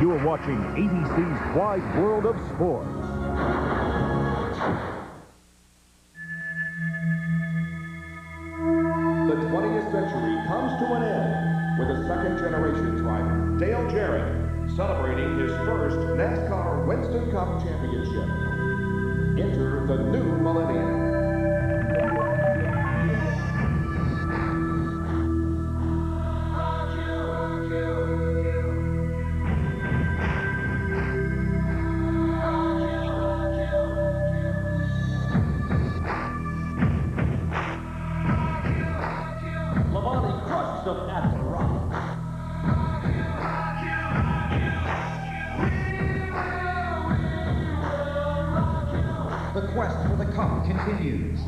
You are watching ABC's Wide World of Sports. The 20th century comes to an end with a second-generation driver, Dale Jarrett, celebrating his first NASCAR Winston Cup championship. Enter the new millennium. The quest for the cup continues.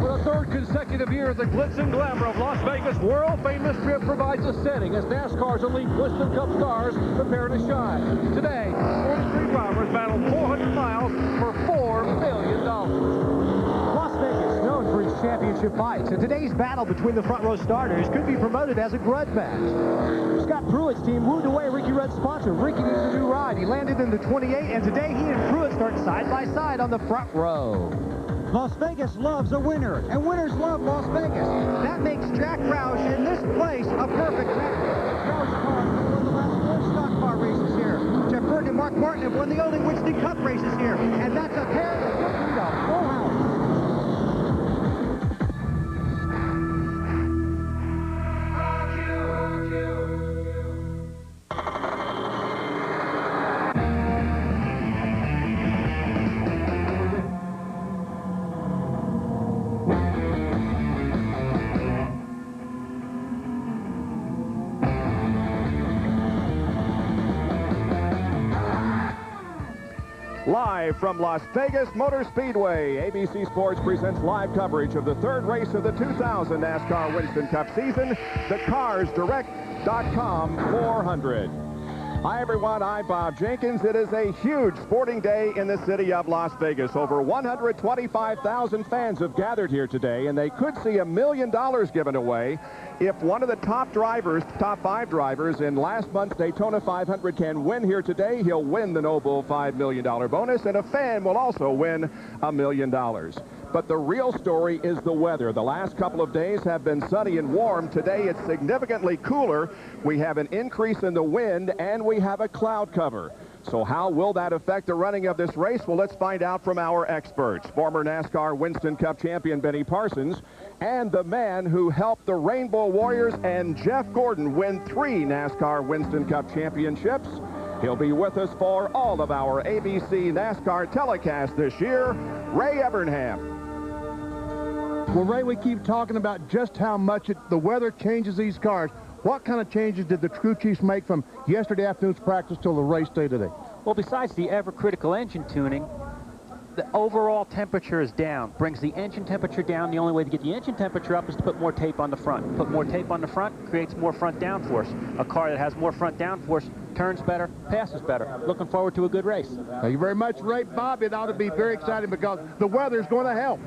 For the third consecutive year, the glitz and glamour of Las Vegas world-famous Strip provides a setting as NASCAR's elite Winston Cup stars prepare to shine. Today, 43 drivers battle 400 miles for $4 million. Las Vegas, known for its championship fights, and today's battle between the front row starters could be promoted as a grudge match. Scott Pruitt's team wooed away Ricky Rudd's sponsor. Ricky needs a new ride. He landed in the 28, and today he and Pruitt start side by side on the front row. Las Vegas loves a winner, and winners love Las Vegas. That makes Jack Roush in this place a perfect match. Roush car won the last 4 stock car races here. Jeff Burton and Mark Martin have won the only Winston Cup races here, and that's a pair that could lead a full house. Live from Las Vegas Motor Speedway, ABC Sports presents live coverage of the third race of the 2000 NASCAR Winston Cup season, the CarsDirect.com 400. Hi, everyone. I'm Bob Jenkins. It is a huge sporting day in the city of Las Vegas. Over 125,000 fans have gathered here today, and they could see $1 million given away if one of the top 5 drivers in last month's Daytona 500 can win here today. He'll win the Noble $5 million bonus, and a fan will also win $1 million. But the real story is the weather. The last couple of days have been sunny and warm. Today it's significantly cooler. We have an increase in the wind, and we have a cloud cover. So how will that affect the running of this race? Well, let's find out from our experts. Former NASCAR Winston Cup champion Benny Parsons, and the man who helped the Rainbow Warriors and Jeff Gordon win 3 NASCAR Winston Cup championships. He'll be with us for all of our ABC NASCAR telecasts this year, Ray Evernham. Well, Ray, we keep talking about just how much the weather changes these cars. What kind of changes did the crew chiefs make from yesterday afternoon's practice till the race day today? Well, besides the ever-critical engine tuning, the overall temperature is down, brings the engine temperature down. The only way to get the engine temperature up is to put more tape on the front. Put more tape on the front creates more front downforce. A car that has more front downforce turns better, passes better. Looking forward to a good race. Thank you very much, Ray. Bob, it ought to be very exciting because the weather's going to help.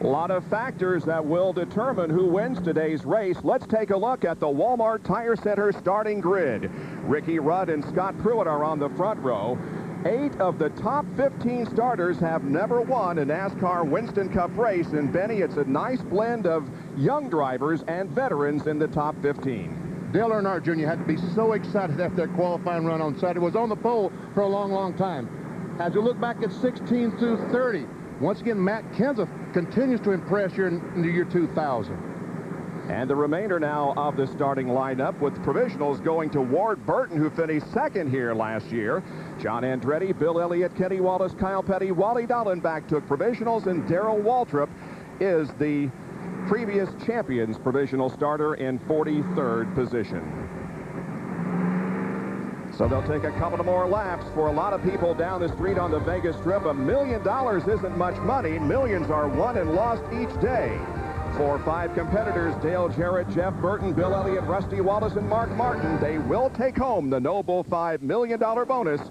A lot of factors that will determine who wins today's race. Let's take a look at the Walmart Tire Center starting grid. Ricky Rudd and Scott Pruitt are on the front row. 8 of the top 15 starters have never won a NASCAR Winston Cup race. And Benny, it's a nice blend of young drivers and veterans in the top 15. Dale Earnhardt Jr. had to be so excited after that qualifying run on Saturday. Was on the pole for a long, long time. As you look back at 16 through 30, once again, Matt Kenseth continues to impress here in the year 2000. And the remainder now of the starting lineup, with provisionals going to Ward Burton, who finished second here last year. John Andretti, Bill Elliott, Kenny Wallace, Kyle Petty, Wally Dallenbach took provisionals, and Darrell Waltrip is the previous champion's provisional starter in 43rd position. So they'll take a couple of more laps. For a lot of people down the street on the Vegas Strip, $1 million isn't much money. Millions are won and lost each day. For 5 competitors, Dale Jarrett, Jeff Burton, Bill Elliott, Rusty Wallace, and Mark Martin, they will take home the Noble $5 million bonus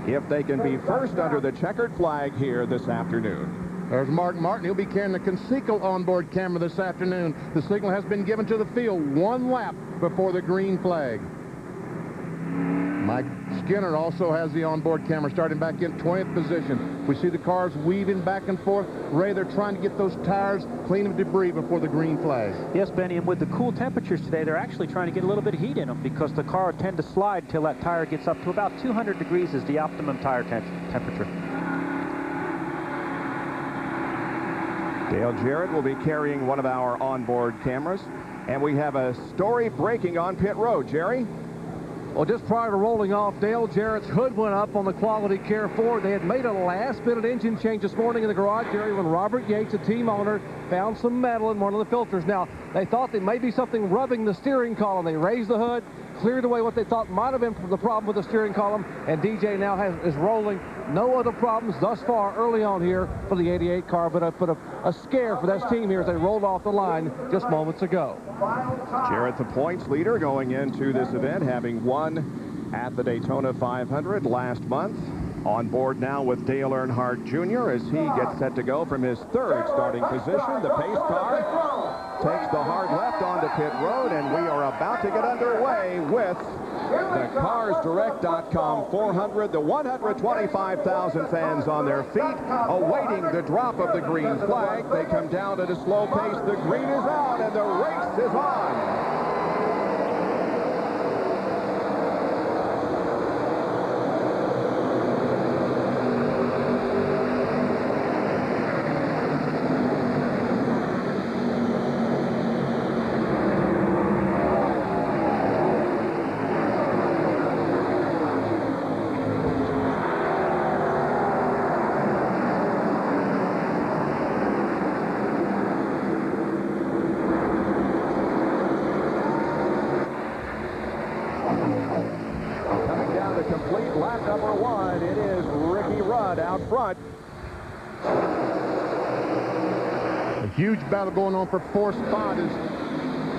if they can be first under the checkered flag here this afternoon. There's Mark Martin. He'll be carrying the Conseco onboard camera this afternoon. The signal has been given to the field 1 lap before the green flag. Mike Skinner also has the onboard camera starting back in 20th position. We see the cars weaving back and forth. Ray, they're trying to get those tires clean of debris before the green flag. Yes, Benny, and with the cool temperatures today, they're actually trying to get a little bit of heat in them because the car will tend to slide until that tire gets up to about 200 degrees is the optimum tire temperature. Dale Jarrett will be carrying one of our onboard cameras. And we have a story breaking on pit road. Jerry? Well, just prior to rolling off, Dale Jarrett's hood went up on the Quality Care Ford. They had made a last-minute engine change this morning in the garage area when Robert Yates, the team owner, found some metal in one of the filters. Now, they thought there may be something rubbing the steering column. They raised the hood, cleared away what they thought might have been the problem with the steering column, and DJ now is rolling. No other problems thus far early on here for the 88 car, but a scare for that team here as they rolled off the line just moments ago. Jarrett, the points leader, going into this event, having won at the Daytona 500 last month. On board now with Dale Earnhardt Jr. as he gets set to go from his third starting position. The pace car takes the hard left onto pit road, and we are about to get underway with the CarsDirect.com 400. The 125,000 fans on their feet awaiting the drop of the green flag. They come down at a slow pace. The green is out, and the race is on. Huge battle going on for fourth spot as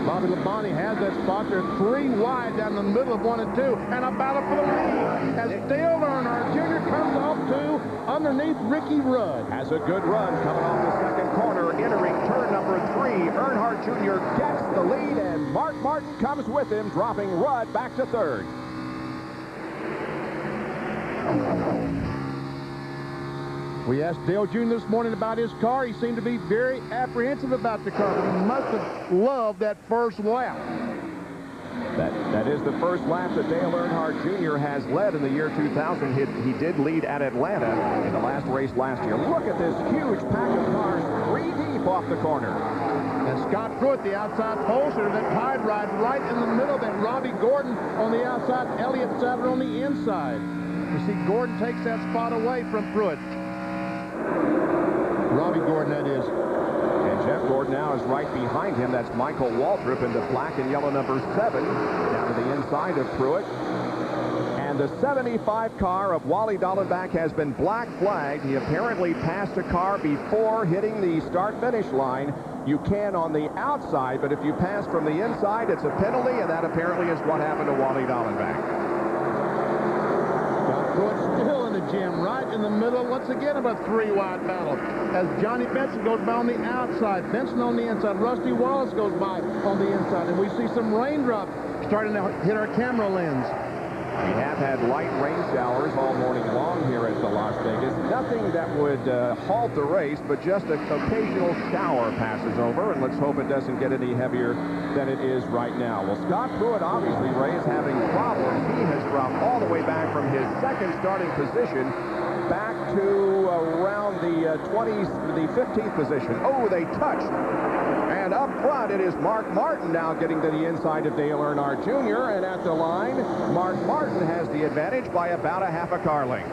Bobby Labonte has that spot. They're 3 wide down the middle of 1 and 2, and a battle for the lead as Dale Earnhardt Jr. comes off 2 underneath Ricky Rudd. Has a good run coming off the second corner, entering turn number 3. Earnhardt Jr. gets the lead, and Mark Martin comes with him, dropping Rudd back to third. We asked Dale Jr. this morning about his car. He seemed to be very apprehensive about the car, but he must have loved that first lap. That is the first lap that Dale Earnhardt Jr. has led in the year 2000. He did lead at Atlanta in the last race last year. Look at this huge pack of cars, 3 deep off the corner. And Scott Pruitt, the outside pole sitter, that tide ride right in the middle. Then Robbie Gordon on the outside, Elliott Sadler on the inside. You see Gordon takes that spot away from Pruitt. Robbie Gordon, that is. And Jeff Gordon now is right behind him. That's Michael Waltrip in the black and yellow number 7 down to the inside of Pruitt. And the 75 car of Wally Dallenbach has been black flagged. He apparently passed a car before hitting the start-finish line. You can on the outside, but if you pass from the inside, it's a penalty, and that apparently is what happened to Wally Dallenbach. Pruitt still in the gym, right in the middle. Once again, of a 3-wide battle. As Johnny Benson goes by on the outside, Benson on the inside, Rusty Wallace goes by on the inside, and we see some raindrops starting to hit our camera lens. We have had light rain showers all morning long here at the Las Vegas. Nothing that would halt the race, but just an occasional shower passes over, and let's hope it doesn't get any heavier than it is right now. Well, Scott Pruitt, obviously, Ray, is having problems. He has dropped all the way back from his second starting position back to around the 15th position. Oh, they touched. And up front, it is Mark Martin now getting to the inside of Dale Earnhardt Jr. And at the line, Mark Martin has the advantage by about a half a car length.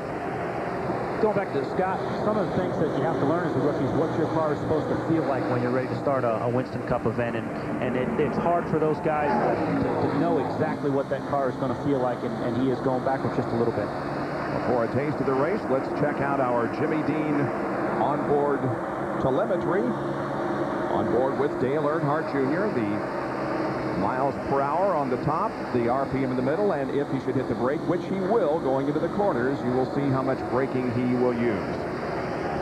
Going back to Scott, some of the things that you have to learn as a rookie is what your car is supposed to feel like when you're ready to start a Winston Cup event. And it's hard for those guys to know exactly what that car is going to feel like, and he is going backwards just a little bit. For a taste of the race, let's check out our Jimmy Dean onboard telemetry. On board with Dale Earnhardt Jr., the miles per hour on the top, the RPM in the middle, and if he should hit the brake, which he will going into the corners, you will see how much braking he will use.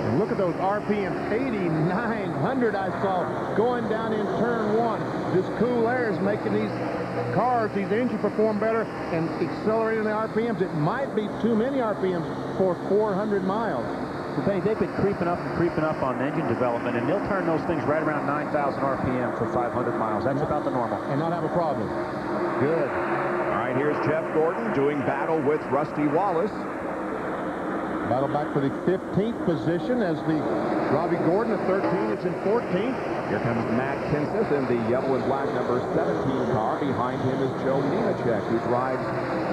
And look at those RPMs, 8,900 I saw going down in turn 1. This cool air is making these cars, these engines perform better and accelerating the RPMs. It might be too many RPMs for 400 miles. Well, Benny, they've been creeping up on engine development, and they'll turn those things right around 9,000 RPM for 500 miles. That's about the normal. And not have a problem. Good. All right, here's Jeff Gordon doing battle with Rusty Wallace. Battle back for the 15th position as the Robbie Gordon at 13 is in 14th. Here comes Matt Kenseth in the yellow and black number 17 car. Behind him is Joe Nemechek, who drives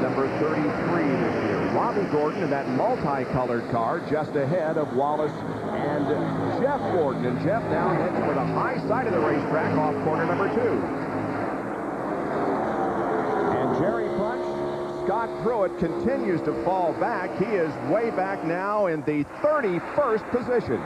number 33 this year. Robbie Gordon in that multicolored car just ahead of Wallace and Jeff Gordon. And Jeff now heads for the high side of the racetrack off corner number 2. And Jerry Punch, Scott Pruitt continues to fall back. He is way back now in the 31st position.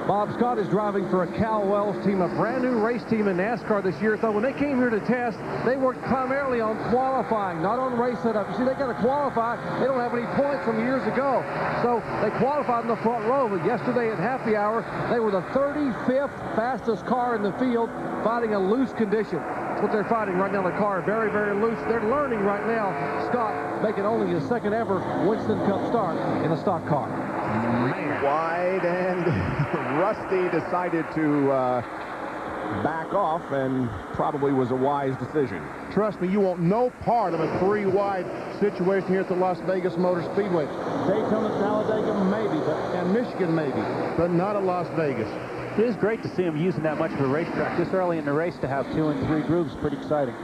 Bob Scott is driving for a Cal Wells team, a brand new race team in NASCAR this year. So when they came here to test, they worked primarily on qualifying, not on race setup. You see, they got to qualify. They don't have any points from years ago. So they qualified in the front row. But yesterday at happy hour, they were the 35th fastest car in the field, fighting a loose condition. That's what they're fighting right now. The car very, very loose. They're learning right now. Scott making only his second ever Winston Cup start in a stock car. Man. Wide, and Rusty decided to back off, and probably was a wise decision. Trust me, you want no part of a 3-wide situation here at the Las Vegas Motor Speedway. Daytona, Talladega, maybe, and Michigan, maybe, but not at Las Vegas. It is great to see him using that much of a racetrack this early in the race to have 2 and 3 grooves. Pretty exciting.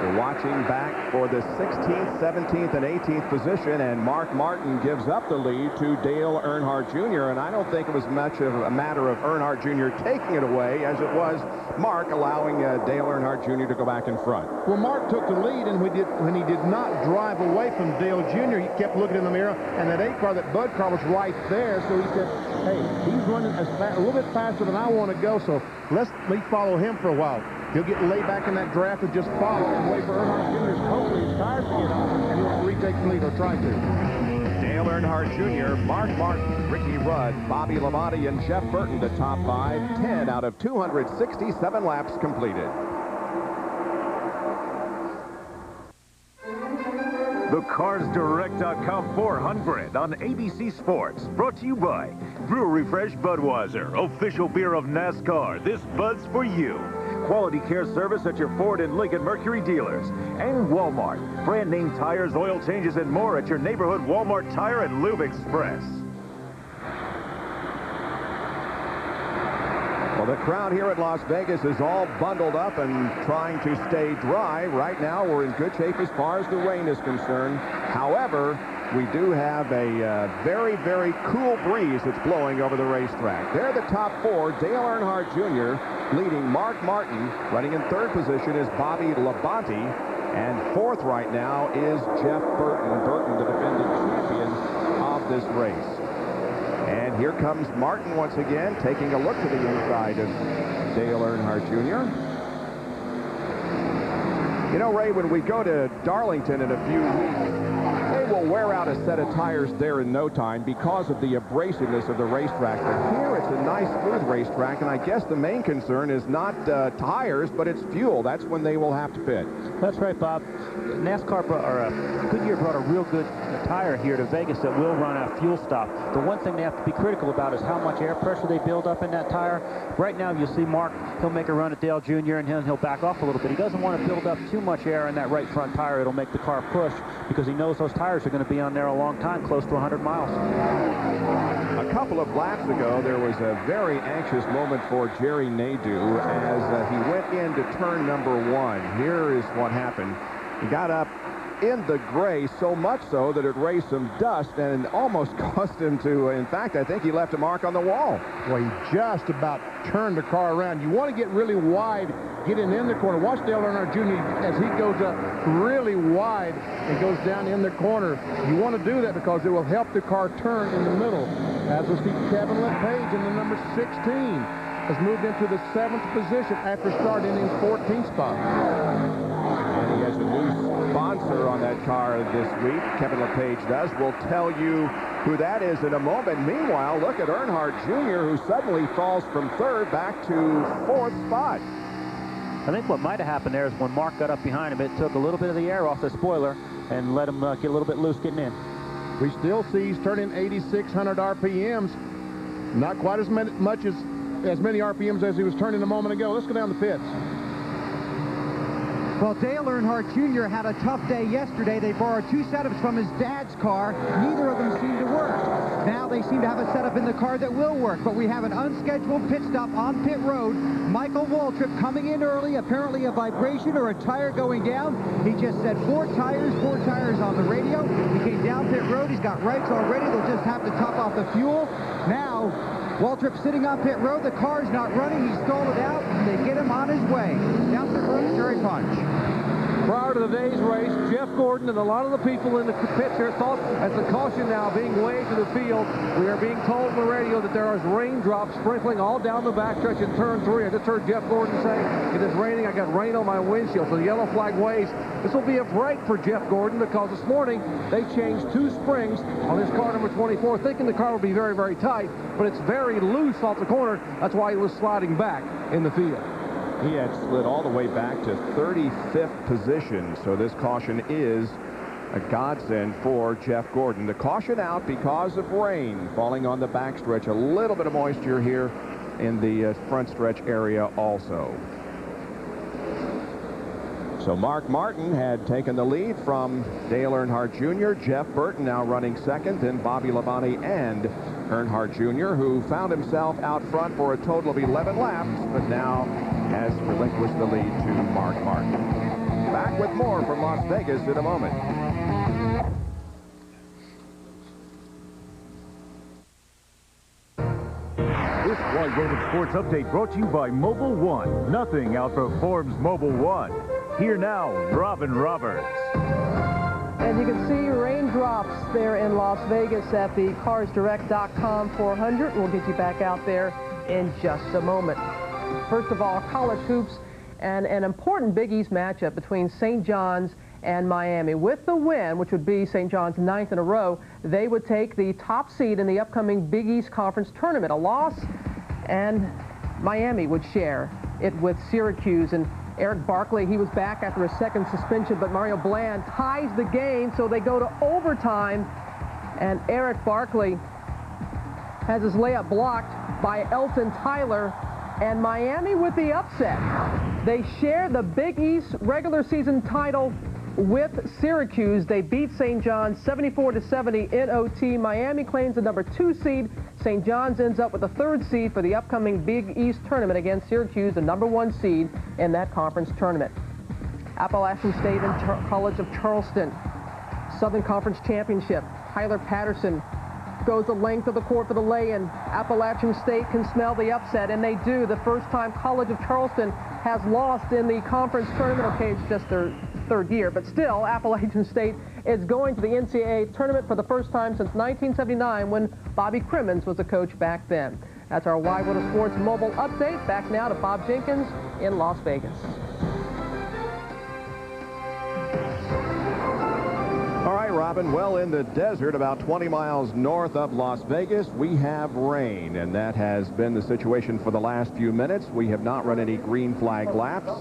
We're watching back for the 16th, 17th, and 18th position, and Mark Martin gives up the lead to Dale Earnhardt Jr., and I don't think it was much of a matter of Earnhardt Jr. taking it away as it was Mark allowing Dale Earnhardt Jr. to go back in front. Well, Mark took the lead, and when he did not drive away from Dale Jr., he kept looking in the mirror, and that 8 car, that Bud car, was right there, so he said, hey, he's running a little bit faster than I want to go, so let me follow him for a while. He'll get laid back in that draft and just follow and wait for Earnhardt Jr.'s hopefully his tires to get on, and he'll retake the lead or try to. Dale Earnhardt Jr., Mark Martin, Ricky Rudd, Bobby Labonte, and Jeff Burton, the top 5, 10 out of 267 laps completed. The CarsDirect.com 400 on ABC Sports, brought to you by Brewery Fresh Budweiser, official beer of NASCAR. This Bud's for you. Quality care service at your Ford and Lincoln Mercury dealers. And Walmart, brand name tires, oil changes, and more at your neighborhood Walmart Tire and Lube Express. Well, the crowd here at Las Vegas is all bundled up and trying to stay dry. Right now, we're in good shape as far as the rain is concerned. However, we do have a very, very cool breeze that's blowing over the racetrack. They're the top 4. Dale Earnhardt Jr. leading Mark Martin. Running in 3rd position is Bobby Labonte. And 4th right now is Jeff Burton. Burton, the defending champion of this race. And here comes Martin once again, taking a look to the inside of Dale Earnhardt Jr. You know, Ray, when we go to Darlington in a few weeks, they will wear out a set of tires there in no time because of the abrasiveness of the racetrack. But here it's a nice, smooth racetrack, and I guess the main concern is not tires, but it's fuel. That's when they will have to pit. That's right, Bob. NASCAR Goodyear brought a real good tire here to Vegas that will run a fuel stop. The one thing they have to be critical about is how much air pressure they build up in that tire. Right now, you'll see Mark, he'll make a run at Dale Jr., and he'll back off a little bit. He doesn't want to build up too much air in that right front tire. It'll make the car push because he knows those tires are going to be on there a long time, close to 100 miles. A couple of laps ago, there was a very anxious moment for Jerry Nadeau as he went into turn number 1. Here is what happened. He got up in the gray, so much so that it raised some dust and almost caused him to, in fact, I think he left a mark on the wall. Well, he just about turned the car around. You want to get really wide, getting in the corner. Watch Dale Earnhardt Jr. as he goes up really wide and goes down in the corner. You want to do that because it will help the car turn in the middle. As we'll see Kevin LePage in the number 16. has moved into the 7th position after starting in 14th spot. And he has a new sponsor on that car this week. Kevin LePage does. We'll tell you who that is in a moment. Meanwhile, look at Earnhardt Jr., who suddenly falls from 3rd back to 4th spot. I think what might have happened there is when Mark got up behind him, it took a little bit of the air off the spoiler and let him get a little bit loose getting in. We still see he's turning 8,600 RPMs. Not quite as many RPMs as he was turning a moment ago. Let's go down the pits. Well, Dale Earnhardt Jr. had a tough day yesterday. They borrowed 2 setups from his dad's car. Neither of them seemed to work. Now they seem to have a setup in the car that will work, but we have an unscheduled pit stop on pit road. Michael Waltrip coming in early, apparently a vibration or a tire going down. He just said 4 tires on the radio. He came down pit road. He's got rights already. They'll just have to top off the fuel. Now, Waltrip sitting on pit road. The car's not running. He stalled it out, and they get him on his way. Down pit road, Jerry Punch. Prior to the day's race, Jeff Gordon and a lot of the people in the pits here thought, as the caution now being waved to the field, we are being told on the radio that there is raindrops sprinkling all down the backstretch in turn 3. I just heard Jeff Gordon say, it is raining, I got rain on my windshield, so the yellow flag waves. This will be a break for Jeff Gordon because this morning they changed 2 springs on his car number 24, thinking the car would be very, very tight, but it's very loose off the corner. That's why he was sliding back in the field. He had slid all the way back to 35th position, so this caution is a godsend for Jeff Gordon. The caution out because of rain falling on the backstretch. A little bit of moisture here in the front stretch area also. So Mark Martin had taken the lead from Dale Earnhardt Jr. Jeff Burton now running 2nd, then Bobby Labonte and Earnhardt Jr., who found himself out front for a total of 11 laps, but now has relinquished the lead to Mark Martin. Back with more from Las Vegas in a moment. This White Raven Sports Update brought to you by Mobile One. Nothing outperforms Mobile One. Here now, Robin Roberts. And you can see raindrops there in Las Vegas at the CarsDirect.com 400. We'll get you back out there in just a moment. First of all, college hoops and an important Big East matchup between St. John's and Miami. With the win, which would be St. John's 9th in a row, they would take the top seed in the upcoming Big East Conference tournament. A loss, and Miami would share it with Syracuse. And Eric Barkley, he was back after a 2nd suspension, but Mario Bland ties the game, so they go to overtime. And Eric Barkley has his layup blocked by Elton Tyler, and Miami with the upset. They share the Big East regular season title with Syracuse. They beat St. John's 74-70 in OT. Miami claims the number 2 seed. St. John's ends up with the 3rd seed for the upcoming Big East tournament against Syracuse, the number 1 seed in that conference tournament. Appalachian State and College of Charleston, Southern Conference Championship. Tyler Patterson goes the length of the court for the lay-in. Appalachian State can smell the upset, and they do. The first time College of Charleston has lost in the conference tournament. Okay, it's just their 3rd year, but still, Appalachian State is going to the NCAA tournament for the first time since 1979 when Bobby Crimmins was the coach back then. That's our Wide World of Sports mobile update. Back now to Bob Jenkins in Las Vegas. All right, Robin, well, in the desert about 20 miles north of Las Vegas, we have rain, and that has been the situation for the last few minutes. We have not run any green flag laps.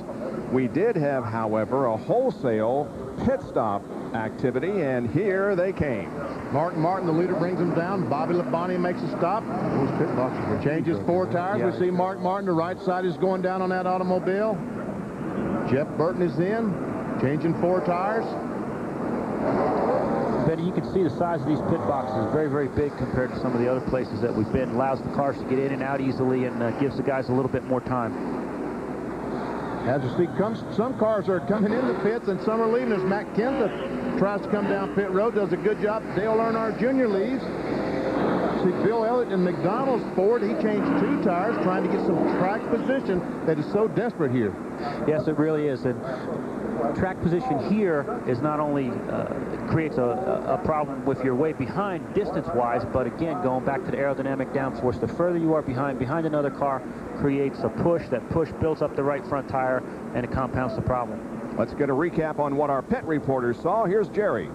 We did have, however, a wholesale pit stop activity, and here they came. Mark Martin, the leader, brings him down. Bobby Labonte makes a stop. Those pit boxes changes 4 tires. Yeah. We see Mark Martin, the right side is going down on that automobile. Jeff Burton is in, changing 4 tires. Benny, you can see the size of these pit boxes, very, very big compared to some of the other places that we've been. Allows the cars to get in and out easily and gives the guys a little bit more time. As you see, some cars are coming in the pits and some are leaving. As Matt Kenseth tries to come down pit road, does a good job. Dale Earnhardt Jr. leaves. See Bill Elliott in McDonald's Ford. He changed 2 tires trying to get some track position that is so desperate here. Yes, it really is. And track position here is not only creates a problem with your way behind distance-wise, but again, going back to the aerodynamic downforce, the further you are behind another car creates a push. That push builds up the right front tire, and it compounds the problem. Let's get a recap on what our pit reporters saw. Here's Jerry.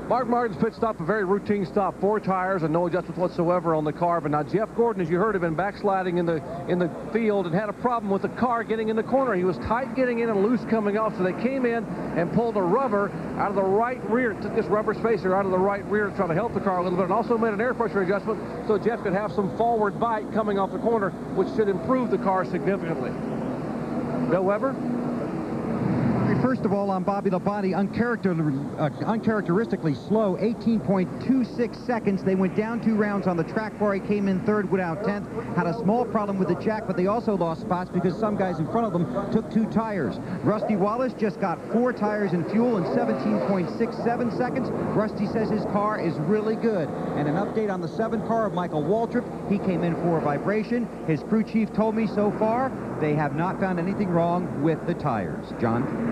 Mark Martin's pit stop, a very routine stop. 4 tires and no adjustments whatsoever on the car. But now Jeff Gordon, as you heard, had been backsliding in the field and had a problem with the car getting in the corner. He was tight getting in and loose coming off, so they came in and pulled a rubber out of the right rear, took this rubber spacer out of the right rear to try to help the car a little bit, and also made an air pressure adjustment so Jeff could have some forward bite coming off the corner, which should improve the car significantly. Bill Weber? First of all, on Bobby Labonte, uncharacteristically slow, 18.26 seconds. They went down 2 rounds on the track bar. He came in 3rd, went out 10th. Had a small problem with the jack, but they also lost spots because some guys in front of them took 2 tires. Rusty Wallace just got 4 tires in fuel in 17.67 seconds. Rusty says his car is really good. And an update on the 7 car of Michael Waltrip. He came in for a vibration. His crew chief told me so far they have not found anything wrong with the tires. John?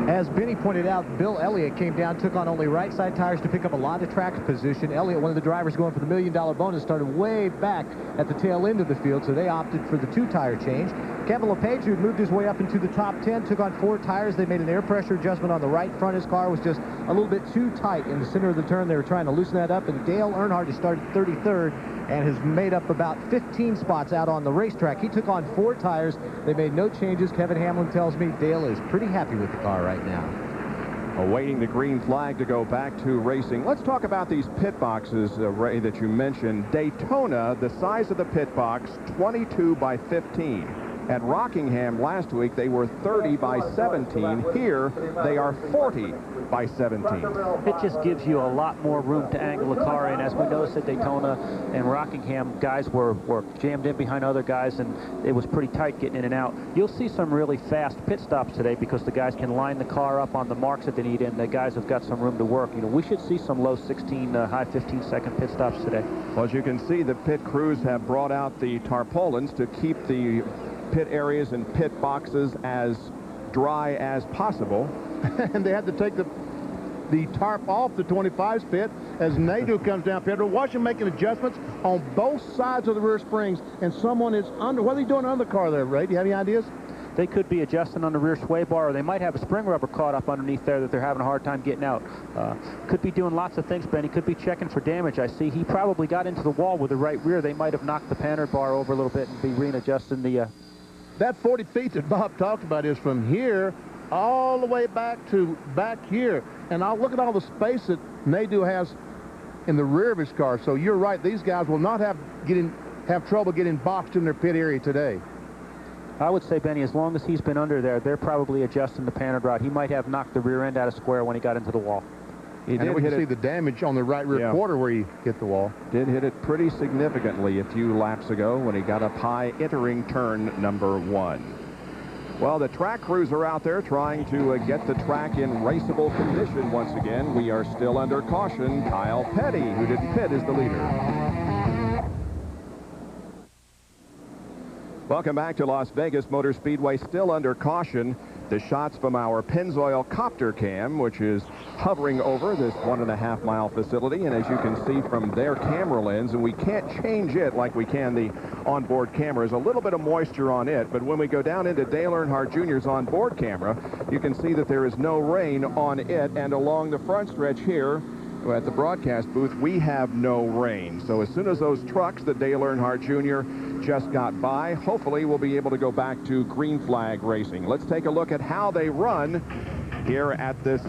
As Benny pointed out, Bill Elliott came down, took on only right side tires to pick up a lot of track position. Elliott, one of the drivers going for the $1 million bonus, started way back at the tail end of the field, so they opted for the 2-tire change. Kevin LePage, who had moved his way up into the top 10, took on 4 tires. They made an air pressure adjustment on the right front. His car was just a little bit too tight in the center of the turn. They were trying to loosen that up, and Dale Earnhardt has started 33rd and has made up about 15 spots out on the racetrack. He took on 4 tires. They made no changes. Kevin Hamlin tells me Dale is pretty happy with the car right now. Awaiting the green flag to go back to racing. Let's talk about these pit boxes, Ray, that you mentioned. Daytona, the size of the pit box, 22 by 15. At Rockingham last week, they were 30 by 17. Here, they are 40 by 17. It just gives you a lot more room to angle the car in. As we noticed at Daytona and Rockingham, guys were jammed in behind other guys, and it was pretty tight getting in and out. You'll see some really fast pit stops today because the guys can line the car up on the marks that they need, and the guys have got some room to work. You know, we should see some low 16, high 15-second pit stops today. Well, as you can see, the pit crews have brought out the tarpaulins to keep the pit areas and pit boxes as dry as possible. And they had to take the tarp off the 25's pit as Nadeau comes down pit. Watch him making adjustments on both sides of the rear springs, and someone is under. What are they doing on the car there, Ray? Do you have any ideas? They could be adjusting on the rear sway bar, or they might have a spring rubber caught up underneath there that they're having a hard time getting out. Could be doing lots of things, Benny. Could be checking for damage. I see he probably got into the wall with the right rear. They might have knocked the panner bar over a little bit and be readjusting the... That 40 feet that Bob talked about is from here all the way back to back here. And I'll look at all the space that Nadeau has in the rear of his car. So you're right, these guys will not have trouble getting boxed in their pit area today. I would say, Benny, as long as he's been under there, they're probably adjusting the panner rod. He might have knocked the rear end out of square when he got into the wall. He did. We can see the damage on the right rear quarter where he hit the wall. Did hit it pretty significantly a few laps ago when he got up high entering turn number 1. Well, the track crews are out there trying to get the track in raceable condition once again. We are still under caution. Kyle Petty, who didn't pit, is the leader. Welcome back to Las Vegas Motor Speedway, still under caution. The shots from our Pennzoil copter cam, which is hovering over this 1.5-mile facility. And as you can see from their camera lens, and we can't change it like we can the onboard cameras, a little bit of moisture on it. But when we go down into Dale Earnhardt Jr.'s onboard camera, you can see that there is no rain on it. And along the front stretch here at the broadcast booth, we have no rain. So as soon as those trucks that Dale Earnhardt Jr. just got by, hopefully we'll be able to go back to green flag racing. Let's take a look at how they run here at this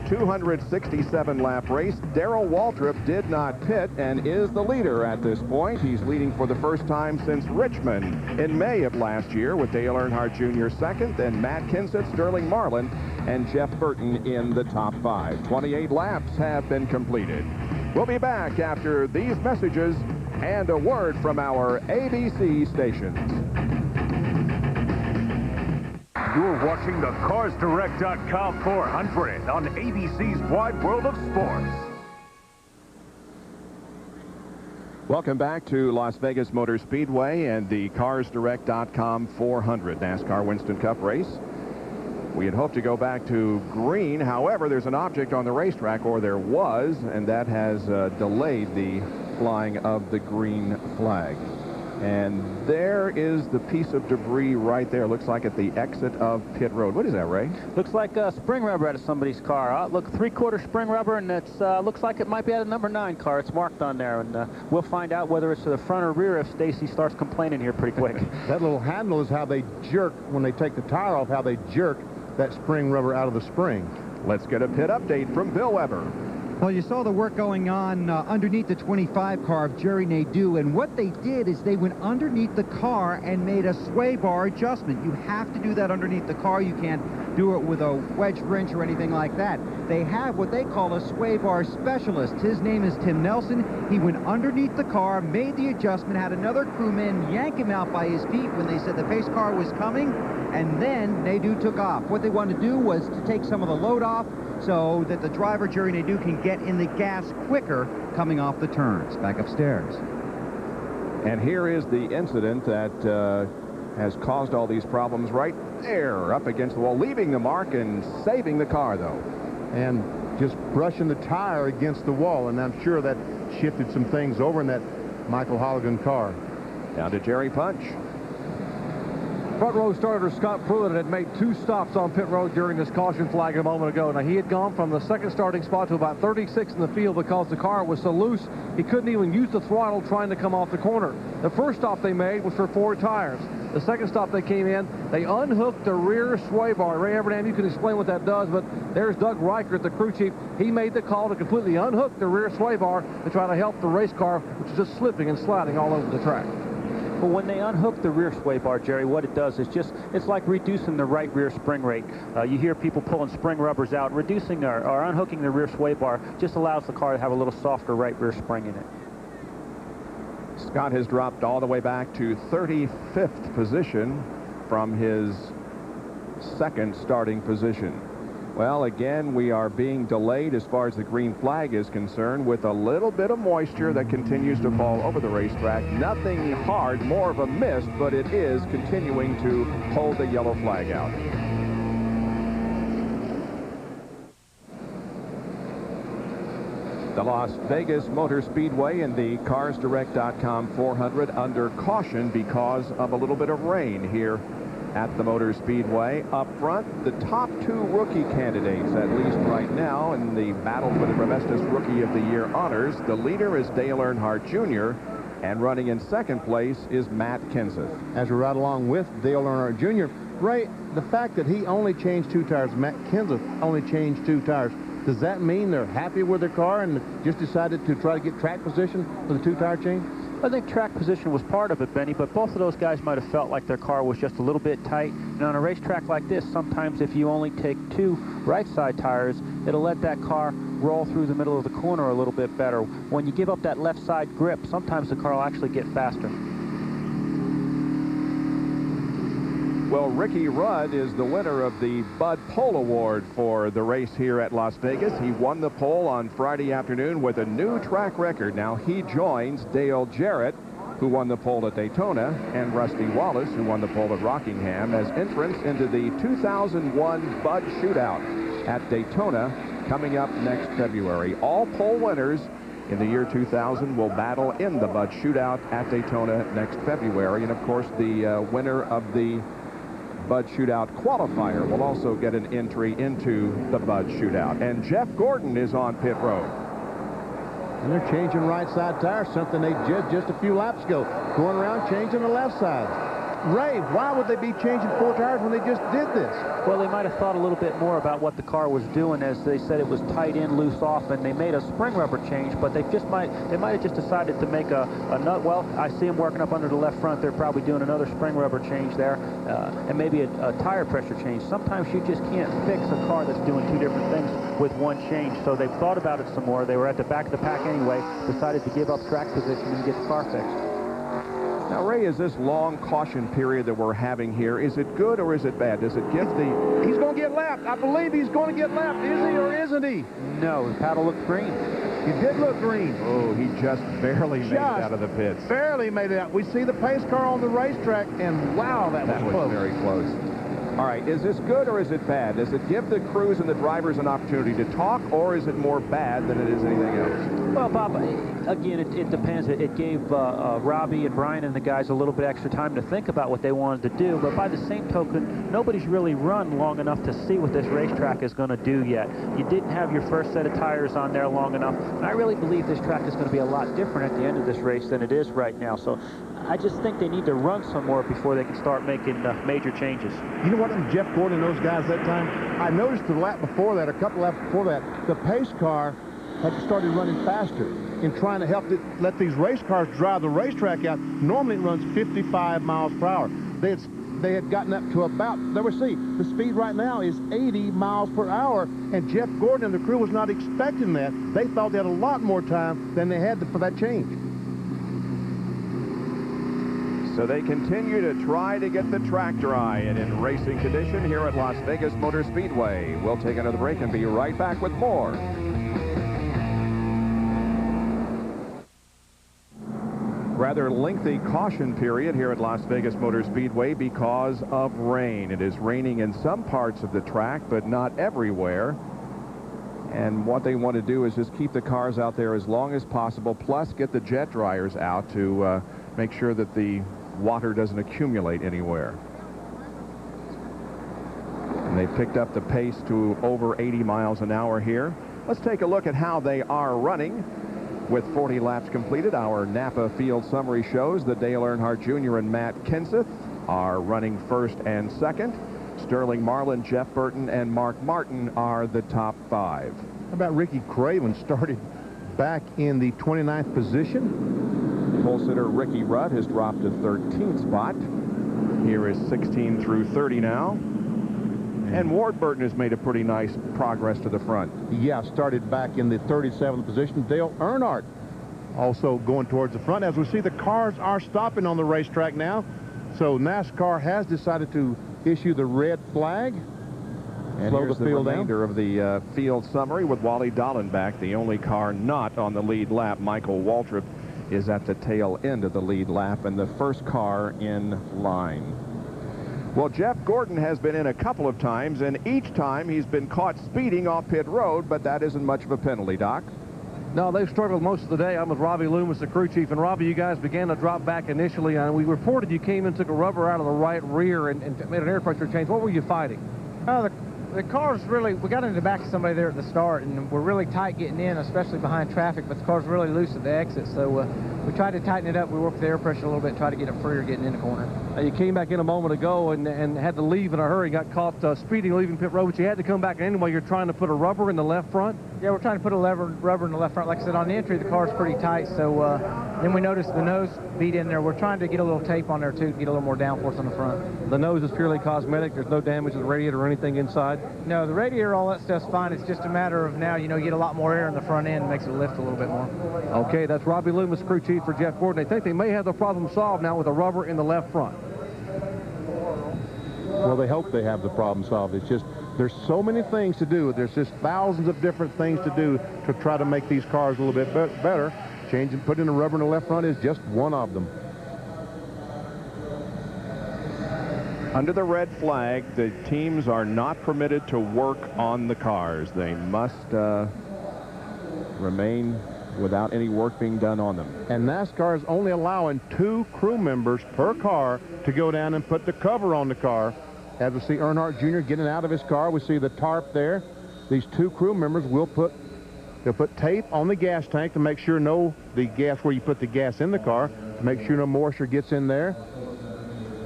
267-lap race. Darrell Waltrip did not pit and is the leader at this point. He's leading for the first time since Richmond in May of last year, with Dale Earnhardt Jr. second, then Matt Kenseth, Sterling Marlin, and Jeff Burton in the top 5. 28 laps have been completed. We'll be back after these messages and a word from our ABC stations. You're watching the CarsDirect.com 400 on ABC's Wide World of Sports. Welcome back to Las Vegas Motor Speedway and the CarsDirect.com 400 NASCAR Winston Cup race. We had hoped to go back to green. However, there's an object on the racetrack, or there was, and that has delayed the flying of the green flag. And there is the piece of debris right there. Looks like at the exit of pit road. What is that, Ray? Looks like spring rubber out of somebody's car. Look, 3/4 spring rubber, and it looks like it might be out of number 9 car. It's marked on there, and we'll find out whether it's to the front or rear if Stacy starts complaining here pretty quick. That little handle is how they jerk, when they take the tire off, how they jerk that spring rubber out of the spring. Let's get a pit update from Bill Weber. Well, you saw the work going on underneath the 25 car of Jerry Nadeau, and what they did is they went underneath the car and made a sway bar adjustment. You have to do that underneath the car. You can't do it with a wedge wrench or anything like that. They have what they call a sway bar specialist. His name is Tim Nelson. He went underneath the car, made the adjustment, had another crewman yank him out by his feet when they said the pace car was coming, and then Nadeau took off. What they wanted to do was to take some of the load off so that the driver, Jerry Nadeau, can get in the gas quicker coming off the turns. Back upstairs. And here is the incident that has caused all these problems right there up against the wall, leaving the mark and saving the car, though. And just brushing the tire against the wall, and I'm sure that shifted some things over in that Michael Holligan car. Down to Jerry Punch. Front row starter Scott Pruitt had made 2 stops on pit road during this caution flag a moment ago. Now, he had gone from the second starting spot to about 36 in the field because the car was so loose he couldn't even use the throttle trying to come off the corner. The first stop they made was for 4 tires. The second stop they came in, they unhooked the rear sway bar. Ray Evernham, you can explain what that does, but there's Doug Reichert, the crew chief. He made the call to completely unhook the rear sway bar to try to help the race car, which is just slipping and sliding all over the track. But when they unhook the rear sway bar, Jerry, what it does is it's like reducing the right rear spring rate. You hear people pulling spring rubbers out. Reducing or unhooking the rear sway bar just allows the car to have a little softer right rear spring in it. Scott has dropped all the way back to 35th position from his second starting position. Well, again, we are being delayed as far as the green flag is concerned with a little bit of moisture that continues to fall over the racetrack. Nothing hard, more of a mist, but it is continuing to hold the yellow flag out. The Las Vegas Motor Speedway and the CarsDirect.com 400 under caution because of a little bit of rain here at the Motor Speedway. Up front, the top 2 rookie candidates, at least right now, in the battle for the Promestis Rookie of the Year honors. The leader is Dale Earnhardt Jr., and running in second place is Matt Kenseth. As we ride along with Dale Earnhardt Jr., Ray, the fact that he only changed 2 tires, Matt Kenseth only changed 2 tires, does that mean they're happy with their car and just decided to try to get track position for the 2-tire change? I think track position was part of it, Benny, but both of those guys might have felt like their car was just a little bit tight. And on a racetrack like this, sometimes if you only take 2 right side tires, it'll let that car roll through the middle of the corner a little bit better. When you give up that left side grip, sometimes the car will actually get faster. Well, Ricky Rudd is the winner of the Bud Pole Award for the race here at Las Vegas. He won the pole on Friday afternoon with a new track record. Now he joins Dale Jarrett, who won the pole at Daytona, and Rusty Wallace, who won the pole at Rockingham, as entrants into the 2001 Bud Shootout at Daytona coming up next February. All pole winners in the year 2000 will battle in the Bud Shootout at Daytona next February. And of course, the winner of the Bud Shootout qualifier will also get an entry into the Bud Shootout. And Jeff Gordon is on pit road. And they're changing right side tires, something they did just a few laps ago. Going around changing the left side. Ray, why would they be changing 4 tires when they just did this? Well, they might have thought a little bit more about what the car was doing, as they said it was tight in, loose off, and they made a spring rubber change, but they might have just decided to make a nut. Well, I see them working up under the left front. They're probably doing another spring rubber change there, and maybe a tire pressure change. Sometimes you just can't fix a car that's doing 2 different things with 1 change, so they've thought about it some more. They were at the back of the pack anyway, decided to give up track position and get the car fixed. Now, Ray, is this long caution period that we're having here, is it good or is it bad? Does it give the... He's going to get lapped. I believe he's going to get lapped. Is he or isn't he? No, the paddle looked green. He did look green. Oh, he just barely made it out of the pits. Barely made it out. We see the pace car on the racetrack, and wow, that was close. Very close. All right, is this good or is it bad? Does it give the crews and the drivers an opportunity to talk, or is it more bad than it is anything else? Well, Bob, again, it depends. It gave Robbie and Brian and the guys a little bit extra time to think about what they wanted to do, but by the same token, nobody's really run long enough to see what this racetrack is going to do yet. You didn't have your first set of tires on there long enough, and I really believe this track is going to be a lot different at the end of this race than it is right now. So I just think they need to run some more before they can start making major changes. You know what, Jeff Gordon and those guys that time, I noticed the lap before that, a couple laps before that, the pace car had started running faster in trying to let these race cars drive the racetrack out. Normally it runs 55 miles per hour. They had gotten up to about, the speed right now is 80 miles per hour, and Jeff Gordon and the crew was not expecting that. They thought they had a lot more time than they had for that change. So they continue to try to get the track dry and in racing condition here at Las Vegas Motor Speedway. We'll take another break and be right back with more. Rather lengthy caution period here at Las Vegas Motor Speedway because of rain. It is raining in some parts of the track, but not everywhere. And what they want to do is just keep the cars out there as long as possible, plus get the jet dryers out to make sure that the water doesn't accumulate anywhere. And they picked up the pace to over 80 miles an hour here. Let's take a look at how they are running. With 40 laps completed, our Napa field summary shows that Dale Earnhardt Jr. and Matt Kenseth are running first and second. Sterling Marlin, Jeff Burton, and Mark Martin are the top 5. How about Ricky Craven started back in the 29th position? Pole sitter Ricky Rudd has dropped to 13th spot. Here is 16 through 30 now. And Ward Burton has made a pretty nice progress to the front. Yeah, started back in the 37th position. Dale Earnhardt also going towards the front. As we see, the cars are stopping on the racetrack now. So NASCAR has decided to issue the red flag. And slow here's the field remainder of the field summary with Wally Dallenbach, the only car not on the lead lap. Michael Waltrip is at the tail end of the lead lap and the first car in line. Well, Jeff Gordon has been in a couple of times, and each time he's been caught speeding off pit road, but that isn't much of a penalty, Doc. No, they've struggled most of the day. I'm with Robbie Loomis, the crew chief. And, Robbie, you guys began to drop back initially, and we reported you came and took a rubber out of the right rear and made an air pressure change. What were you fighting? The car's really, we got into the back of somebody there at the start, and we're really tight getting in, especially behind traffic, but the car's really loose at the exit, so we tried to tighten it up. We worked the air pressure a little bit, try to get it freer getting in the corner. You came back in a moment ago and had to leave in a hurry, got caught speeding, leaving pit road, but you had to come back anyway. You're trying to put a rubber in the left front? Yeah, we're trying to put a rubber in the left front. Like I said, on the entry, the car's pretty tight, so then we noticed the nose beat in there. We're trying to get a little tape on there, too, to get a little more downforce on the front. The nose is purely cosmetic. There's no damage to the radiator or anything inside? No, the radiator, all that stuff's fine. It's just a matter of now, you know, you get a lot more air in the front end, makes it lift a little bit more. Okay, that's Robbie Loomis, crew chief for Jeff Gordon. They think they may have the problem solved now with a rubber in the left front. Well, they hope they have the problem solved. It's just, there's so many things to do. There's just thousands of different things to do to try to make these cars a little bit better. Changing, putting a rubber in the left front is just one of them. Under the red flag, the teams are not permitted to work on the cars. They must remain without any work being done on them. And NASCAR is only allowing 2 crew members per car to go down and put the cover on the car. As we see Earnhardt Jr. getting out of his car, we see the tarp there. These 2 crew members will put tape on the gas tank to make sure the gas where you put the gas in the car, to make sure no moisture gets in there.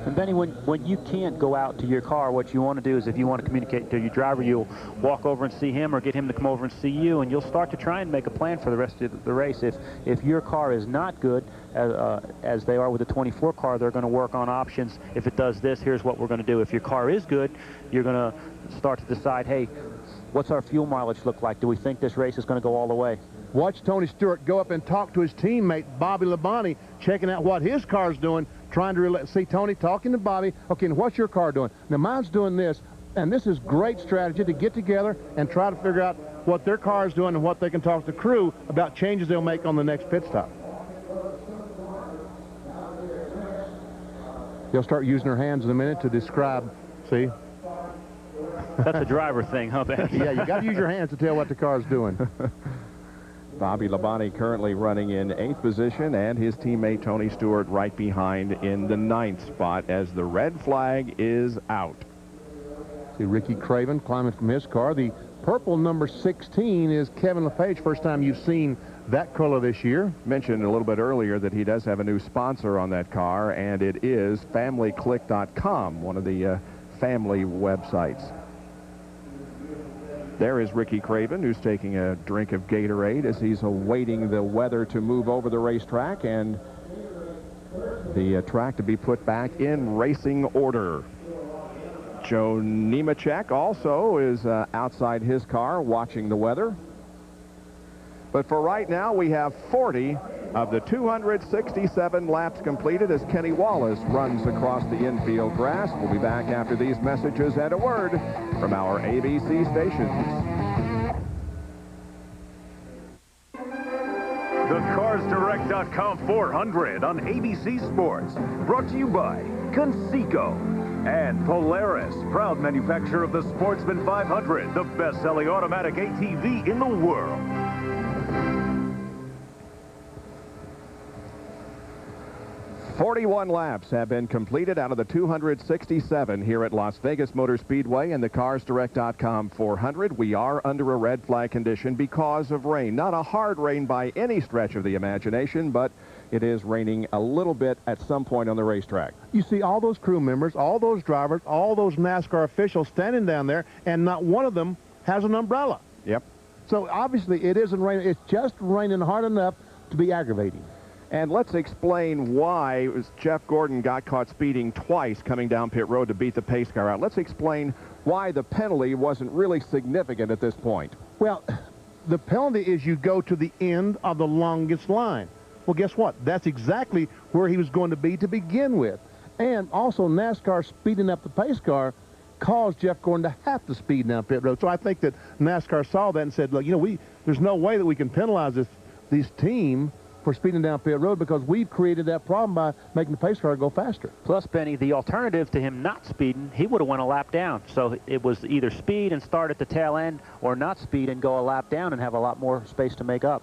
And Benny, when you can't go out to your car, what you want to do is if you want to communicate to your driver, you'll walk over and see him or get him to come over and see you, and you'll start to try and make a plan for the rest of the race. If your car is not good, as they are with the 24 car, they're going to work on options. If it does this, here's what we're going to do. If your car is good, you're going to start to decide, hey, what's our fuel mileage look like? Do we think this race is going to go all the way? Watch Tony Stewart go up and talk to his teammate, Bobby Labonte, checking out what his car's doing, trying to see Tony talking to Bobby. Okay, and what's your car doing? Now, mine's doing this, and this is great strategy to get together and try to figure out what their car is doing and what they can talk to the crew about changes they'll make on the next pit stop. They'll start using their hands in a minute to describe, see, That's a driver thing, huh, Ben? Yeah, you got to use your hands to tell what the car's doing. Bobby Labonte currently running in 8th position, and his teammate Tony Stewart right behind in the 9th spot as the red flag is out. See Ricky Craven climbing from his car. The purple number 16 is Kevin LePage. First time you've seen that color this year. Mentioned a little bit earlier that he does have a new sponsor on that car, and it is FamilyClick.com, one of the family websites. There is Ricky Craven, who's taking a drink of Gatorade as he's awaiting the weather to move over the racetrack and the track to be put back in racing order. Joe Nemechek also is outside his car watching the weather. But for right now, we have 40 of the 267 laps completed as Kenny Wallace runs across the infield grass. We'll be back after these messages and a word from our ABC stations. The CarsDirect.com 400 on ABC Sports. Brought to you by Conseco and Polaris, proud manufacturer of the Sportsman 500, the best-selling automatic ATV in the world. "41 laps have been completed out of the 267 here at Las Vegas Motor Speedway and the CarsDirect.com 400. We are under a red flag condition because of rain. Not a hard rain by any stretch of the imagination, but it is raining a little bit at some point on the racetrack. You see all those crew members, all those drivers, all those NASCAR officials standing down there, and not one of them has an umbrella. Yep. So obviously it isn't raining. It's just raining hard enough to be aggravating. And let's explain why Jeff Gordon got caught speeding twice coming down pit road to beat the pace car out. Let's explain why the penalty wasn't really significant at this point. Well, the penalty is you go to the end of the longest line. Well, guess what? That's exactly where he was going to be to begin with. And also NASCAR speeding up the pace car caused Jeff Gordon to have to speed down pit road. So I think that NASCAR saw that and said, look, you know, there's no way that we can penalize this team for speeding down pit road because we've created that problem by making the pace car go faster. Plus, Benny, the alternative to him not speeding, he would have went a lap down. So it was either speed and start at the tail end or not speed and go a lap down and have a lot more space to make up.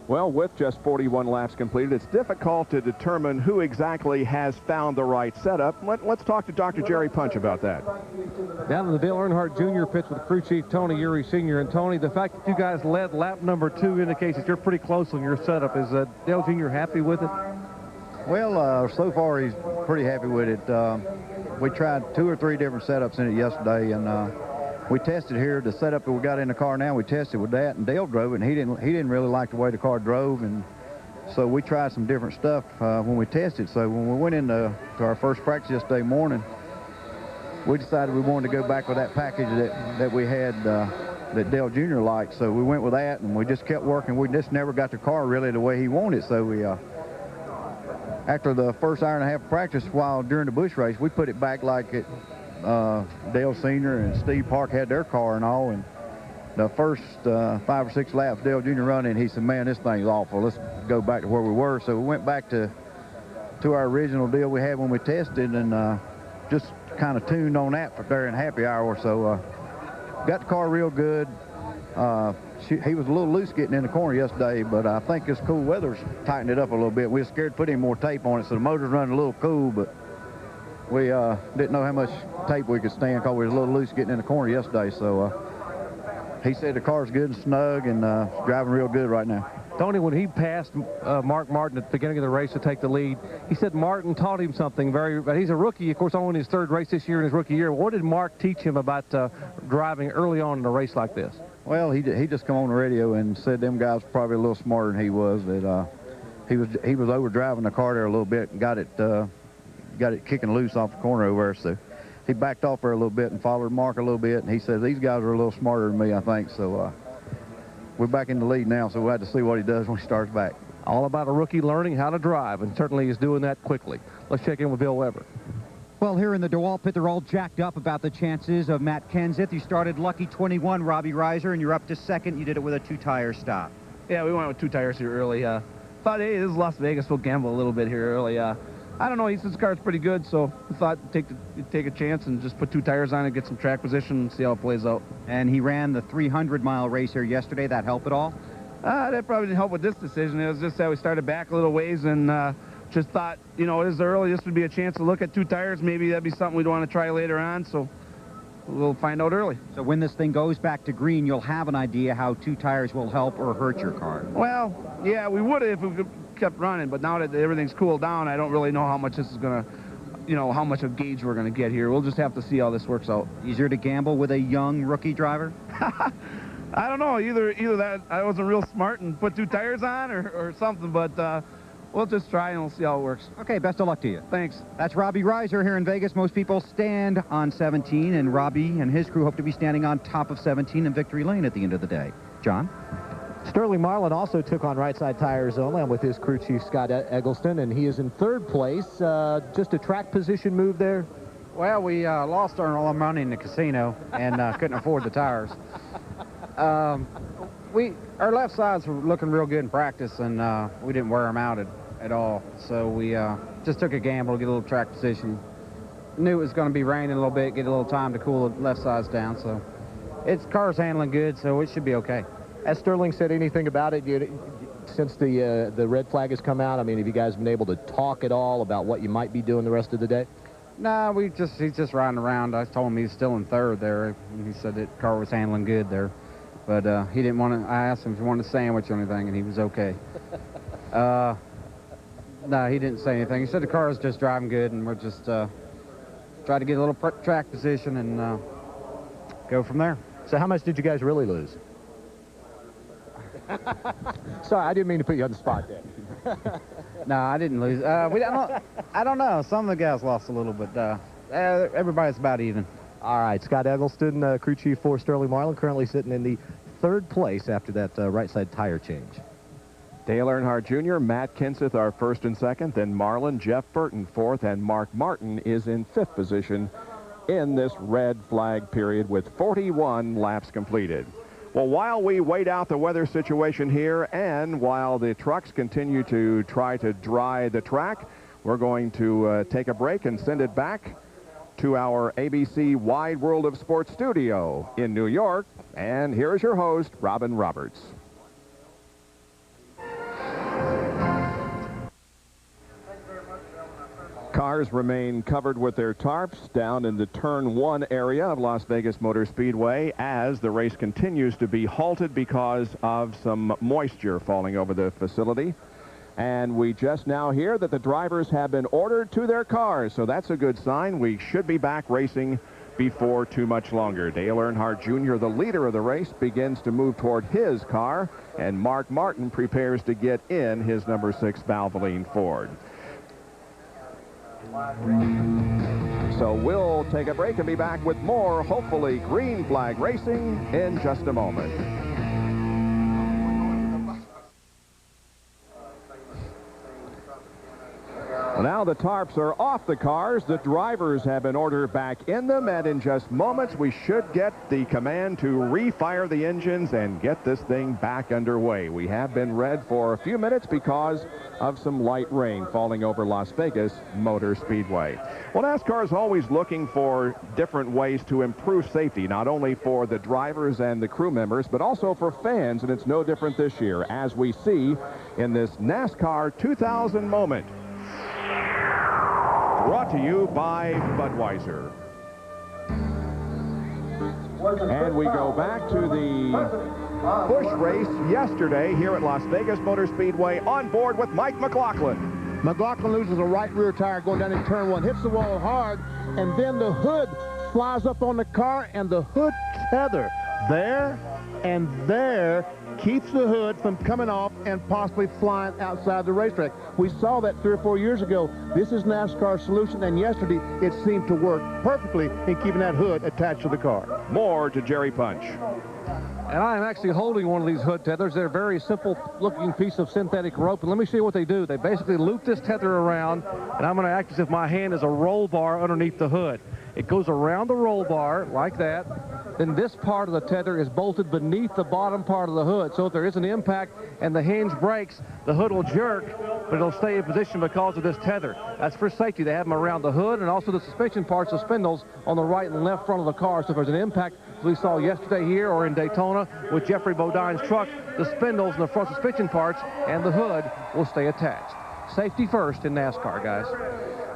Well, with just 41 laps completed, it's difficult to determine who exactly has found the right setup. Let's talk to Dr. Jerry Punch about that. Down in the Dale Earnhardt Jr. pits with crew chief Tony Eury Sr. And Tony, the fact that you guys led lap number 2 indicates that you're pretty close on your setup. Is Dale Jr. happy with it? Well, so far he's pretty happy with it. We tried 2 or 3 different setups in it yesterday, and we tested here the setup that we got in the car now. We tested with that, and Dale drove it, and he didn't really like the way the car drove, and so we tried some different stuff when we tested. So when we went into our first practice yesterday morning, we decided we wanted to go back with that package that we had that Dale Jr. liked. So we went with that, and we just kept working. We just never got the car really the way he wanted. So we after the first hour and a half of practice, while during the Busch race, we put it back like it. Dale Sr. and Steve Park had their car and all, and the first 5 or 6 laps Dale Jr. running, he said, man, this thing's awful. Let's go back to where we were. So we went back to our original deal we had when we tested, and just kind of tuned on that for during happy hour. So got the car real good. He was a little loose getting in the corner yesterday, but I think this cool weather's tightened it up a little bit. We were scared to put any more tape on it, so the motor's running a little cool, but we didn't know how much tape we could stand because we was a little loose getting in the corner yesterday. So he said the car's good and snug and driving real good right now. Tony, when he passed Mark Martin at the beginning of the race to take the lead, he said Martin taught him something he's a rookie, of course, only his 3rd race this year in his rookie year. What did Mark teach him about driving early on in a race like this? Well, he just come on the radio and said them guys were probably a little smarter than he was, that he was over driving the car there a little bit and got it kicking loose off the corner over there. So he backed off there a little bit and followed Mark a little bit, and he said these guys are a little smarter than me, I think. So we're back in the lead now, so we'll have to see what he does when he starts back. All about a rookie learning how to drive, and certainly he's doing that quickly. Let's check in with Bill Weber. Well, here in the DeWalt pit, they're all jacked up about the chances of Matt Kenseth. You started lucky 21, Robbie Reiser, and you're up to 2nd. You did it with a 2-tire stop. Yeah, we went with 2 tires here early. Thought, hey, this is Las Vegas. We'll gamble a little bit here early. I don't know. He says the car's pretty good, so we thought take a chance and just put 2 tires on it, get some track position, and see how it plays out. And he ran the 300-mile race here yesterday. That help at all? That probably didn't help with this decision. It was just that we started back a little ways and just thought, you know, it is early. This would be a chance to look at 2 tires. Maybe that'd be something we'd want to try later on, so we'll find out early. So when this thing goes back to green, you'll have an idea how 2 tires will help or hurt your car. Well, yeah, we would if we kept running, but now that everything's cooled down, I don't really know how much this is going to, you know, how much of gauge we're going to get here. We'll just have to see how this works out. Easier to gamble with a young rookie driver? I don't know. Either that I wasn't real smart and put 2 tires on or something, but we'll just try and we'll see how it works. Okay, best of luck to you. Thanks. That's Robbie Reiser here in Vegas. Most people stand on 17, and Robbie and his crew hope to be standing on top of 17 in victory lane at the end of the day. John? Sterling Marlin also took on right side tires only. I'm with his crew chief, Scott Eggleston, and he is in 3rd place. Just a track position move there? Well, we lost all our money in the casino and couldn't afford the tires. Our left sides were looking real good in practice, and we didn't wear them out at all. So we just took a gamble to get a little track position. Knew it was going to be raining a little bit, get a little time to cool the left sides down. So car's handling good, so it should be okay. Has Sterling said anything about it since the red flag has come out? I mean, have you guys been able to talk at all about what you might be doing the rest of the day? No, he's just riding around. I told him he's still in 3rd there. He said that car was handling good there. But he didn't want to. I asked him if he wanted a sandwich or anything, and he was okay. No, he didn't say anything. He said the car is just driving good, and we're just try to get a little track position and go from there. So how much did you guys really lose? Sorry, I didn't mean to put you on the spot there. No, I didn't lose. I don't know. Some of the guys lost a little, but everybody's about even. All right, Scott Eggleston, crew chief for Sterling Marlin, currently sitting in the 3rd place after that right side tire change. Dale Earnhardt Jr., Matt Kenseth are 1st and 2nd, then Marlin, Jeff Burton 4th, and Mark Martin is in 5th position in this red flag period with 41 laps completed. Well, while we wait out the weather situation here and while the trucks continue to try to dry the track, we're going to take a break and send it back to our ABC Wide World of Sports studio in New York. And here is your host, Robin Roberts. Cars remain covered with their tarps down in the Turn 1 area of Las Vegas Motor Speedway as the race continues to be halted because of some moisture falling over the facility. And we just now hear that the drivers have been ordered to their cars, so that's a good sign. We should be back racing before too much longer. Dale Earnhardt Jr., the leader of the race, begins to move toward his car, and Mark Martin prepares to get in his number 6 Valvoline Ford. So we'll take a break and be back with more, hopefully, green flag racing in just a moment. Well, now the tarps are off the cars. The drivers have been ordered back in them, and in just moments we should get the command to refire the engines and get this thing back underway. We have been red for a few minutes because of some light rain falling over Las Vegas Motor Speedway. Well, NASCAR is always looking for different ways to improve safety, not only for the drivers and the crew members, but also for fans, and it's no different this year, as we see in this NASCAR 2000 moment. Brought to you by Budweiser. And we go back to the Busch race yesterday here at Las Vegas Motor Speedway on board with Mike McLaughlin. McLaughlin loses a right rear tire going down in turn 1, hits the wall hard, and then the hood flies up on the car, and the hood tether there and there keeps the hood from coming off and possibly flying outside the racetrack. We saw that 3 or 4 years ago. This is NASCAR's solution, and yesterday it seemed to work perfectly in keeping that hood attached to the car. More to Jerry Punch. And I am actually holding one of these hood tethers. They're a very simple-looking piece of synthetic rope. And let me show you what they do. They basically loop this tether around, and I'm going to act as if my hand is a roll bar underneath the hood. It goes around the roll bar like that, then this part of the tether is bolted beneath the bottom part of the hood. So if there is an impact and the hinge breaks, the hood will jerk, but it'll stay in position because of this tether. That's for safety. They have them around the hood and also the suspension parts, the spindles, on the right and left front of the car. So if there's an impact, as we saw yesterday here or in Daytona with Jeffrey Bodine's truck, the spindles and the front suspension parts and the hood will stay attached. Safety first in NASCAR, guys.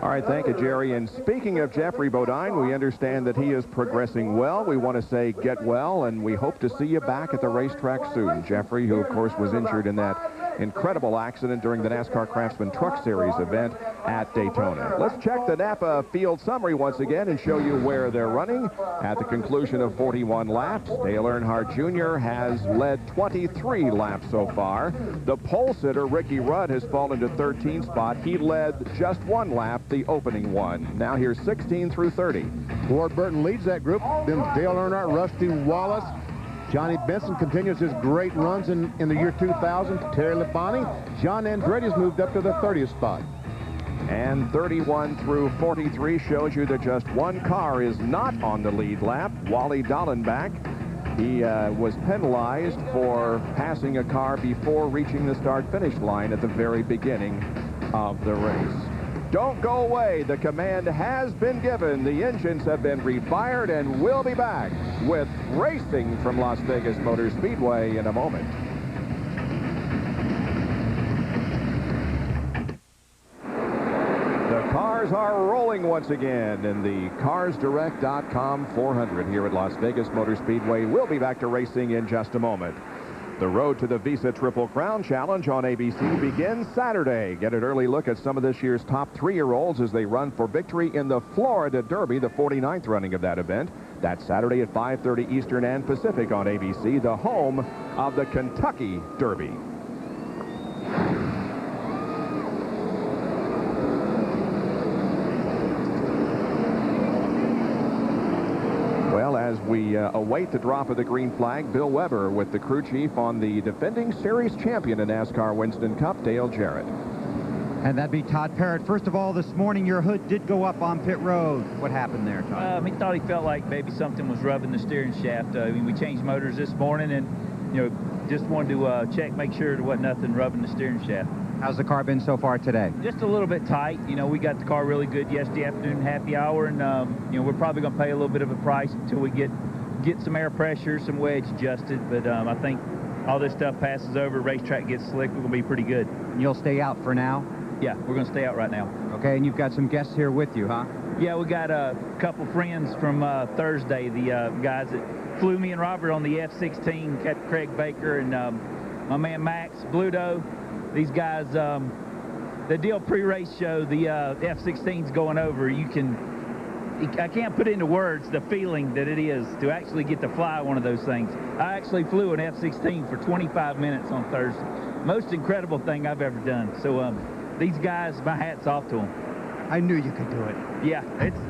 All right, thank you, Jerry. And speaking of Jeffrey Bodine, we understand that he is progressing well. We want to say get well, and we hope to see you back at the racetrack soon. Jeffrey, who, of course, was injured in that incredible accident during the NASCAR Craftsman Truck Series event at Daytona. Let's check the Napa field summary once again and show you where they're running. At the conclusion of 41 laps, Dale Earnhardt Jr. has led 23 laps so far. The pole sitter, Ricky Rudd, has fallen to 13th spot. He led just one lap, the opening one. Now here's 16 through 30. Ward Burton leads that group. Then Dale Earnhardt, Rusty Wallace. Johnny Benson continues his great runs in the year 2000. Terry Labonte. John Andretti's moved up to the 30th spot. And 31 through 43 shows you that just one car is not on the lead lap. Wally Dallenbach. He was penalized for passing a car before reaching the start-finish line at the very beginning of the race. Don't go away. The command has been given. The engines have been refired, and we'll be back with racing from Las Vegas Motor Speedway in a moment. The cars are rolling once again in the CarsDirect.com 400 here at Las Vegas Motor Speedway. We'll be back to racing in just a moment. The road to the Visa Triple Crown Challenge on ABC begins Saturday. Get an early look at some of this year's top 3-year-olds as they run for victory in the Florida Derby, the 49th running of that event. That's Saturday at 5:30 Eastern and Pacific on ABC, the home of the Kentucky Derby. Well, as we await the drop of the green flag, Bill Weber with the crew chief on the defending series champion in NASCAR Winston Cup, Dale Jarrett. And that'd be Todd Parrott. First of all, this morning your hood did go up on pit road. What happened there, Todd? He thought he felt like maybe something was rubbing the steering shaft. I mean, we changed motors this morning and, you know, just wanted to check, make sure there wasn't nothing rubbing the steering shaft. How's the car been so far today? Just a little bit tight. You know, we got the car really good yesterday afternoon, happy hour, and, you know, we're probably going to pay a little bit of a price until we get some air pressure, some wedge adjusted. But I think all this stuff passes over, racetrack gets slick, we're going to be pretty good. And you'll stay out for now? Yeah, we're going to stay out right now. Okay, and you've got some guests here with you, huh? Yeah, we got a couple friends from Thursday, the guys that flew me and Robert on the F-16, Captain Craig Baker and my man Max Bluto. These guys, the deal pre-race show, the F-16's going over. I can't put into words the feeling that it is to actually get to fly one of those things. I actually flew an F-16 for 25 minutes on Thursday. Most incredible thing I've ever done. So these guys, my hat's off to them. I knew you could do it. Yeah,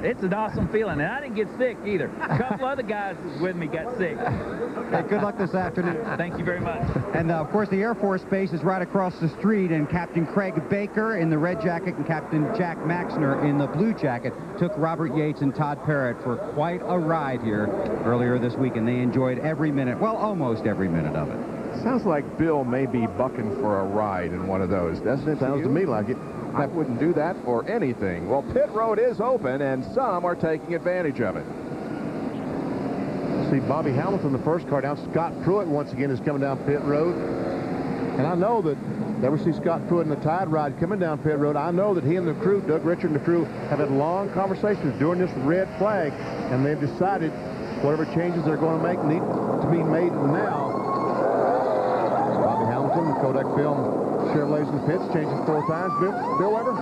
it's an awesome feeling, and I didn't get sick either. A couple other guys with me got sick. Hey, good luck this afternoon. Thank you very much. And of course, the Air Force Base is right across the street, and Captain Craig Baker in the red jacket and Captain Jack Maxner in the blue jacket took Robert Yates and Todd Parrott for quite a ride here earlier this week, and they enjoyed every minute, well, almost every minute of it. Sounds like Bill may be bucking for a ride in one of those, doesn't it? Sounds to me like it. I wouldn't do that for anything. Well, pit road is open, and some are taking advantage of it. See Bobby Hamilton, the first car down. Scott Pruitt once again is coming down pit road. And I know that never see Scott Pruitt in the Tide Ride coming down pit road. I know that he and the crew, Doug Richard and the crew, have had long conversations during this red flag, and they've decided whatever changes they're going to make need to be made now. Bobby Hamilton, the Kodak film. Chevrolets in the pits, changing 4 times. Bill Weber?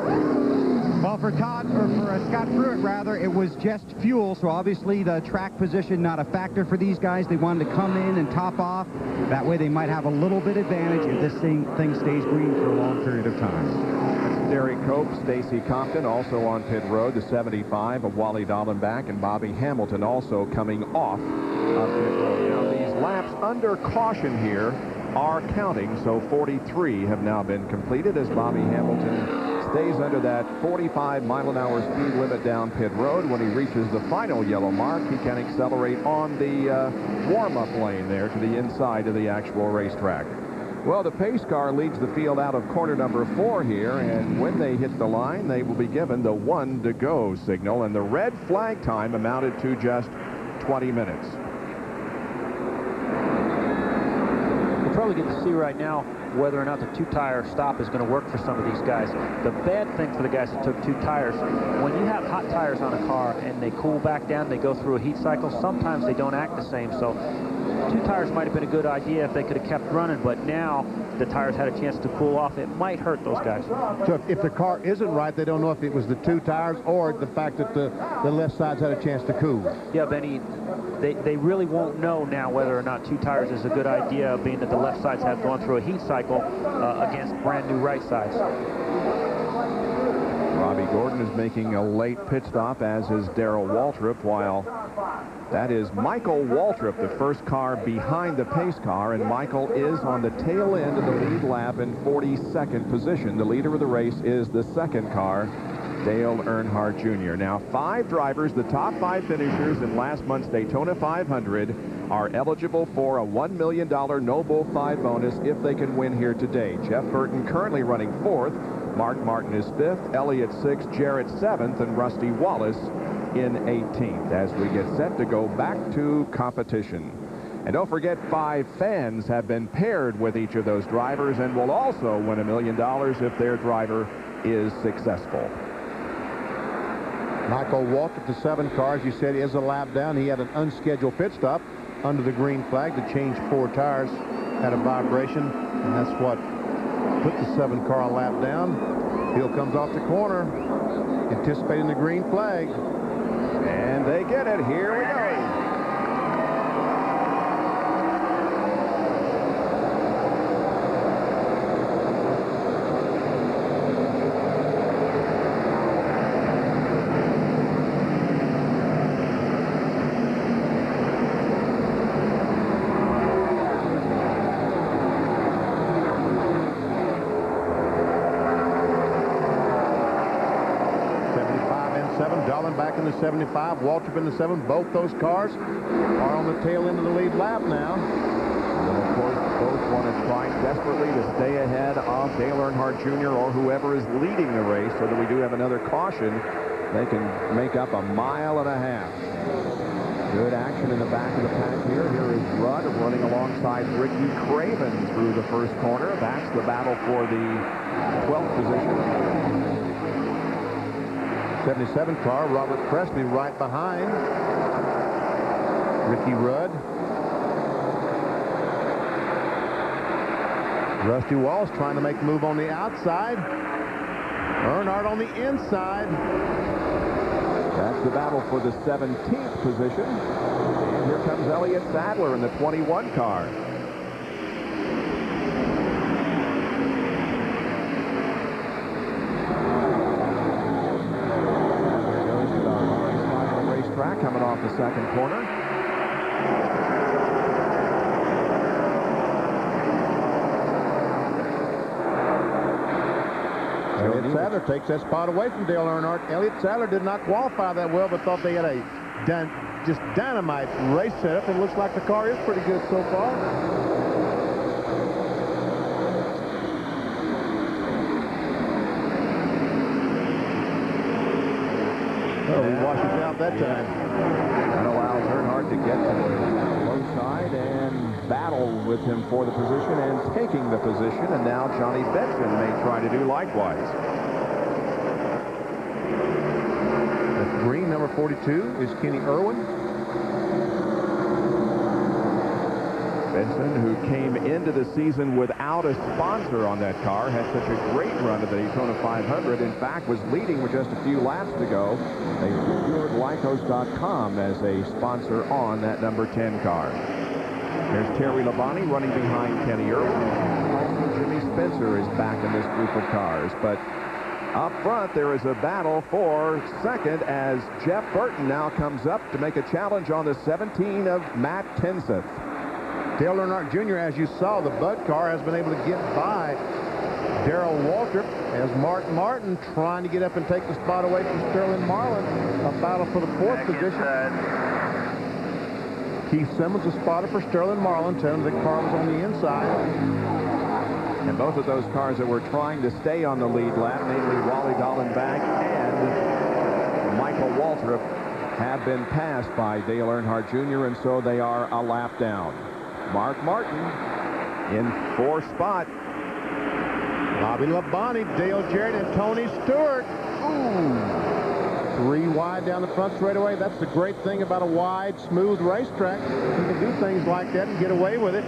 Well, for Scott Pruitt, rather, it was just fuel, so obviously the track position not a factor for these guys. They wanted to come in and top off. That way they might have a little bit advantage if this thing stays green for a long period of time. Derek Cope, Stacy Compton also on pit road, the 75 of Wally Dallenbach, and Bobby Hamilton also coming off of pit road. Now these laps under caution here are counting, so 43 have now been completed as Bobby Hamilton stays under that 45-mile-an-hour speed limit down pit road. When he reaches the final yellow mark, he can accelerate on the warm-up lane there to the inside of the actual racetrack. Well, the pace car leads the field out of corner number 4 here, and when they hit the line, they will be given the 1 to go signal, and the red flag time amounted to just 20 minutes. We'll probably get to see right now whether or not the 2-tire stop is going to work for some of these guys. The bad thing for the guys that took 2 tires, when you have hot tires on a car and they cool back down, they go through a heat cycle, sometimes they don't act the same. So 2 tires might have been a good idea if they could have kept running, but now the tires had a chance to cool off. It might hurt those guys. So if the car isn't right, they don't know if it was the 2 tires or the fact that the left side's had a chance to cool. Yeah, Benny, they really won't know now whether or not 2 tires is a good idea, being that the left sides have gone through a heat cycle against brand new right sides. Robbie Gordon is making a late pit stop, as is Darrell Waltrip, while that is Michael Waltrip, the first car behind the pace car, and Michael is on the tail end of the lead lap in 42nd position. The leader of the race is the second car, Dale Earnhardt Jr. Now, 5 drivers, the top 5 finishers in last month's Daytona 500, are eligible for a $1 million No Bull 5 bonus if they can win here today. Jeff Burton currently running 4th. Mark Martin is 5th, Elliott 6th, Jarrett 7th, and Rusty Wallace in 18th as we get set to go back to competition. And don't forget, 5 fans have been paired with each of those drivers and will also win $1 million if their driver is successful. Michael Waltrip, the 7 car, as you said, is a lap down. He had an unscheduled pit stop under the green flag to change 4 tires. Had a vibration, and that's what put the 7 car a lap down. Hill comes off the corner, anticipating the green flag. And they get it. Here we go. Back in the 75, Waltrip in the 7. Both those cars are on the tail end of the lead lap now. And of course, both want to try desperately to stay ahead of Dale Earnhardt Jr. or whoever is leading the race, so that we do have another caution. They can make up a mile and a half. Good action in the back of the pack here. Here is Rudd running alongside Ricky Craven through the first corner. That's the battle for the 12th position. 77 car, Robert Presley right behind Ricky Rudd. Rusty Wallace trying to make a move on the outside. Earnhardt on the inside. That's the battle for the 17th position. And here comes Elliott Sadler in the 21 car. Coming off the second corner. Elliott Sadler takes that spot away from Dale Earnhardt. Elliott Sadler did not qualify that well, but thought they had a just dynamite race setup, and looks like the car is pretty good so far. Oh, he washes out that time. That allows Earnhardt to get to the low side and battle with him for the position and taking the position. And now Johnny Benson may try to do likewise. The green, number 42, is Kenny Irwin. Benson, who came into the season without a sponsor on that car, had such a great run at the Daytona 500. In fact, was leading with just a few laps to go. They secured Lycos.com as a sponsor on that number 10 car. There's Terry Labonte running behind Kenny Irwin. Also, Jimmy Spencer is back in this group of cars. But up front, there is a battle for second as Jeff Burton now comes up to make a challenge on the 17 of Matt Kenseth. Dale Earnhardt Jr., as you saw, the Bud car has been able to get by Darrell Waltrip as Mark Martin trying to get up and take the spot away from Sterling Marlin. A battle for the 4th position. Keith Simmons, a spotter for Sterling Marlin, telling him the car was on the inside. And both of those cars that were trying to stay on the lead lap, namely Wally Dallenbach and Michael Waltrip, have been passed by Dale Earnhardt Jr., and so they are a lap down. Mark Martin in 4th spot. Bobby Labonte, Dale Jarrett, and Tony Stewart. Ooh. 3 wide down the front straightaway. That's the great thing about a wide, smooth racetrack. You can do things like that and get away with it.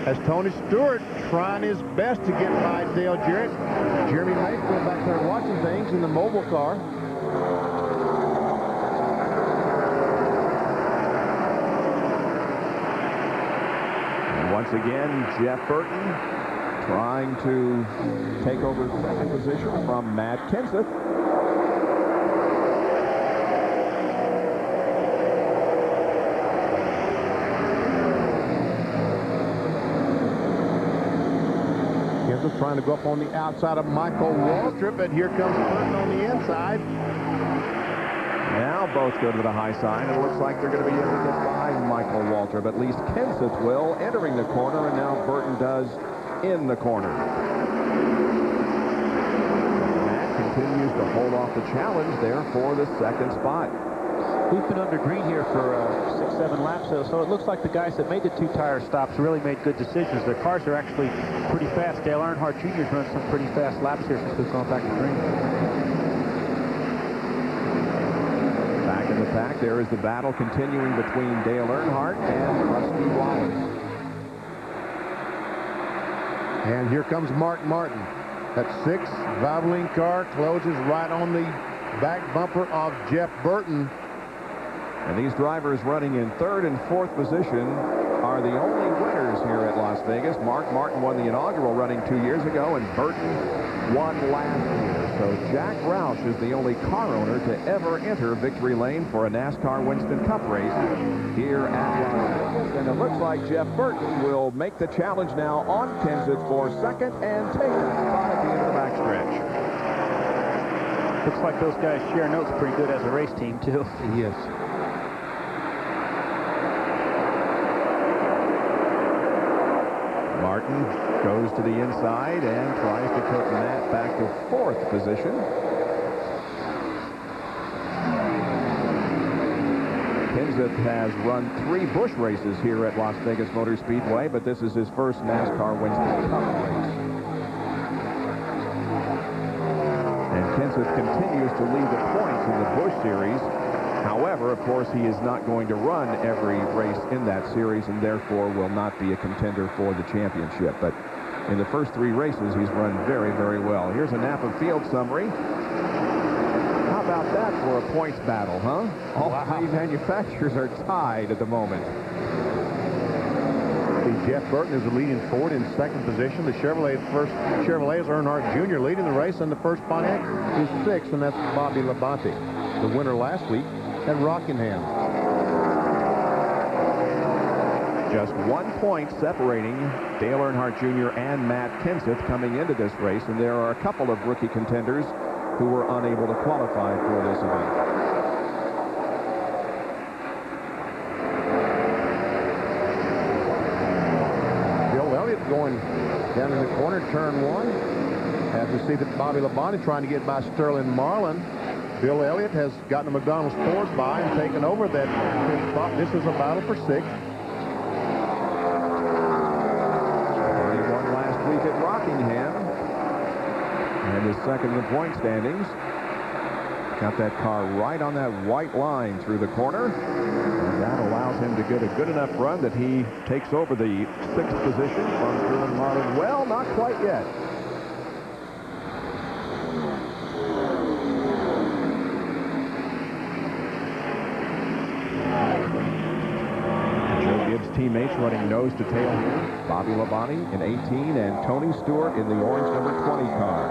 As Tony Stewart trying his best to get by Dale Jarrett. Jeremy Mayfield back there watching things in the mobile car. And once again, Jeff Burton trying to take over 2nd position from Matt Kenseth. Kenseth trying to go up on the outside of Michael Waltrip, and here comes Burton on the inside. Now both go to the high side. It looks like they're going to be able to get by Michael Waltrip. At least Kenseth will, entering the corner, and now Burton does in the corner. Matt continues to hold off the challenge there for the 2nd spot. We've been under green here for 6-7 laps, so it looks like the guys that made the 2-tire stops really made good decisions. Their cars are actually pretty fast. Dale Earnhardt Jr.'s run some pretty fast laps here since we've gone back to green. Back in the pack, there is the battle continuing between Dale Earnhardt and Rusty Wallace. And here comes Mark Martin. That 6th Valvoline car closes right on the back bumper of Jeff Burton. And these drivers running in 3rd and 4th position are the only winners here at Las Vegas. Mark Martin won the inaugural running 2 years ago, and Burton won last year. So Jack Roush is the only car owner to ever enter victory lane for a NASCAR Winston Cup race here at Las Vegas. And it looks like Jeff Burton will make the challenge now on Kenseth for 2nd and take the spot at the end of the backstretch. Looks like those guys share notes pretty good as a race team, too. Yes. Martin goes to the inside and tries to put Matt back to 4th position. Kenseth has run 3 Busch races here at Las Vegas Motor Speedway, but this is his first NASCAR Winston Cup race. And Kenseth continues to lead the points in the Busch Series. However, of course, he is not going to run every race in that series and therefore will not be a contender for the championship. But in the first 3 races, he's run very, very well. Here's a Napa field summary. How about that for a points battle, huh? All 3 manufacturers are tied at the moment. Jeff Burton is the leading Ford in 2nd position. The Chevrolet is Earnhardt Jr. leading the race, and the first Pontiac is 6th, and that's Bobby Labonte, the winner last week at Rockingham. Just 1 point separating Dale Earnhardt Jr. and Matt Kenseth coming into this race, and there are a couple of rookie contenders who were unable to qualify for this event. Going down in the corner, turn 1. As we see that Bobby Labonte trying to get by Sterling Marlin. Bill Elliott has gotten a McDonald's Ford by and taken over that spot. This is a battle for 6th. He won last week at Rockingham and is 2nd in the point standings. Got that car right on that white line through the corner. And that allows him to get a good enough run that he takes over the 6th position from Sterling Marlin. Well, not quite yet. Joe Gibbs' teammates running nose to tail here. Bobby Labonte in 18 and Tony Stewart in the orange number 20 car.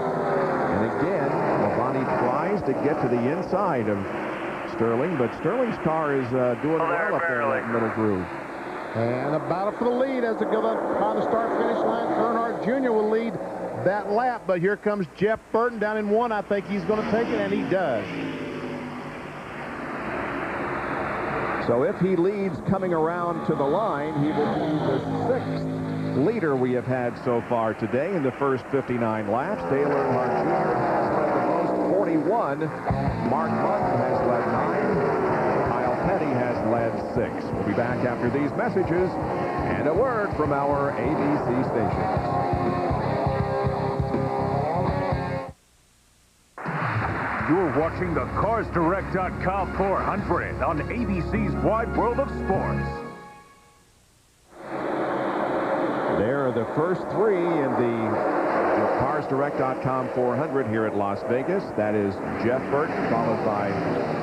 And again, Labonte tries to get to the inside of Sterling, but Sterling's car is doing well up there in that middle groove. And a battle for the lead as they go up by the start-finish line. Earnhardt Jr. will lead that lap, but here comes Jeff Burton down in 1. I think he's going to take it, and he does. So if he leads coming around to the line, he will be the 6th leader we have had so far today in the first 59 laps. Dale Earnhardt Jr. has led the most, 41. Mark Martin has led 9. Kyle Petty has led 6. We'll be back after these messages and a word from our ABC stations. You're watching the CarsDirect.com 400 on ABC's Wide World of Sports. There are the first 3 in the CarsDirect.com 400 here at Las Vegas. That is Jeff Burton, followed by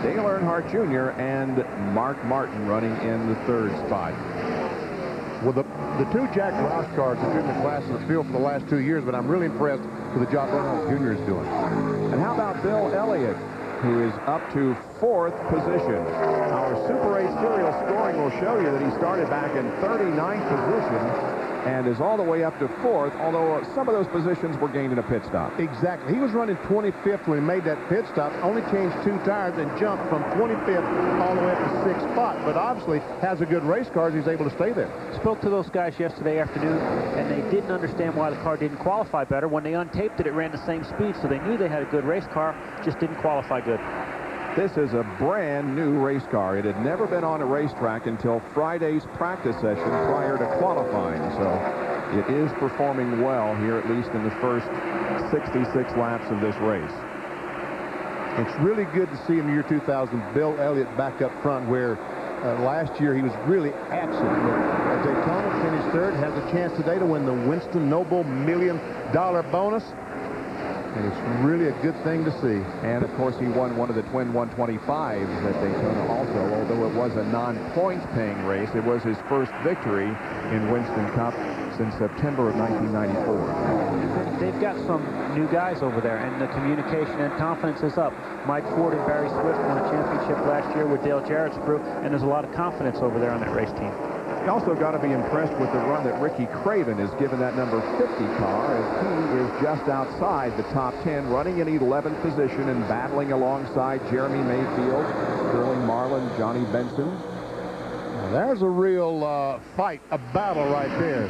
Dale Earnhardt Jr. and Mark Martin running in the 3rd spot. Well, the 2 Jack Roush cars have been in the class of the field for the last 2 years, but I'm really impressed with the job Earnhardt Jr. is doing. And how about Bill Elliott, who is up to 4th position? Our Super 8 serial scoring will show you that he started back in 39th position and is all the way up to 4th, although some of those positions were gained in a pit stop. Exactly. He was running 25th when he made that pit stop, only changed 2 tires and jumped from 25th all the way up to 6th spot, but obviously has a good race car as he's able to stay there. Spoke to those guys yesterday afternoon, and they didn't understand why the car didn't qualify better. When they untaped it, it ran the same speed, so they knew they had a good race car, just didn't qualify good. This is a brand new race car. It had never been on a racetrack until Friday's practice session prior to qualifying. So it is performing well here, at least in the first 66 laps of this race. It's really good to see in the year 2000 Bill Elliott back up front, where last year he was really absent. But Daytona finished 3rd, has a chance today to win the Winston Noble $1 million bonus. And it's really a good thing to see. And, of course, he won one of the twin 125s at Daytona also. Although it was a non-point paying race, it was his first victory in Winston Cup since September of 1994. They've got some new guys over there, and the communication and confidence is up. Mike Ford and Barry Swift won a championship last year with Dale Jarrett's crew, and there's a lot of confidence over there on that race team. You also got to be impressed with the run that Ricky Craven has given that number 50 car, as he is just outside the top 10, running in 11th position and battling alongside Jeremy Mayfield, Sterling Marlin, Johnny Benson. Now, there's a real fight, a battle right there.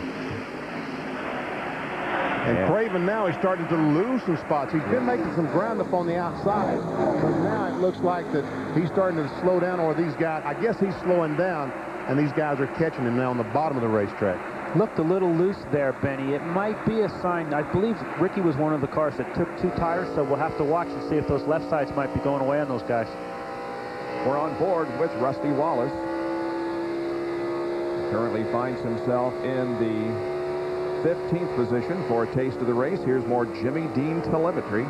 And Craven now is starting to lose some spots. He's been making some ground up on the outside, but now it looks like that he's starting to slow down, or these guys, I guess he's slowing down, and these guys are catching him now on the bottom of the racetrack. Looked a little loose there, Benny. It might be a sign. I believe Ricky was one of the cars that took 2 tires, so we'll have to watch and see if those left sides might be going away on those guys. We're on board with Rusty Wallace. He currently finds himself in the 15th position for a taste of the race. Here's more Jimmy Dean telemetry.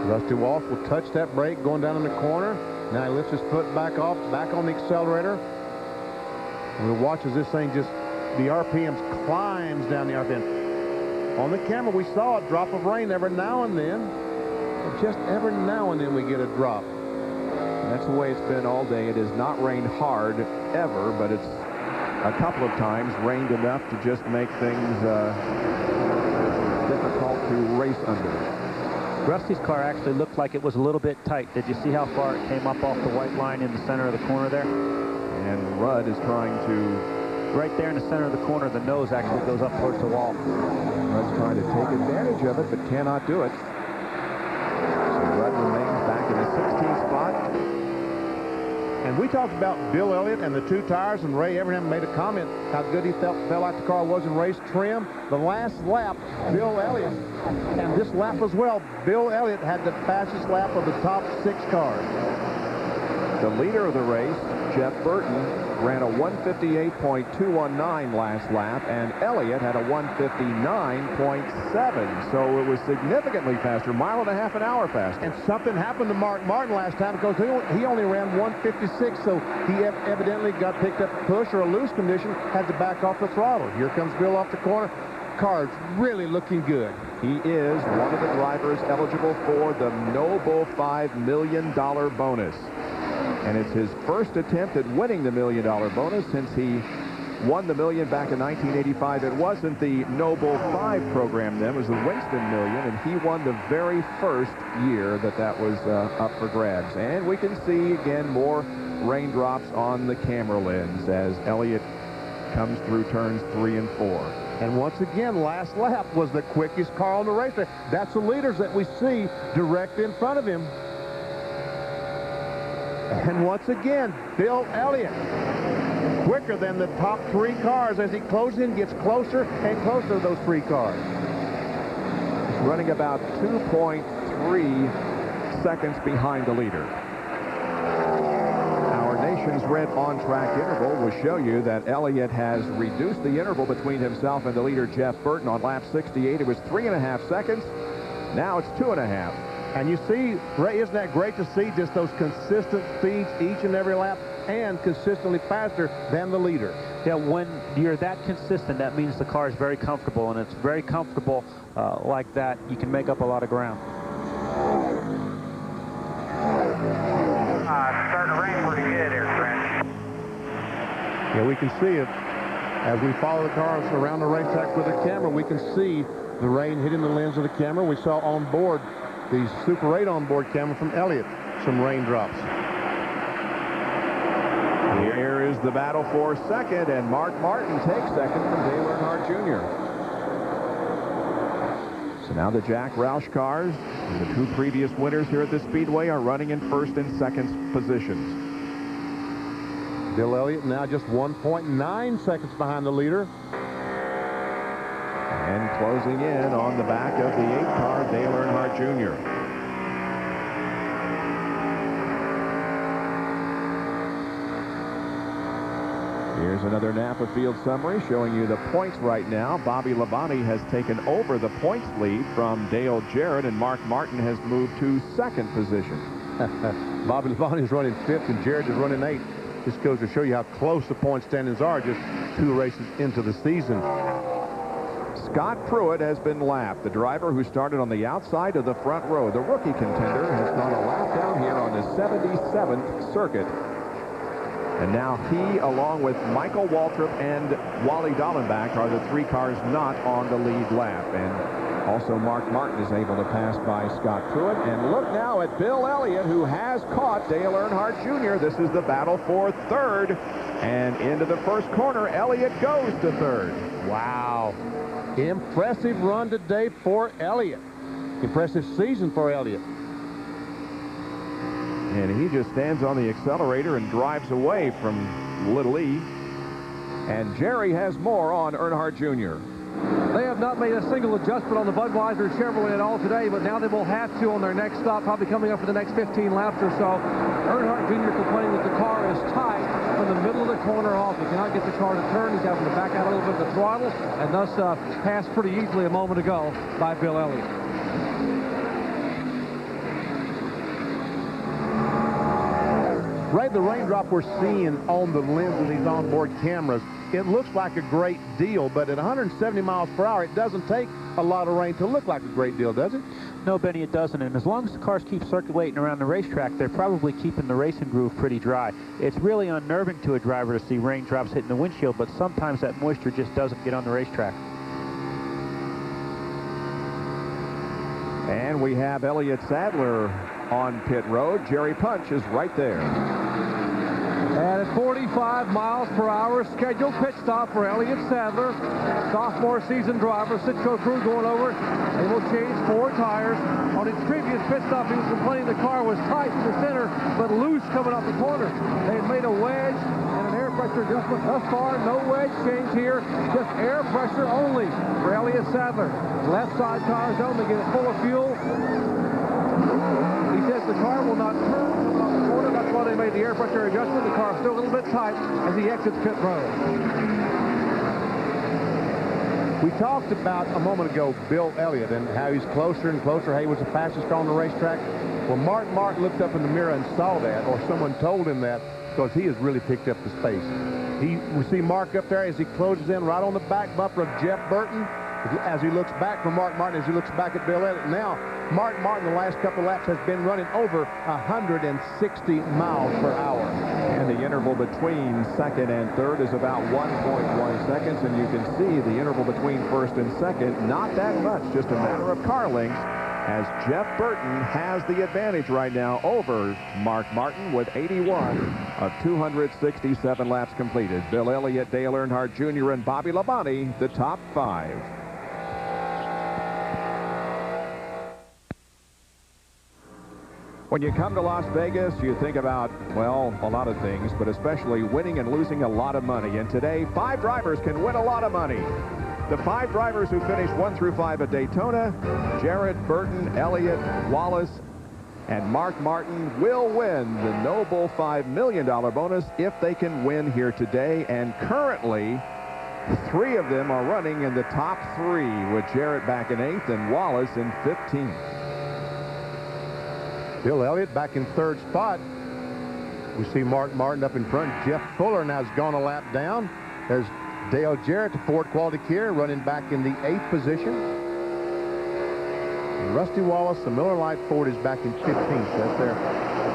Rusty Wallace will touch that brake going down in the corner. Now he lifts his foot back off, back on the accelerator. And we'll watch as this thing just, the RPMs climbs down the RPM. On the camera, we saw a drop of rain every now and then. But just every now and then we get a drop. And that's the way it's been all day. It has not rained hard ever, but it's a couple of times rained enough to just make things difficult to race under. Rusty's car actually looked like it was a little bit tight. Did you see how far it came up off the white line in the center of the corner there? And Rudd is trying to... Right there in the center of the corner, the nose actually goes up towards the wall. Rudd's trying to take advantage of it, but cannot do it. So Rudd remains back in the 16th spot. And we talked about Bill Elliott and the 2 tires, and Ray Abraham made a comment how good he felt like the car was in race trim. The last lap, Bill Elliott, and this lap as well, Bill Elliott had the fastest lap of the top 6 cars. The leader of the race, Jeff Burton, ran a 158.219 last lap, and Elliott had a 159.7. So it was significantly faster, 1.5 miles an hour faster. And something happened to Mark Martin last time, because he only ran 156, so he evidently got picked up a push or a loose condition, had to back off the throttle. Here comes Bill off the corner. Car's really looking good. He is one of the drivers eligible for the Noble $5 million bonus. And it's his first attempt at winning the $1 million bonus since he won the million back in 1985. It wasn't the Noble 5 program then. It was the Winston Million, and he won the very first year that was up for grabs. And we can see, again, more raindrops on the camera lens as Elliott comes through turns 3 and 4. And once again, last lap was the quickest car on the racetrack. That's the leaders that we see direct in front of him. And once again, Bill Elliott, quicker than the top 3 cars as he closes in, gets closer and closer to those 3 cars. He's running about 2.3 seconds behind the leader. Our nation's red on-track interval will show you that Elliott has reduced the interval between himself and the leader, Jeff Burton. On lap 68, it was 3.5 seconds. Now it's 2.5. And you see, Ray, isn't that great to see just those consistent speeds each and every lap and consistently faster than the leader? Yeah, when you're that consistent, that means the car is very comfortable, and it's very comfortable like that. You can make up a lot of ground. Starting to rain pretty good here, friend. Yeah, we can see it. As we follow the cars around the racetrack with the camera, we can see the rain hitting the lens of the camera. We saw on board the Super 8 onboard camera from Elliott, some raindrops. Here is the battle for second, and Mark Martin takes second from Dale Earnhardt Jr. So now the Jack Roush cars, and the 2 previous winners here at the Speedway, are running in first and second positions. Bill Elliott now just 1.9 seconds behind the leader. And closing in on the back of the 8 car, Dale Earnhardt Jr. Here's another Napa Field summary showing you the points right now. Bobby Labonte has taken over the points lead from Dale Jarrett, and Mark Martin has moved to second position. Bobby Labonte is running 5th, and Jarrett is running 8th. This goes to show you how close the point standings are just 2 races into the season. Scott Pruitt has been lapped. The driver who started on the outside of the front row, the rookie contender, has gone a lap down here on the 77th circuit. And now he, along with Michael Waltrip and Wally Dallenbach, are the 3 cars not on the lead lap. And also Mark Martin is able to pass by Scott Pruitt. And look now at Bill Elliott, who has caught Dale Earnhardt Jr. This is the battle for third. And into the first corner, Elliott goes to third. Wow. Impressive run today for Elliott. Impressive season for Elliott. And he just stands on the accelerator and drives away from Little E. And Jerry has more on Earnhardt Jr. They have not made a single adjustment on the Budweiser Chevrolet at all today, but now they will have to on their next stop, probably coming up for the next 15 laps or so. Earnhardt Jr. complaining that the car is tight from the middle of the corner off. He cannot get the car to turn. He's having to back out a little bit of the throttle, and thus passed pretty easily a moment ago by Bill Elliott. Right, the raindrop we're seeing on the lens of these onboard cameras, it looks like a great deal, but at 170 miles per hour, it doesn't take a lot of rain to look like a great deal, does it? No, Benny, it doesn't. And as long as the cars keep circulating around the racetrack, they're probably keeping the racing groove pretty dry. It's really unnerving to a driver to see raindrops hitting the windshield, but sometimes that moisture just doesn't get on the racetrack. And we have Elliott Sadler on pit road. Jerry Punch is right there. And at 45 miles per hour, scheduled pit stop for Elliott Sadler, sophomore season driver. Citgo crew going over. They will change 4 tires. On his previous pit stop, he was complaining the car was tight in the center, but loose coming off the corner. They had made a wedge and an air pressure adjustment. Thus far, no wedge change here, just air pressure only for Elliott Sadler. Left side tires only, get it full of fuel. He says the car will not turn off the corner. That's why they made the air pressure adjustment. The car's still a little bit tight as he exits pit road. We talked about a moment ago Bill Elliott and how he's closer and closer. How he was the fastest car on the racetrack. Well, Mark Martin looked up in the mirror and saw that, or someone told him that, because he has really picked up the space. We see Mark up there as he closes in right on the back bumper of Jeff Burton. as he looks back from Mark Martin, as he looks back at Bill Elliott. Now, Mark Martin, the last couple of laps, has been running over 160 miles per hour. And the interval between second and third is about 1.1 seconds, and you can see the interval between first and second, not that much, just a matter of car lengths, as Jeff Burton has the advantage right now over Mark Martin with 81 of 267 laps completed. Bill Elliott, Dale Earnhardt Jr., and Bobby Labonte, the top 5. When you come to Las Vegas, you think about, well, a lot of things, but especially winning and losing a lot of money. And today, 5 drivers can win a lot of money. The 5 drivers who finished 1 through 5 at Daytona, Jarrett, Burton, Elliott, Wallace, and Mark Martin will win the Noble $5 million bonus if they can win here today. And currently, 3 of them are running in the top 3, with Jarrett back in 8th and Wallace in 15th. Bill Elliott back in 3rd spot. We see Mark Martin up in front. Jeff Fuller now has gone a lap down. There's Dale Jarrett, the Ford Quality Care, running back in the 8th position. And Rusty Wallace, the Miller Lite Ford, is back in 15th. That's their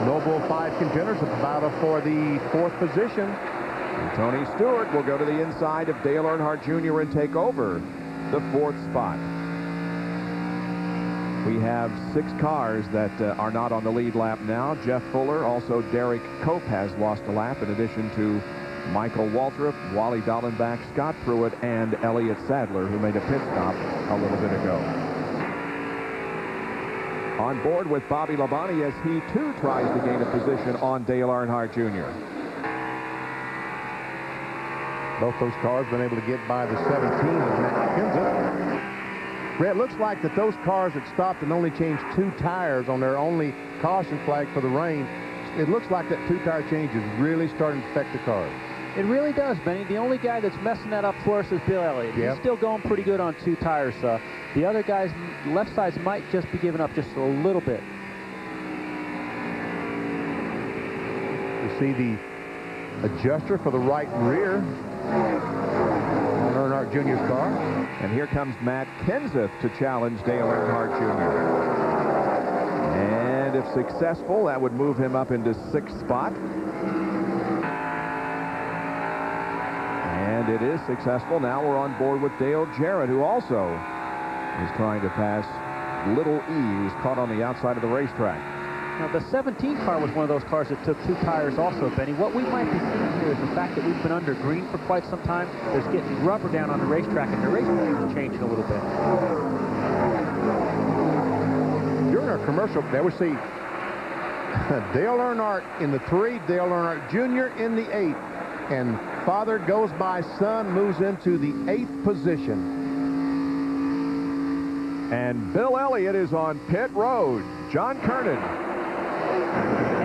Noble 5 contenders, a battle for the 4th position. And Tony Stewart will go to the inside of Dale Earnhardt Jr. and take over the 4th spot. We have 6 cars that are not on the lead lap now. Jeff Fuller, also Derek Cope has lost a lap, in addition to Michael Waltrip, Wally Dallenbach, Scott Pruitt, and Elliott Sadler, who made a pit stop a little bit ago. On board with Bobby Labonte as he, too, tries to gain a position on Dale Earnhardt Jr. Both those cars been able to get by the 17 of Matt Kenseth. It looks like that those cars that stopped and only changed 2 tires on their only caution flag for the rain, it looks like that 2-tire change is really starting to affect the cars. It really does, Benny. The only guy that's messing that up for us is Bill Elliott. Yep. He's still going pretty good on 2 tires. The other guys, left sides, might just be giving up just a little bit. You see the adjuster for the right rear on Earnhardt Jr.'s car. And here comes Matt Kenseth to challenge Dale Earnhardt Jr. And if successful, that would move him up into 6th spot. And it is successful. Now we're on board with Dale Jarrett, who also is trying to pass Little E, who's caught on the outside of the racetrack. Now, the 17 car was one of those cars that took 2 tires also, Benny. What we might be seeing here is the fact that we've been under green for quite some time. There's getting rubber down on the racetrack, and the racetrack is changing a little bit. During our commercial, there we see Dale Earnhardt in the 3, Dale Earnhardt Jr. in the 8. And father goes by son, moves into the 8th position. And Bill Elliott is on pit road. John Kernan.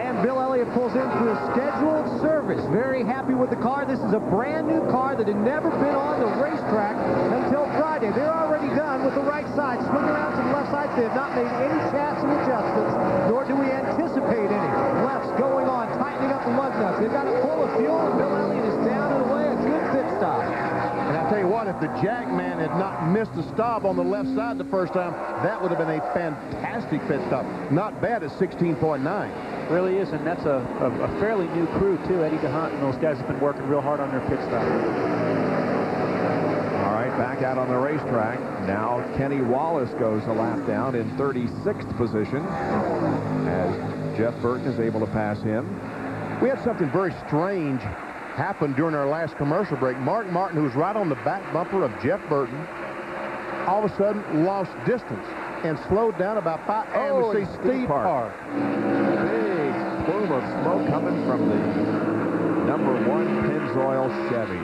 And Bill Elliott pulls into his scheduled service. Very happy with the car. This is a brand new car that had never been on the racetrack until Friday. They're already done with the right side. Swing around to the left side. They have not made any chassis adjustments, nor do we anticipate any. Lefts going on, tightening up the lug nuts. They've got it full of fuel, and Bill Elliott is down and away. A good pit stop. And I tell you what, if the Jackman had not missed a stop on the left side the first time, that would have been a fantastic pit stop. Not bad at 16.9. Really is, and that's a fairly new crew, too. Eddie DeHunt and those guys have been working real hard on their pit stop. All right, back out on the racetrack. Now Kenny Wallace goes a lap down in 36th position as Jeff Burton is able to pass him. We had something very strange happen during our last commercial break. Mark Martin, who was right on the back bumper of Jeff Burton, all of a sudden lost distance and slowed down about 5. And we see Steve Park. Big plume of smoke coming from the number 1 Pennzoil Chevy.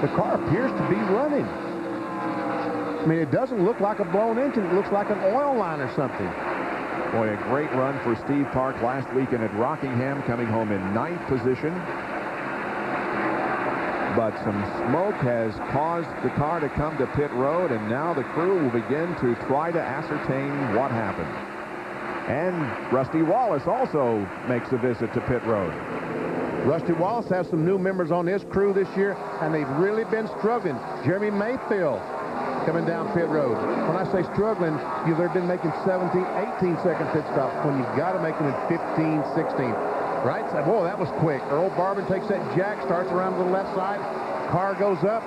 The car appears to be running. I mean, it doesn't look like a blown engine. It looks like an oil line or something. Boy, a great run for Steve Park last weekend at Rockingham, coming home in 9th position. But some smoke has caused the car to come to pit road, and now the crew will begin to try to ascertain what happened. And Rusty Wallace also makes a visit to pit road. Rusty Wallace has some new members on his crew this year, and they've really been struggling. Jeremy Mayfield coming down pit road. When I say struggling, they've been making 17, 18-second pit stops when you got to make them in 15, 16. Right side, boy, that was quick. Earl Barban takes that jack, starts around to the left side. Car goes up.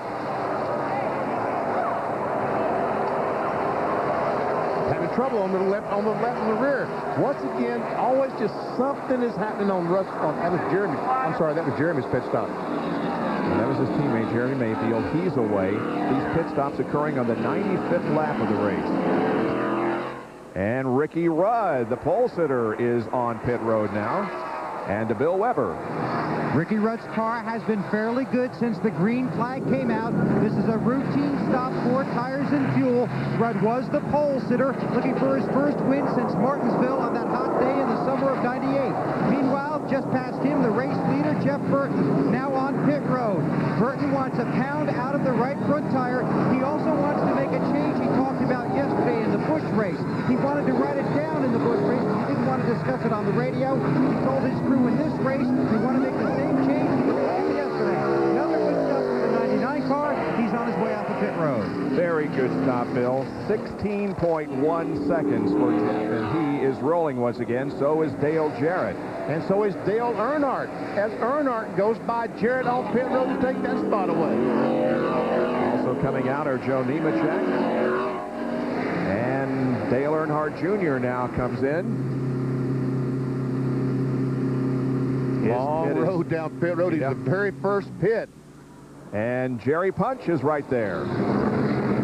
Having trouble on the left and the rear. Once again, always just something is happening on Russ. That was Jeremy. I'm sorry, that was Jeremy's pit stop. And that was his teammate, Jeremy Mayfield. He's away. These pit stops occurring on the 95th lap of the race. And Ricky Rudd, the pole sitter, is on pit road now. And to Bill Weber. Ricky Rudd's car has been fairly good since the green flag came out. This is a routine stop for tires and fuel. Rudd was the pole sitter, looking for his first win since Martinsville on that hot day in the summer of '98. Meanwhile, just past him, the race leader, Jeff Burton, now on pit road. Burton wants a pound out of the right front tire. He also wants to make a change he talked about yesterday in the Busch race. He wanted to write it down in the Busch race. He didn't want to discuss it on the radio. He told his crew in this race they want to make the same change he did yesterday. Another good stop for the 99 car. He's on his way out the pit road. Very good stop, Bill. 16.1 seconds for Jeff, and he is rolling once again. So is Dale Jarrett. And so is Dale Earnhardt, as Earnhardt goes by Jarrett on pit road to take that spot away. Also coming out are Joe Nemechek. And Dale Earnhardt Jr. now comes in. Long road down pit road. He's the very first pit. And Jerry Punch is right there.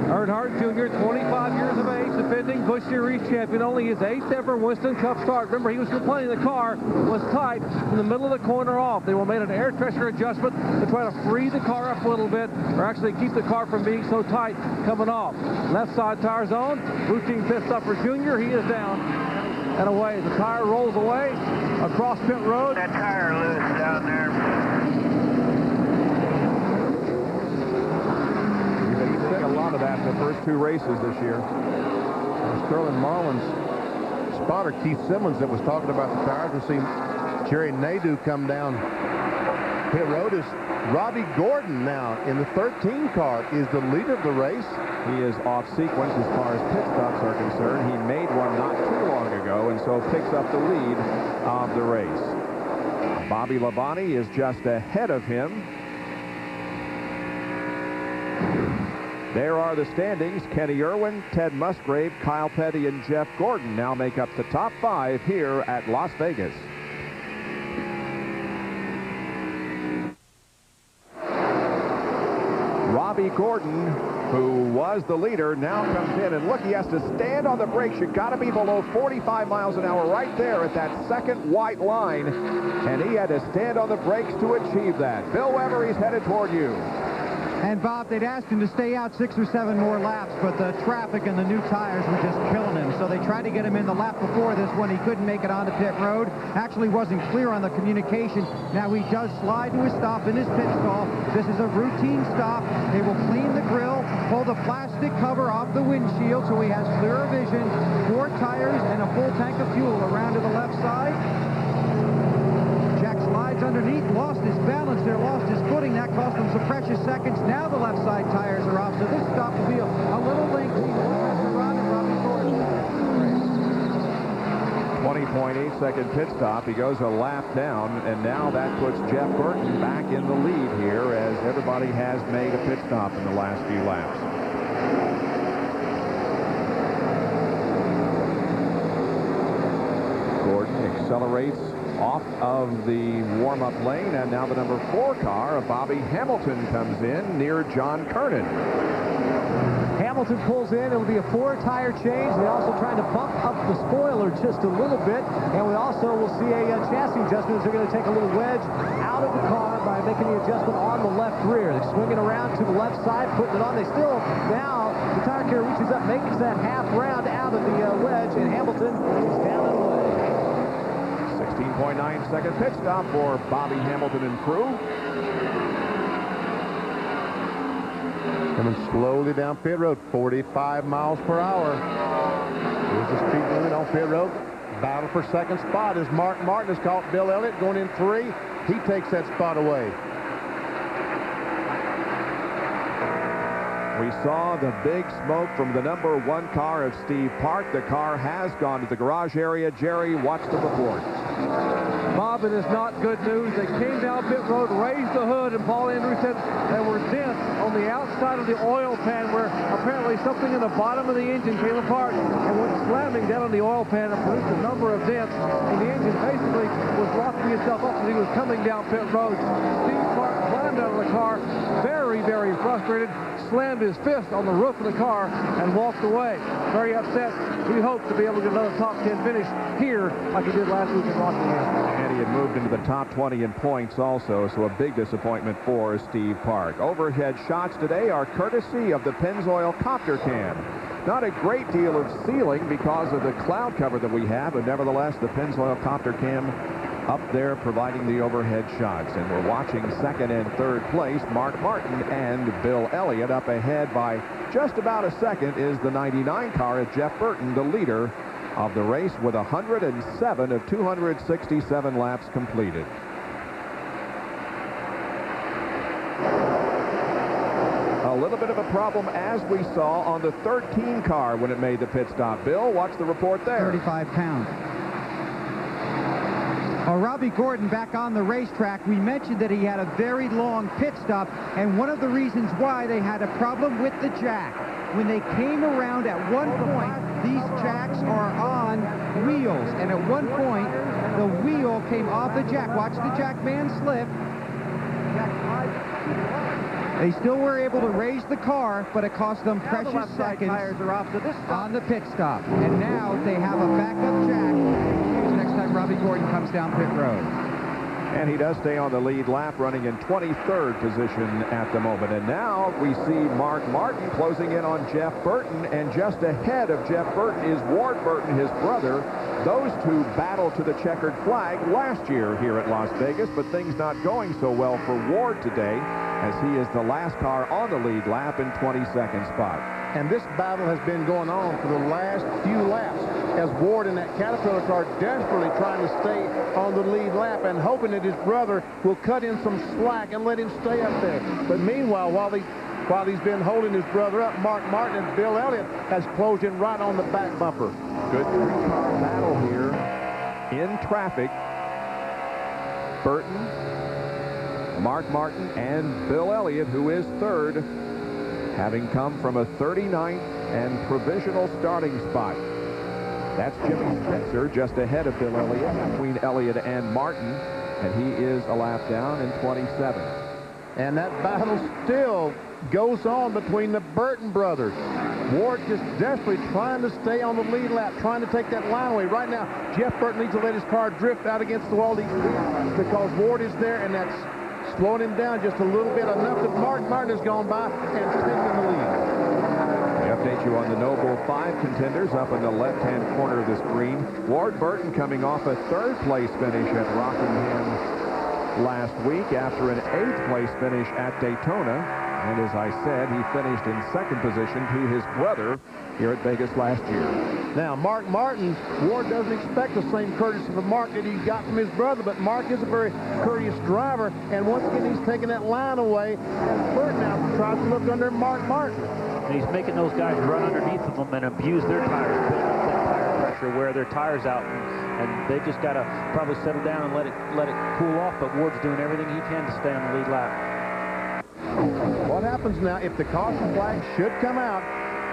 Earnhardt Jr., 25 years of age, defending Busch Series champion, only his 8th ever Winston Cup start. Remember, he was complaining the car was tight from the middle of the corner off. They made an air pressure adjustment to try to free the car up a little bit, or actually keep the car from being so tight coming off. Left side tires on, routine pit stop for Jr. He is down and away. The tire rolls away across pit road. That tire loose down there. A lot of that in the first 2 races this year. Sterling Marlin's spotter, Keith Simmons, that was talking about the tires. We've seen Jerry Nadeau come down pit road. Is Robbie Gordon now in the 13 car is the leader of the race. He is off sequence as far as pit stops are concerned. He made one not too long ago and so picks up the lead of the race. Bobby Labonte is just ahead of him. There are the standings. Kenny Irwin, Ted Musgrave, Kyle Petty, and Jeff Gordon now make up the top 5 here at Las Vegas. Robbie Gordon, who was the leader, now comes in. And look, he has to stand on the brakes. You've got to be below 45 miles an hour right there at that second white line. And he had to stand on the brakes to achieve that. Bill Weber, he's headed toward you. And Bob, they'd asked him to stay out 6 or 7 more laps, but the traffic and the new tires were just killing him. So they tried to get him in the lap before this one. He couldn't make it onto pit road. Actually wasn't clear on the communication. Now he does slide to a stop in his pit stall. This is a routine stop. They will clean the grill, pull the plastic cover off the windshield so he has clearer vision, 4 tires, and a full tank of fuel around to the left side. Slides underneath, lost his balance there, lost his footing. That cost him some precious seconds. Now the left side tires are off, so this stop will be a little lengthy. 20.8 second pit stop. He goes a lap down, and now that puts Jeff Burton back in the lead here as everybody has made a pit stop in the last few laps. Gordon accelerates off of the warm-up lane, and now the number 4 car of Bobby Hamilton comes in near John Kernan. Hamilton pulls in. It'll be a 4-tire change. They're also trying to bump up the spoiler just a little bit, and we also will see a chassis adjustment as they're going to take a little wedge out of the car by making the adjustment on the left rear. They're swinging around to the left side, putting it on. They still, now the tire carrier reaches up, makes that half round out of the wedge, and Hamilton is down and away. 16.9 second pit stop for Bobby Hamilton and crew. Coming slowly down pit road, 45 miles per hour. Here's the speed limit on pit road. Battle for second spot as Mark Martin has caught Bill Elliott going in 3. He takes that spot away. We saw the big smoke from the #1 car of Steve Park. The car has gone to the garage area. Jerry, watch the report. Bob, it is not good news. They came down pit road, raised the hood, and Paul Andrews said there were dents on the outside of the oil pan where apparently something in the bottom of the engine came apart and went slamming down on the oil pan and produced a number of dents. And the engine basically was locking itself up as he was coming down pit road. Steve Park climbed out of the car, very, very frustrated, slammed his fist on the roof of the car and walked away. Very upset. He hoped to be able to get another top 10 finish here like he did last week in Rockingham. And he had moved into the top 20 in points also, so a big disappointment for Steve Park. Overhead shots today are courtesy of the Pennzoil Copter Cam. Not a great deal of ceiling because of the cloud cover that we have, but nevertheless, the Pennzoil Copter Cam up there providing the overhead shots. And we're watching second and third place. Mark Martin and Bill Elliott up ahead by just about a second is the 99 car of Jeff Burton, the leader of the race with 107 of 267 laps completed. A little bit of a problem as we saw on the 13 car when it made the pit stop. Bill, what's the report there? 35 pounds. Robbie Gordon back on the racetrack. We mentioned that he had a very long pit stop, and one of the reasons why they had a problem with the jack. When they came around at one point, these jacks are on wheels, and at one point, the wheel came off the jack. Watch the jack man slip. They still were able to raise the car, but it cost them precious seconds on the pit stop. And now they have a backup jack. Next time Robbie Gordon comes down pit road. And he does stay on the lead lap, running in 23rd position at the moment. And now we see Mark Martin closing in on Jeff Burton, and just ahead of Jeff Burton is Ward Burton, his brother. Those two battled to the checkered flag last year here at Las Vegas, but things not going so well for Ward today, as he is the last car on the lead lap in 22nd spot. And this battle has been going on for the last few laps as Ward in that Caterpillar car desperately trying to stay on the lead lap and hoping that his brother will cut in some slack and let him stay up there. But meanwhile, while he's been holding his brother up, Mark Martin and Bill Elliott has closed in right on the back bumper. Good three-car battle here in traffic. Burton, Mark Martin, and Bill Elliott, who is third, having come from a 39th and provisional starting spot. That's Jimmy Spencer just ahead of Bill Elliott, between Elliott and Martin, and he is a lap down in 27th. And that battle still goes on between the Burton brothers. Ward just desperately trying to stay on the lead lap, trying to take that line away. Right now, Jeff Burton needs to let his car drift out against the wall because Ward is there, and that's slowing him down just a little bit, enough that Mark Martin has gone by and taken the lead. We update you on the Noble 5 contenders up in the left-hand corner of the screen. Ward Burton coming off a third-place finish at Rockingham last week after an 8th-place finish at Daytona. And as I said, he finished in second position to his brother here at Vegas last year. Now, Mark Martin, Ward doesn't expect the same courtesy from Mark that he got from his brother, but Mark is a very courteous driver, and once again, he's taking that line away, and Burton now tries to look under Mark Martin. And he's making those guys run underneath of them and abuse their tires, build up that tire pressure, wear their tires out, and they just got to probably settle down and let it cool off, but Ward's doing everything he can to stay on the lead lap. What happens now if the caution flag should come out?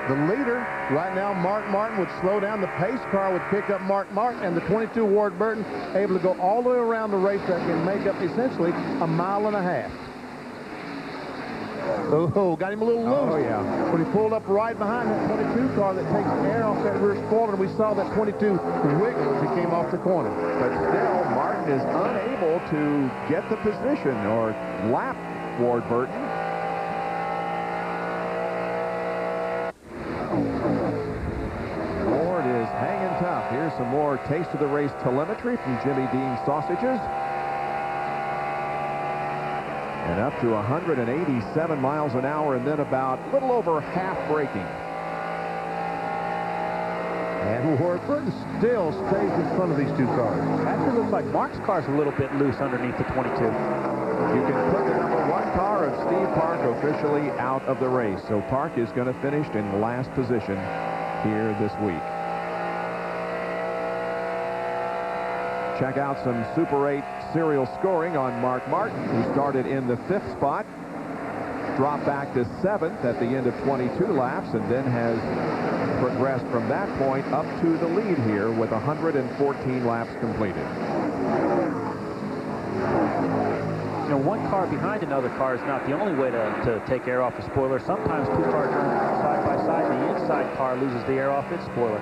The leader right now, Mark Martin, would slow down. The pace car would pick up Mark Martin, and the 22 Ward Burton able to go all the way around the racetrack and make up essentially a mile and a half. Oh, got him a little loose. Oh, yeah. When he pulled up right behind that 22 car that takes air off that rear spoiler, we saw that 22 wiggle as he came off the corner. But still, Martin is unable to get the position or lap Ward Burton. Ward is hanging tough. Here's some more Taste of the Race telemetry from Jimmy Dean Sausages. And up to 187 miles an hour, and then about a little over half braking. And Ward Burton still stays in front of these two cars. Actually looks like Mark's car's a little bit loose underneath the 22. You can put the number 1 car of Steve Park officially out of the race. So Park is going to finish in last position here this week. Check out some Super 8 serial scoring on Mark Martin, who started in the 5th spot, dropped back to 7th at the end of 22 laps, and then has progressed from that point up to the lead here with 114 laps completed. You know, 1 car behind another car is not the only way to take air off a spoiler. Sometimes 2 cars run side by side. The inside car loses the air off its spoiler.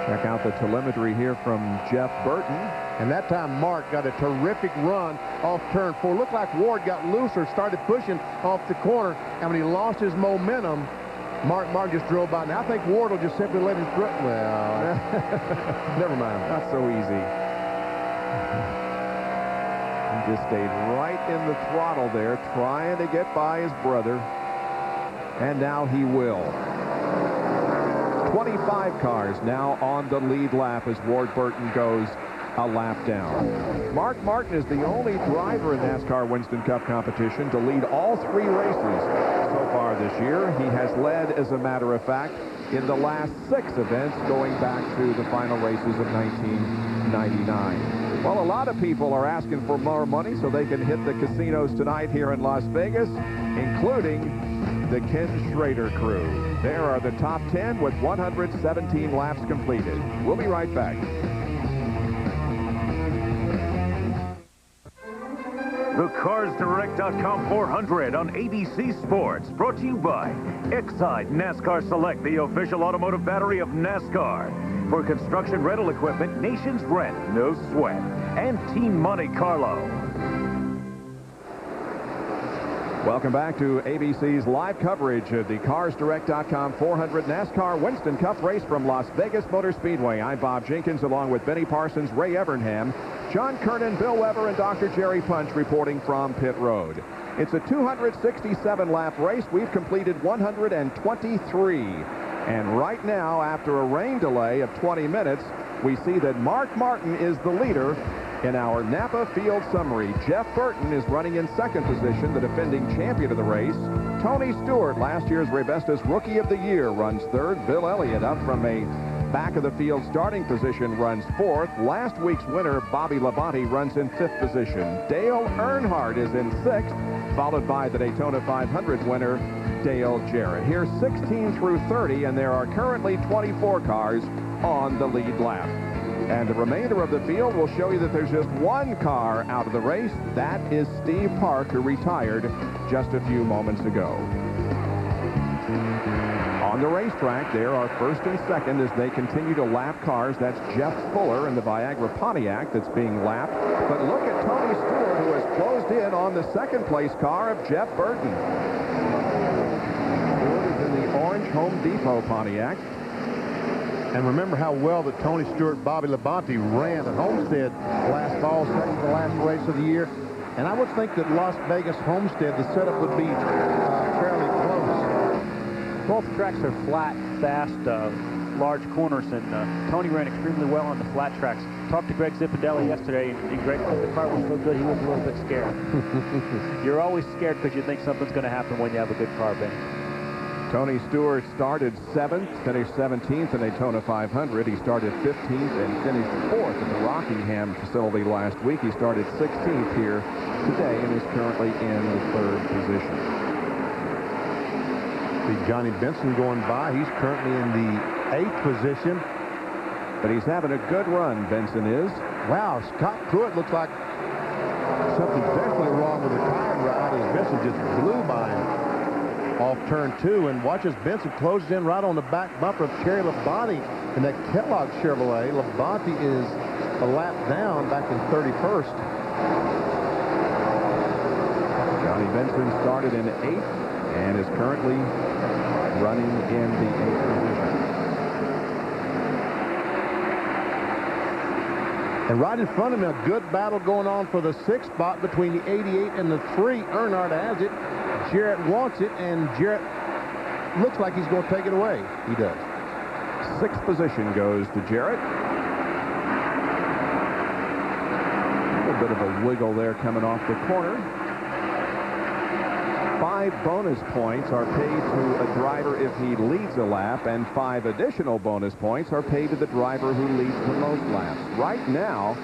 Check out the telemetry here from Jeff Burton. And that time Mark got a terrific run off turn 4. Looked like Ward got looser, started pushing off the corner, and when he lost his momentum, Mark just drove by. Now I think Ward will just simply let him through. Well, never mind. Not so easy. He just stayed right in the throttle there, trying to get by his brother. And now he will. 25 cars now on the lead lap as Ward Burton goes a lap down. Mark Martin is the only driver in NASCAR Winston Cup competition to lead all 3 races so far this year. He has led, as a matter of fact, in the last 6 events going back to the final races of 1999. Well, a lot of people are asking for more money so they can hit the casinos tonight here in Las Vegas, including the Ken Schrader crew. There are the top 10 with 117 laps completed. We'll be right back. The CarsDirect.com 400 on ABC Sports, brought to you by Exide NASCAR Select, the official automotive battery of NASCAR. For construction rental equipment, Nations Rent, no sweat. And Team Monte Carlo. Welcome back to ABC's live coverage of the CarsDirect.com 400 NASCAR Winston Cup race from Las Vegas Motor Speedway. I'm Bob Jenkins, along with Benny Parsons, Ray Evernham, John Kernan, Bill Weber, and Dr. Jerry Punch reporting from pit road. It's a 267-lap race. We've completed 123. And right now, after a rain delay of 20 minutes, we see that Mark Martin is the leader. In our Napa Field summary, Jeff Burton is running in 2nd position, the defending champion of the race. Tony Stewart, last year's Rebestas Rookie of the Year, runs 3rd. Bill Elliott, up from a back-of-the-field starting position, runs 4th. Last week's winner, Bobby Labonte, runs in 5th position. Dale Earnhardt is in 6th, followed by the Daytona 500 winner, Dale Jarrett. Here's 16 through 30, and there are currently 24 cars on the lead lap. And the remainder of the field will show you that there's just 1 car out of the race. That is Steve Park, who retired just a few moments ago. On the racetrack, there are 1st and 2nd as they continue to lap cars. That's Jeff Fuller in the Viagra Pontiac that's being lapped. But look at Tony Stewart, who has closed in on the 2nd place car of Jeff Burton. Stewart is in the orange Home Depot Pontiac. And remember how well that Tony Stewart, Bobby Labonte ran at Homestead last fall, 2nd to last race of the year. And I would think that Las Vegas Homestead, the setup would be fairly close. Both tracks are flat, fast, large corners, and Tony ran extremely well on the flat tracks. Talked to Greg Zipadelli yesterday, and Greg thought the car was so good he was a little bit scared. You're always scared because you think something's going to happen when you have a good car, Benny. Tony Stewart started 7th, finished 17th in Daytona 500. He started 15th and finished 4th at the Rockingham facility last week. He started 16th here today and is currently in the 3rd position. See Johnny Benson going by. He's currently in the 8th position. But he's having a good run, Benson is. Wow, Scott Pruitt looks like something's definitely wrong with the tire ride as Benson just blew by him off turn 2, and watch as Benson closes in right on the back bumper of Cherry Labonte in that Kellogg Chevrolet. Labonte is a lap down back in 31st. Johnny Benson started in 8th and is currently running in the 8th position. And right in front of him, a good battle going on for the 6th spot between the 88 and the 3. Earnhardt has it. Jarrett wants it, and Jarrett looks like he's going to take it away. He does. 6th position goes to Jarrett. bit of a wiggle there coming off the corner. 5 bonus points are paid to a driver if he leads a lap, and 5 additional bonus points are paid to the driver who leads the most laps. Right now,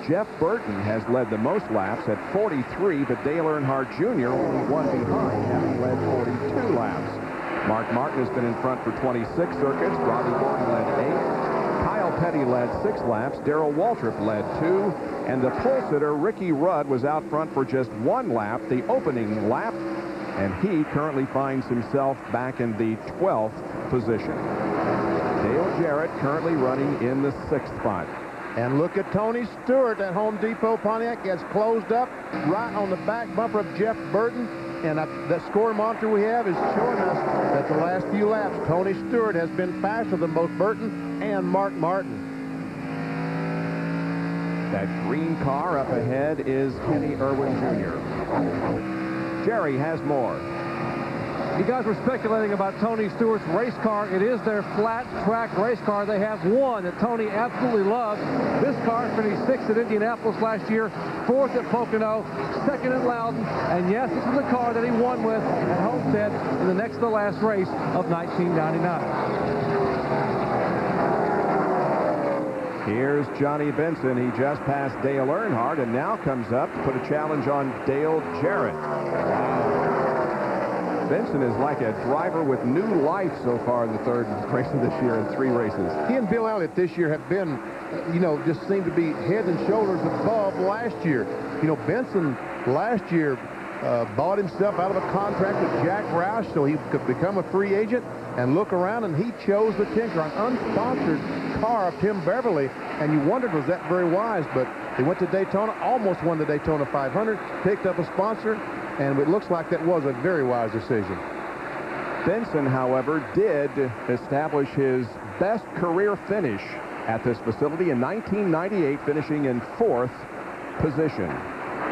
Jeff Burton has led the most laps at 43, but Dale Earnhardt Jr. only one behind, having led 42 laps. Mark Martin has been in front for 26 circuits. Robbie Gordon led 8. Kyle Petty led 6 laps. Darrell Waltrip led 2. And the pole sitter, Ricky Rudd, was out front for just 1 lap, the opening lap. And he currently finds himself back in the 12th position. Dale Jarrett currently running in the 6th spot. And look at Tony Stewart. That Home Depot Pontiac gets closed up right on the back bumper of Jeff Burton. And that score monitor we have is showing us that the last few laps, Tony Stewart has been faster than both Burton and Mark Martin. That green car up ahead is Kenny Irwin Jr. Jerry has more. You guys were speculating about Tony Stewart's race car. It is their flat track race car. They have one that Tony absolutely loves. This car finished 6th at Indianapolis last year, 4th at Pocono, 2nd at Loudon, and yes, this is the car that he won with at Homestead in the next to last race of 1999. Here's Johnny Benson. He just passed Dale Earnhardt and now comes up to put a challenge on Dale Jarrett. Benson is like a driver with new life so far in the 3rd race of this year in 3 races. He and Bill Elliott this year have been, just seem to be head and shoulders above last year. Benson last year bought himself out of a contract with Jack Roush so he could become a free agent and look around, and he chose the Tinker, an unsponsored car of Tim Beverly, and you wondered, was that very wise? But he went to Daytona, almost won the Daytona 500, picked up a sponsor, and it looks like that was a very wise decision. Benson, however, did establish his best career finish at this facility in 1998, finishing in 4th position.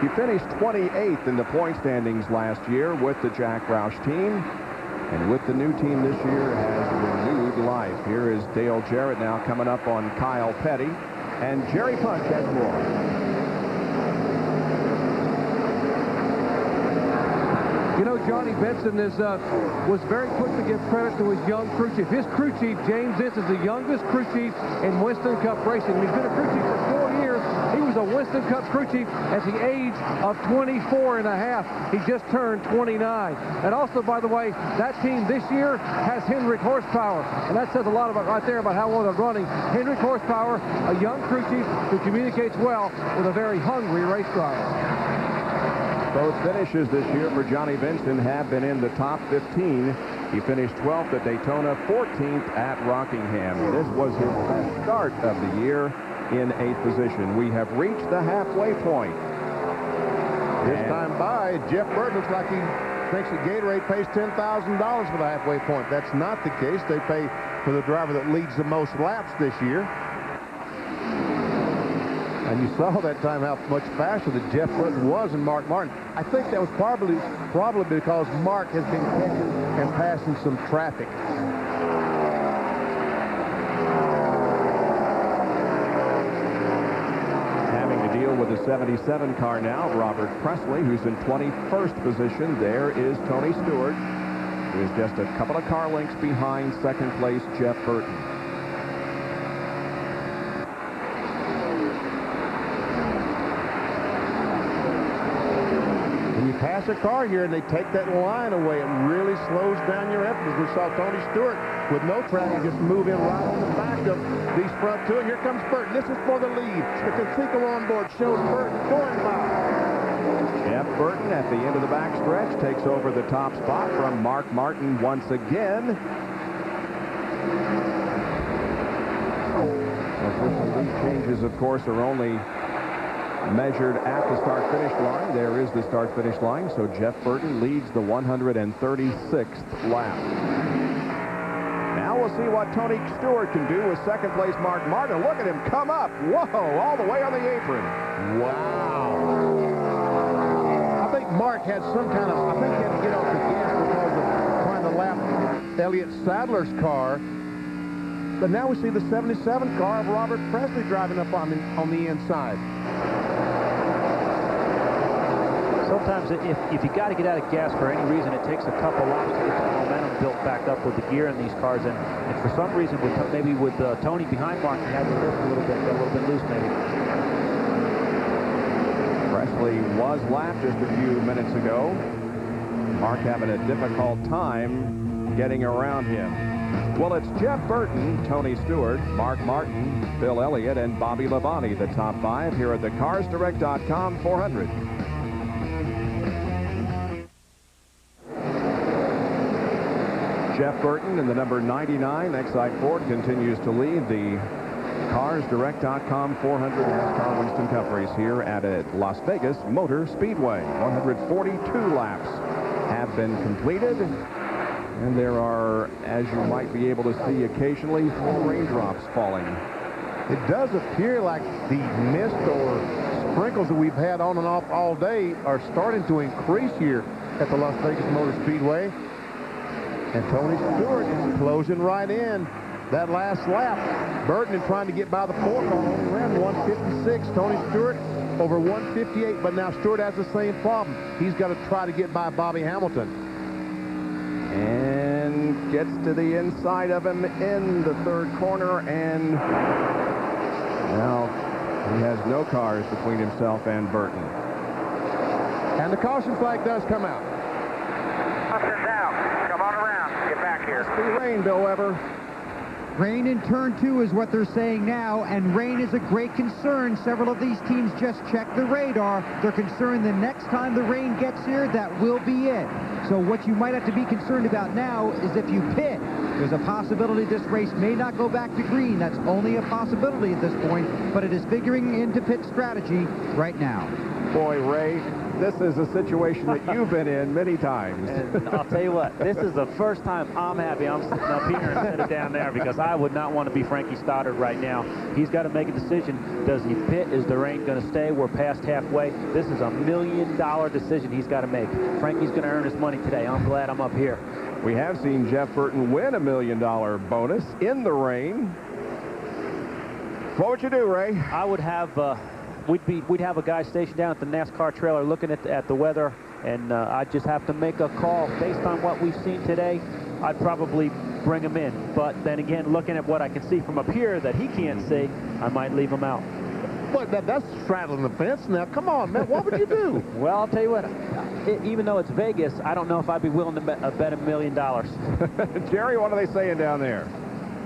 He finished 28th in the point standings last year with the Jack Roush team, and with the new team this year has renewed life. Here is Dale Jarrett now coming up on Kyle Petty, and Jerry Punch has more. Johnny Benson was very quick to give credit to his young crew chief. His crew chief, James Ince, is the youngest crew chief in Winston Cup racing. He's been a crew chief for 4 years. He was a Winston Cup crew chief at the age of 24 and a half. He just turned 29. And also, by the way, that team this year has Hendrick horsepower. And that says a lot about right there about how well they're running. Hendrick horsepower, a young crew chief who communicates well with a very hungry race driver. Both finishes this year for Johnny Benson have been in the top 15. He finished 12th at Daytona, 14th at Rockingham. This was his best start of the year in 8th position. We have reached the halfway point. This time by, Jeff Burton looks like he thinks that Gatorade pays $10,000 for the halfway point. That's not the case. They pay for the driver that leads the most laps this year. And you saw that time how much faster that Jeff Burton was than Mark Martin. I think that was probably because Mark has been catching and passing some traffic. Having to deal with the 77 car now, Robert Presley, who's in 21st position. There is Tony Stewart, who is just a couple of car lengths behind 2nd place Jeff Burton. Pass a car here and they take that line away. It really slows down your effort. As we saw Tony Stewart with no traffic just move in right on the back of these front two. And here comes Burton. This is for the lead. The Conseco on board shows Burton going by. Jeff Burton at the end of the back stretch takes over the top spot from Mark Martin once again. Official lead changes, of course, are only measured at the start-finish line. There is the start-finish line, so Jeff Burton leads the 136th lap. Now we'll see what Tony Stewart can do with 2nd place Mark Martin. Look at him come up. Whoa, all the way on the apron. Wow. I think Mark had some kind of, I think he had to get off the gas because of trying to lap Elliott Sadler's car. But now we see the 77 car of Robert Presley driving up on the inside. sometimes if you got to get out of gas for any reason, it takes a couple laps to get the momentum built back up with the gear in these cars. And for some reason, maybe with Tony behind Mark, he had to lift a little bit loose maybe. Presley was lapped just a few minutes ago. Mark having a difficult time getting around him. Well, it's Jeff Burton, Tony Stewart, Mark Martin, Bill Elliott, and Bobby Labonte, the top 5 here at the CarsDirect.com 400. Jeff Burton in the number 99 Excite Ford continues to lead the CarsDirect.com 400 NASCAR Winston Cup race here at Las Vegas Motor Speedway. 142 laps have been completed. And there are, as you might be able to see occasionally, 4 raindrops falling. It does appear like the mist or sprinkles that we've had on and off all day are starting to increase here at the Las Vegas Motor Speedway. And Tony Stewart is closing right in that last lap. Burton trying to get by the 4 car, only ran 156. Tony Stewart over 158, but now Stewart has the same problem. He's got to try to get by Bobby Hamilton. And gets to the inside of him in the 3rd corner, and now he has no cars between himself and Burton. And the caution flag does come out. Caution's out. Come on around. Get back here. Must be rain, Bill Weber. Rain in turn 2 is what they're saying now, and rain is a great concern. Several of these teams just checked the radar. They're concerned the next time the rain gets here, that will be it. So what you might have to be concerned about now is if you pit. There's a possibility this race may not go back to green. That's only a possibility at this point, but it is figuring into pit strategy right now. Boy, Ray, this is a situation that you've been in many times. And I'll tell you what, this is the first time I'm happy I'm sitting up here instead of down there, because I would not want to be Frankie Stoddard right now. He's got to make a decision. Does he pit? Is the rain going to stay? We're past halfway. This is $1 million decision he's got to make. Frankie's going to earn his money today. I'm glad I'm up here. We have seen Jeff Burton win $1 million bonus in the rain. What would you do, Ray? I would have... We'd have a guy stationed down at the NASCAR trailer looking at the weather, and I'd just have to make a call based on what we've seen today. I'd probably bring him in, but then again, looking at what I can see from up here that he can't see, I might leave him out. But that's straddling the fence now. Come on, man. What would you do? Well, I'll tell you what. Even though it's Vegas, I don't know if I'd be willing to bet $1 million. Jerry, what are they saying down there?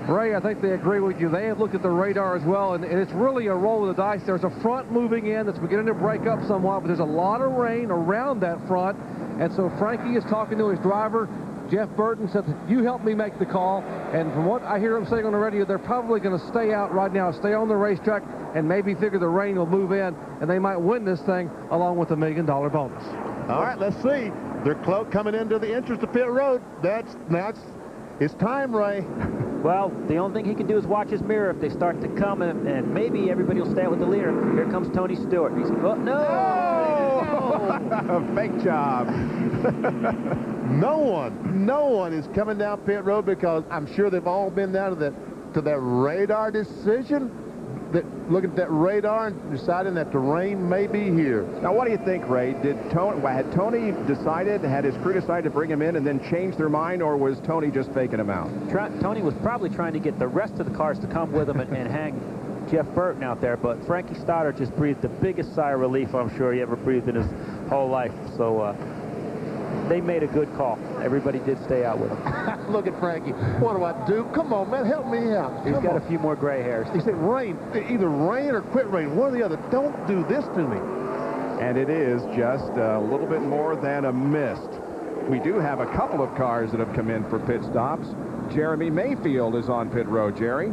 Ray, I think they agree with you. They have looked at the radar as well, and it's really a roll of the dice. There's a front moving in that's beginning to break up somewhat, but there's a lot of rain around that front, and so Frankie is talking to his driver. Jeff Burton said, you help me make the call, and from what I hear him saying on the radio, they're probably going to stay out right now, stay on the racetrack, and maybe figure the rain will move in, and they might win this thing along with $1 million bonus. All right, let's see. They're coming into the entrance to pit road. It's time, Ray. Well, the only thing he can do is watch his mirror if they start to come, and maybe everybody will stay out with the leader. Here comes Tony Stewart. He's, oh, no! No! Fake job. No one is coming down pit road, because I'm sure they've all been down to that radar decision. Looking at that radar and deciding that the rain may be here. Now, what do you think, Ray? Had Tony decided, had his crew decided to bring him in and then change their mind, or was Tony just faking him out? Tony was probably trying to get the rest of the cars to come with him and hang Jeff Burton out there, but Frankie Stoddard just breathed the biggest sigh of relief I'm sure he ever breathed in his whole life. So they made a good call. Everybody did stay out with him. Look at Frankie. What do I do? Come on, man. Help me out. He's got a few more gray hairs. He said rain. Either rain or quit rain. One or the other. Don't do this to me. And it is just a little bit more than a mist. We do have a couple of cars that have come in for pit stops. Jeremy Mayfield is on pit road. Jerry?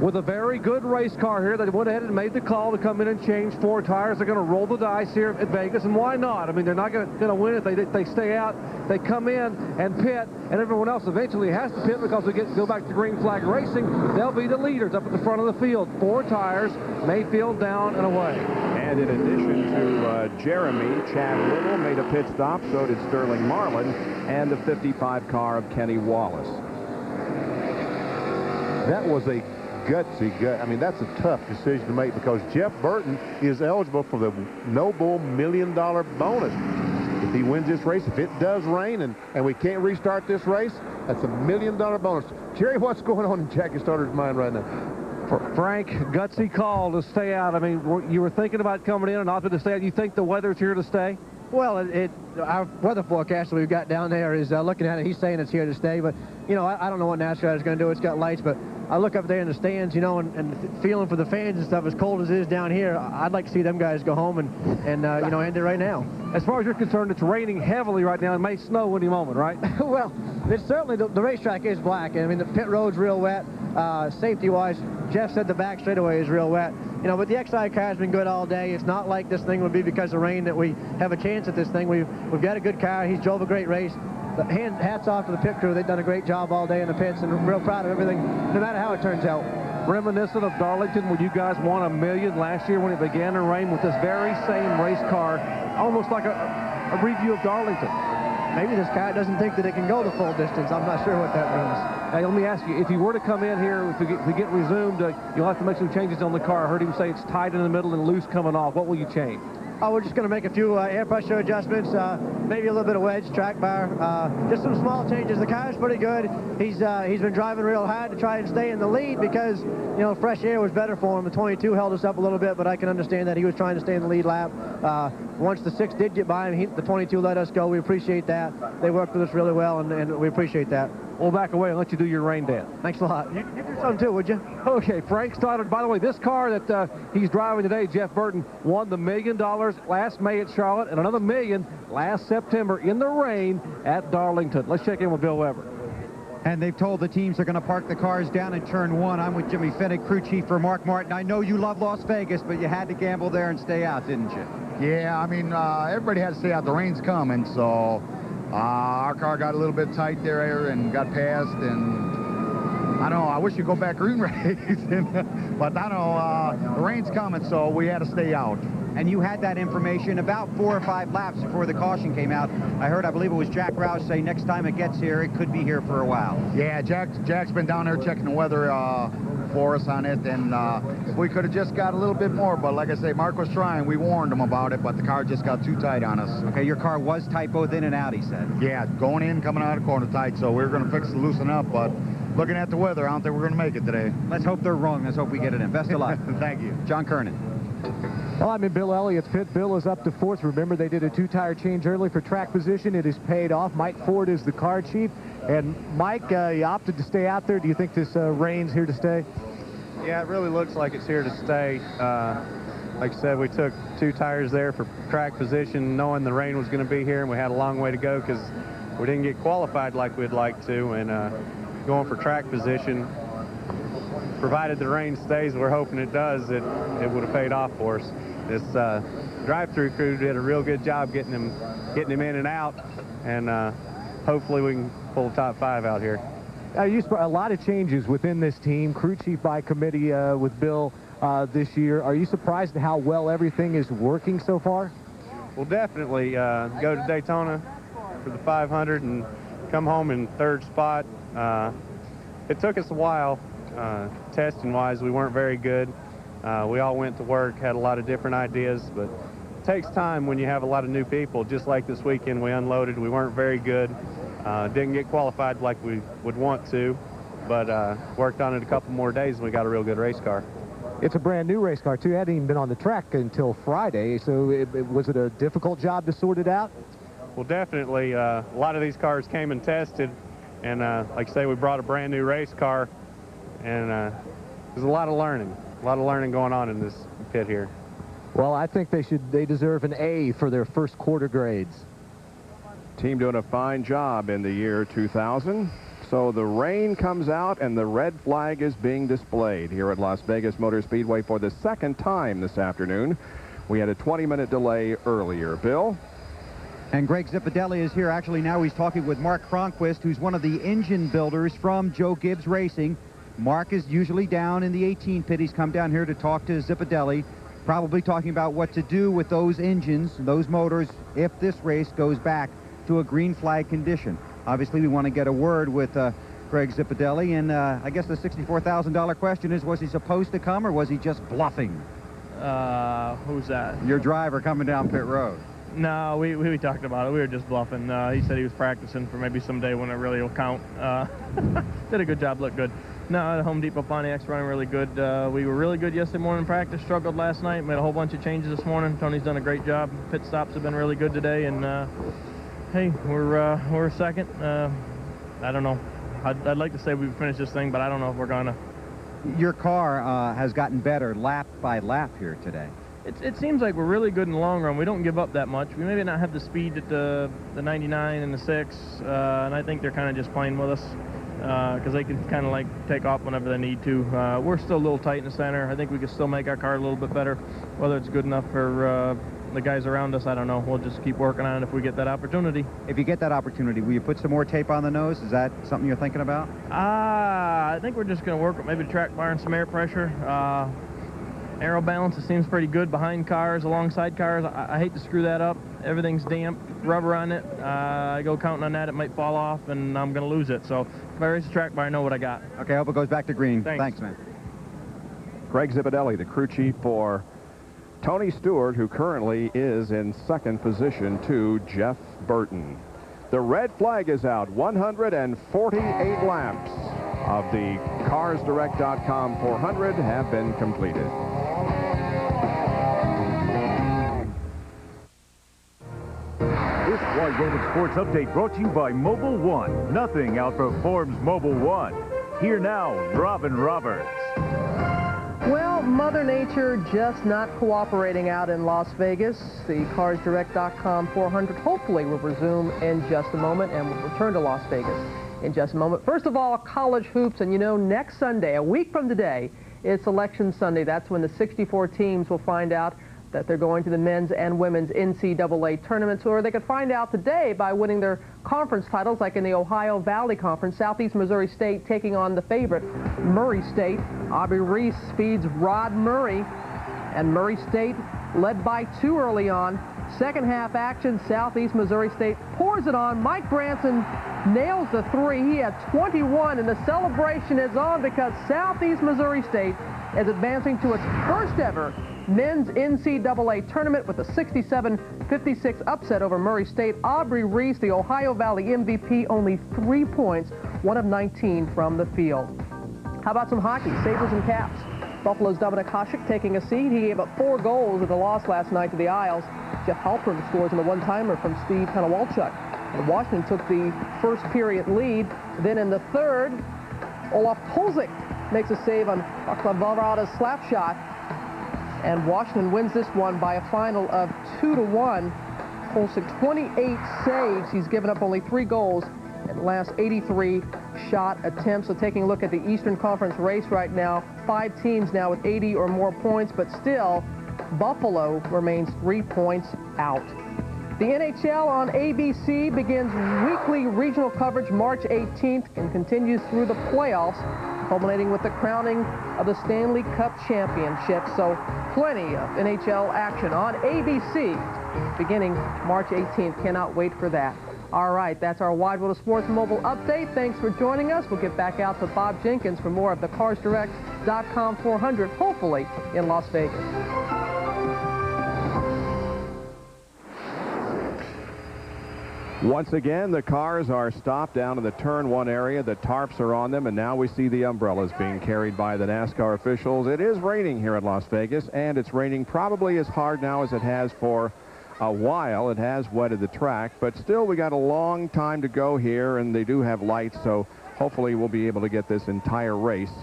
With a very good race car here, they went ahead and made the call to come in and change 4 tires. They're going to roll the dice here at Vegas, and why not? I mean, they're not going to win if they stay out. They come in and pit, and everyone else eventually has to pit because they go back to green flag racing. They'll be the leaders up at the front of the field. 4 tires, Mayfield down and away. And in addition to Jeremy, Chad Little made a pit stop. So did Sterling Marlin and the 55 car of Kenny Wallace. That was a gutsy. I mean, that's a tough decision to make because Jeff Burton is eligible for the Noble $1 million bonus. If he wins this race, if it does rain and we can't restart this race, that's a $1 million bonus. Jerry, what's going on in Jackie Starter's mind right now? Frank, gutsy call to stay out. I mean, you were thinking about coming in and opted to stay out. You think the weather's here to stay? Well, our weather forecaster we've got down there is looking at it. He's saying it's here to stay, but, you know, I don't know what NASCAR is going to do. It's got lights, but I look up there in the stands, you know, and feeling for the fans and stuff, as cold as it is down here, I'd like to see them guys go home and you know, end it right now. As far as you're concerned, it's raining heavily right now. It may snow any moment, right? Well, it's certainly, the racetrack is black. I mean, the pit road's real wet. Safety-wise, Jeff said the back straightaway is real wet. You know, but the XI car's been good all day. It's not like this thing would be because of rain that we have a chance at this thing. We've got a good car. He's drove a great race. But hats off to the pit crew. They've done a great job all day in the pits, and I'm real proud of everything, no matter how it turns out. Reminiscent of Darlington, where you guys won $1 million last year when it began to rain with this very same race car, almost like a review of Darlington. Maybe this car doesn't think that it can go the full distance. I'm not sure what that means. Hey, let me ask you, if you were to come in here, if we get resumed, you'll have to make some changes on the car. I heard him say it's tight in the middle and loose coming off. What will you change? Oh, we're just going to make a few air pressure adjustments, maybe a little bit of wedge, track bar, just some small changes. The car's pretty good. He's been driving real hard to try and stay in the lead because, you know, fresh air was better for him. The 22 held us up a little bit, but I can understand that he was trying to stay in the lead lap. Once the 6 did get by him, the 22 let us go. We appreciate that. They worked with us really well, and we appreciate that. We'll back away and let you do your rain dance. Thanks a lot. You do something too, would you? Okay, Frank started. By the way, this car that he's driving today, Jeff Burton, won the $1 million last May at Charlotte and another $1 million last September in the rain at Darlington. Let's check in with Bill Weber. And they've told the teams they're going to park the cars down in turn 1. I'm with Jimmy Finnick, crew chief for Mark Martin. I know you love Las Vegas, but you had to gamble there and stay out, didn't you? Yeah, I mean, everybody had to stay out. The rain's coming, so our car got a little bit tight there and got past, and I don't know, I wish you'd go back green racing, but I don't know, the rain's coming, so we had to stay out. And you had that information about 4 or 5 laps before the caution came out. I heard, I believe it was Jack Roush say next time it gets here, it could be here for a while. Yeah, Jack's been down there checking the weather for us on it, and we could have just got a little bit more, but like I say, Mark was trying. We warned him about it, but the car just got too tight on us. Okay, your car was tight both in and out, he said. Yeah, going in, coming out of the corner tight, so we were going to fix it, loosen up, but looking at the weather, I don't think we're going to make it today. Let's hope they're wrong. Let's hope we get it in. Best of luck. Thank you. John Kernan. Well, I'm in Bill Elliott's pit. Bill is up to 4th. Remember, they did a 2-tire change early for track position. It has paid off. Mike Ford is the car chief. And Mike, you opted to stay out there. Do you think this rain's here to stay? Yeah, it really looks like it's here to stay. Like I said, we took 2 tires there for track position, knowing the rain was going to be here, and we had a long way to go because we didn't get qualified like we'd like to. And going for track position, provided the rain stays, we're hoping it does, it would have paid off for us. This drive-through crew did a real good job getting him in and out, and hopefully we can pull the top 5 out here. A lot of changes within this team, crew chief by committee with Bill this year. Are you surprised at how well everything is working so far? We'll definitely go to Daytona for the 500 and come home in 3rd spot. It took us a while. Testing-wise, we weren't very good. We all went to work, had a lot of different ideas, but it takes time when you have a lot of new people. Just like this weekend, we unloaded. We weren't very good. Didn't get qualified like we would want to, but worked on it a couple more days, and we got a real good race car. It's a brand new race car, too. It hadn't even been on the track until Friday, so was it a difficult job to sort it out? Well, definitely. A lot of these cars came and tested, and like I say, we brought a brand new race car, and there's a lot of learning going on in this pit here. Well, I think they deserve an A for their first quarter grades. Team doing a fine job in the year 2000. So the rain comes out and the red flag is being displayed here at Las Vegas Motor Speedway for the 2nd time this afternoon. We had a 20-minute delay earlier. Bill? And Greg Zipadelli is here. Actually, now he's talking with Mark Cronquist, who's one of the engine builders from Joe Gibbs Racing. Mark is usually down in the 18 pit. He's come down here to talk to Zipadelli, probably talking about what to do with those engines, those motors, if this race goes back to a green flag condition. Obviously, we want to get a word with Craig Zipadelli, and I guess the $64,000 question is, was he supposed to come or was he just bluffing? Who's that? Your driver coming down pit road. No, we talked about it. We were just bluffing. He said he was practicing for maybe someday when it really will count. Did a good job, looked good. No, the Home Depot Pontiac's running really good. We were really good yesterday morning in practice, struggled last night, made a whole bunch of changes this morning. Tony's done a great job. Pit stops have been really good today, and hey, we're second. I don't know. I'd like to say we finished this thing, but I don't know if we're gonna. Your car has gotten better lap by lap here today. It seems like we're really good in the long run. We don't give up that much. We maybe not have the speed at the 99 and the 6, and I think they're kind of just playing with us because they can kind of like take off whenever they need to. We're still a little tight in the center. I think we can still make our car a little bit better. Whether it's good enough for the guys around us, I don't know. We'll just keep working on it if we get that opportunity. If you get that opportunity, will you put some more tape on the nose? Is that something you're thinking about? I think we're just going to work with maybe the track bar and some air pressure. Aero balance, it seems pretty good behind cars, alongside cars. I hate to screw that up. Everything's damp, rubber on it. I go counting on that, it might fall off, and I'm going to lose it. So if I race the track bar, I know what I got. Okay, I hope it goes back to green. Thanks man. Craig Zipadelli, the crew chief for Tony Stewart, who currently is in second position to Jeff Burton. The red flag is out. 148 laps of the CarsDirect.com 400 have been completed. This Wide World of Sports update brought to you by Mobile One. Nothing outperforms Mobile One. Here now, Robin Roberts. Well, Mother Nature just not cooperating out in Las Vegas. The CarsDirect.com 400 hopefully will resume in just a moment, and we'll return to Las Vegas in just a moment. First of all, college hoops, and you know, next Sunday, a week from today, it's Election Sunday. That's when the 64 teams will find out that they're going to the men's and women's NCAA tournaments, or they could find out today by winning their conference titles, like in the Ohio Valley Conference. Southeast Missouri State taking on the favorite, Murray State. Aubrey Reese feeds Rod Murray, and Murray State led by 2 early on. Second half action, Southeast Missouri State pours it on. Mike Branson nails the 3. He had 21, and the celebration is on because Southeast Missouri State is advancing to its first ever men's NCAA tournament with a 67-56 upset over Murray State. Aubrey Reese, the Ohio Valley MVP, only 3 points, 1 of 19 from the field. How about some hockey? Sabres and Caps. Buffalo's Dominic Hasek taking a seat. He gave up 4 goals in the loss last night to the Isles. Jeff Halpern scores in a one-timer from Steve Konowalchuk. And Washington took the first period lead. Then in the third, Olaf Kolzig makes a save on Vaclav Valrada's slap shot. And Washington wins this one by a final of 2-1. Kolzig 28 saves. He's given up only 3 goals in the last 83 shot attempts. So taking a look at the Eastern Conference race right now, 5 teams now with 80 or more points, but still Buffalo remains 3 points out. The NHL on ABC begins weekly regional coverage March 18th and continues through the playoffs, culminating with the crowning of the Stanley Cup Championship. So plenty of NHL action on ABC beginning March 18th. Cannot wait for that. All right, that's our Wide World of Sports mobile update. Thanks for joining us. We'll get back out to Bob Jenkins for more of the CarsDirect.com 400, hopefully in Las Vegas. Once again, the cars are stopped down in the turn 1 area. The tarps are on them, and now we see the umbrellas being carried by the NASCAR officials. It is raining here at Las Vegas, and it's raining probably as hard now as it has for a while. It has wetted the track, but still we got a long time to go here, and they do have lights, so hopefully we'll be able to get this entire race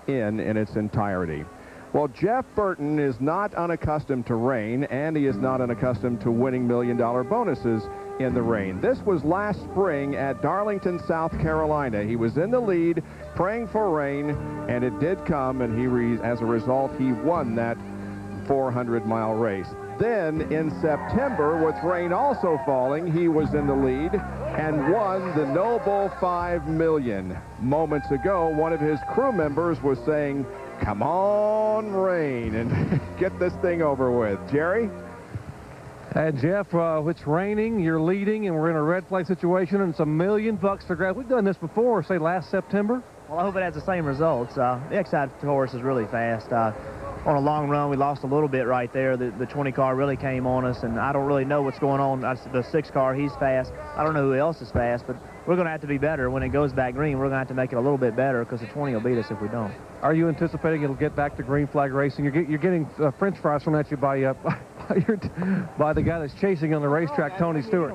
in its entirety. Well, Jeff Burton is not unaccustomed to rain, and he is not unaccustomed to winning million-dollar bonuses in the rain. This was last spring at Darlington, South Carolina. He was in the lead, praying for rain, and it did come, and as a result, he won that 400-mile race. Then in September, with rain also falling, he was in the lead and won the Noble $5 million. Moments ago, one of his crew members was saying, "Come on, rain, and get this thing over with." Jerry? And Jeff, it's raining, you're leading, and we're in a red flag situation, and it's $1 million for grabs. We've done this before, say last September. Well, I hope it has the same results. The X-Side horse is really fast. On a long run, we lost a little bit right there. The 20 car really came on us, and I don't really know what's going on. The 6 car, he's fast. I don't know who else is fast, but we're going to have to be better. When it goes back green, we're going to have to make it a little bit better because the 20 will beat us if we don't. Are you anticipating it'll get back to green flag racing? You're getting French fries thrown at you by the guy that's chasing on the racetrack, Tony Stewart.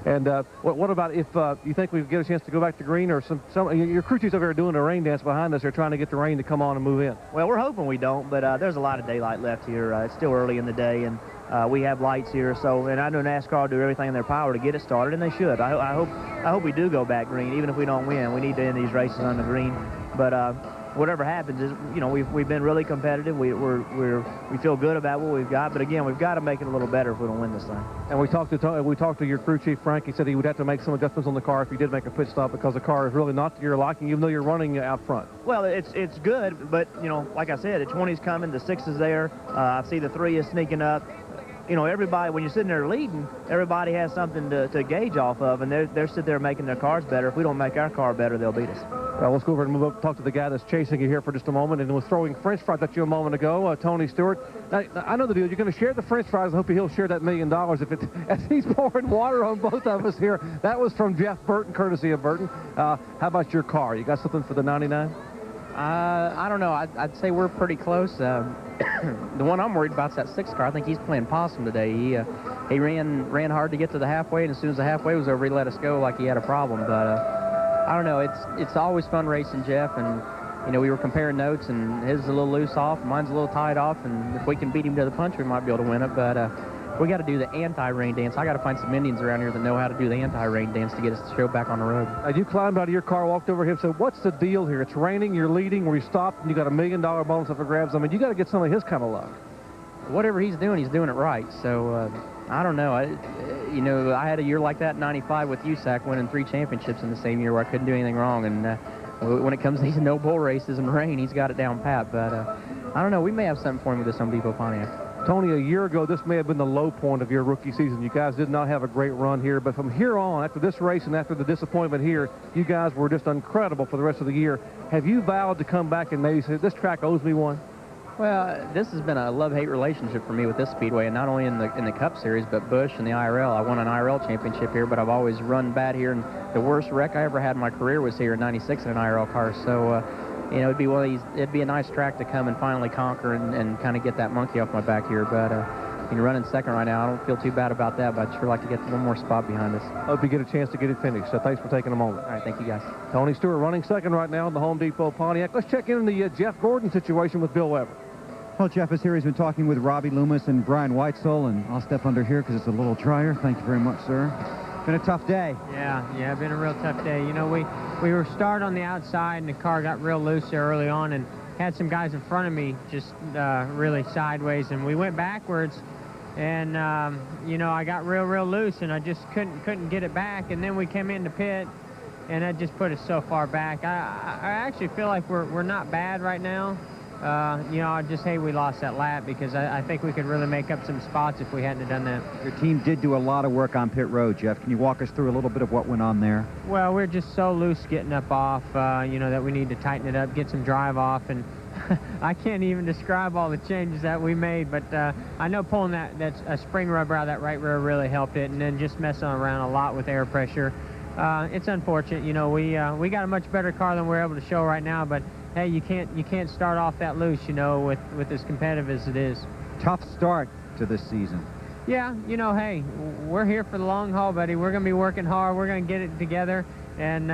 And what about if you think we get a chance to go back to green, or some your crew chief's over here doing a rain dance behind us? They're trying to get the rain to come on and move in. Well, we're hoping we don't, but there's a lot of daylight left here. It's still early in the day, and we have lights here. So, and I know NASCAR will do everything in their power to get it started, and they should. I hope we do go back green, even if we don't win. We need to end these races on the green, but. Whatever happens is, you know, we've been really competitive. We feel good about what we've got, but again, we've got to make it a little better if we don't win this thing. And we talked to your crew chief Frank. He said he would have to make some adjustments on the car if he did make a pit stop because the car is really not to your liking, even though you're running out front. Well, it's good, but you know, like I said, the 20's coming, the 6 is there. I see the 3 is sneaking up. You know, everybody, when you're sitting there leading, everybody has something to gauge off of, and they're sitting there making their cars better. If we don't make our car better, they'll beat us. Well, let's go over and move up, talk to the guy that's chasing you here for just a moment, and was throwing French fries at you a moment ago, Tony Stewart. Now, I know the deal. You're going to share the French fries. I hope he'll share that $1 million as he's pouring water on both of us here. That was from Jeff Burton, courtesy of Burton. How about your car? You got something for the 99? I don't know. I'd say we're pretty close. The one I'm worried about is that 6 car. I think he's playing possum today. He ran hard to get to the halfway, and as soon as the halfway was over, he let us go like he had a problem. But I don't know. It's always fun racing Jeff, and you know, we were comparing notes, and his is a little loose off, mine's a little tied off, and if we can beat him to the punch, we might be able to win it. But we got to do the anti-rain dance. I got to find some Indians around here that know how to do the anti-rain dance to get us the show back on the road. You climbed out of your car, walked over here, said, "What's the deal here? It's raining, you're leading, we stopped, and you got $1 million bonus up for grabs." I mean, you got to get some of his kind of luck. Whatever he's doing it right. So I don't know. You know, I had a year like that in '95 with USAC, winning 3 championships in the same year where I couldn't do anything wrong. And when it comes to these no bull races and rain, he's got it down pat. But I don't know. We may have something for him with this Home Depot Pontiac. Tony, a year ago, this may have been the low point of your rookie season. You guys did not have a great run here, but from here on, after this race and after the disappointment here, you guys were just incredible for the rest of the year. Have you vowed to come back and maybe say, this track owes me one? Well, this has been a love-hate relationship for me with this speedway, and not only in the Cup Series, but Busch and the IRL. I won an IRL championship here, but I've always run bad here, and the worst wreck I ever had in my career was here in '96 in an IRL car. So, you know, it'd be a nice track to come and finally conquer and kind of get that monkey off my back here. But you know, running second right now, I don't feel too bad about that, but I'd sure like to get one more spot behind us. Hope you get a chance to get it finished. So thanks for taking a moment. All right, thank you guys. Tony Stewart running second right now in the Home Depot Pontiac. Let's check in the Jeff Gordon situation with Bill Weber. Well, Jeff is here. He's been talking with Robbie Loomis and Brian Weitzel, and I'll step under here because it's a little drier. Thank you very much, sir. Been a tough day. Yeah, been a real tough day. You know, we were started on the outside, and the car got real loose there early on, and had some guys in front of me just really sideways, and we went backwards, and you know, I got real loose, and I just couldn't get it back, and then we came into pit, and that just put us so far back. I actually feel like we're not bad right now. You know, I just hate we lost that lap because I think we could really make up some spots if we hadn't done that. Your team did do a lot of work on pit road, Jeff. Can you walk us through a little bit of what went on there? Well, we're just so loose getting up off, you know, that we need to tighten it up, get some drive off, and I can't even describe all the changes that we made, but I know pulling that spring rubber out of that right rear really helped it, and then just messing around a lot with air pressure. It's unfortunate, you know, we got a much better car than we're able to show right now, but hey, you can't start off that loose, you know, with as competitive as it is. Tough start to this season. Yeah, you know, hey, we're here for the long haul, buddy. We're going to be working hard. We're going to get it together, and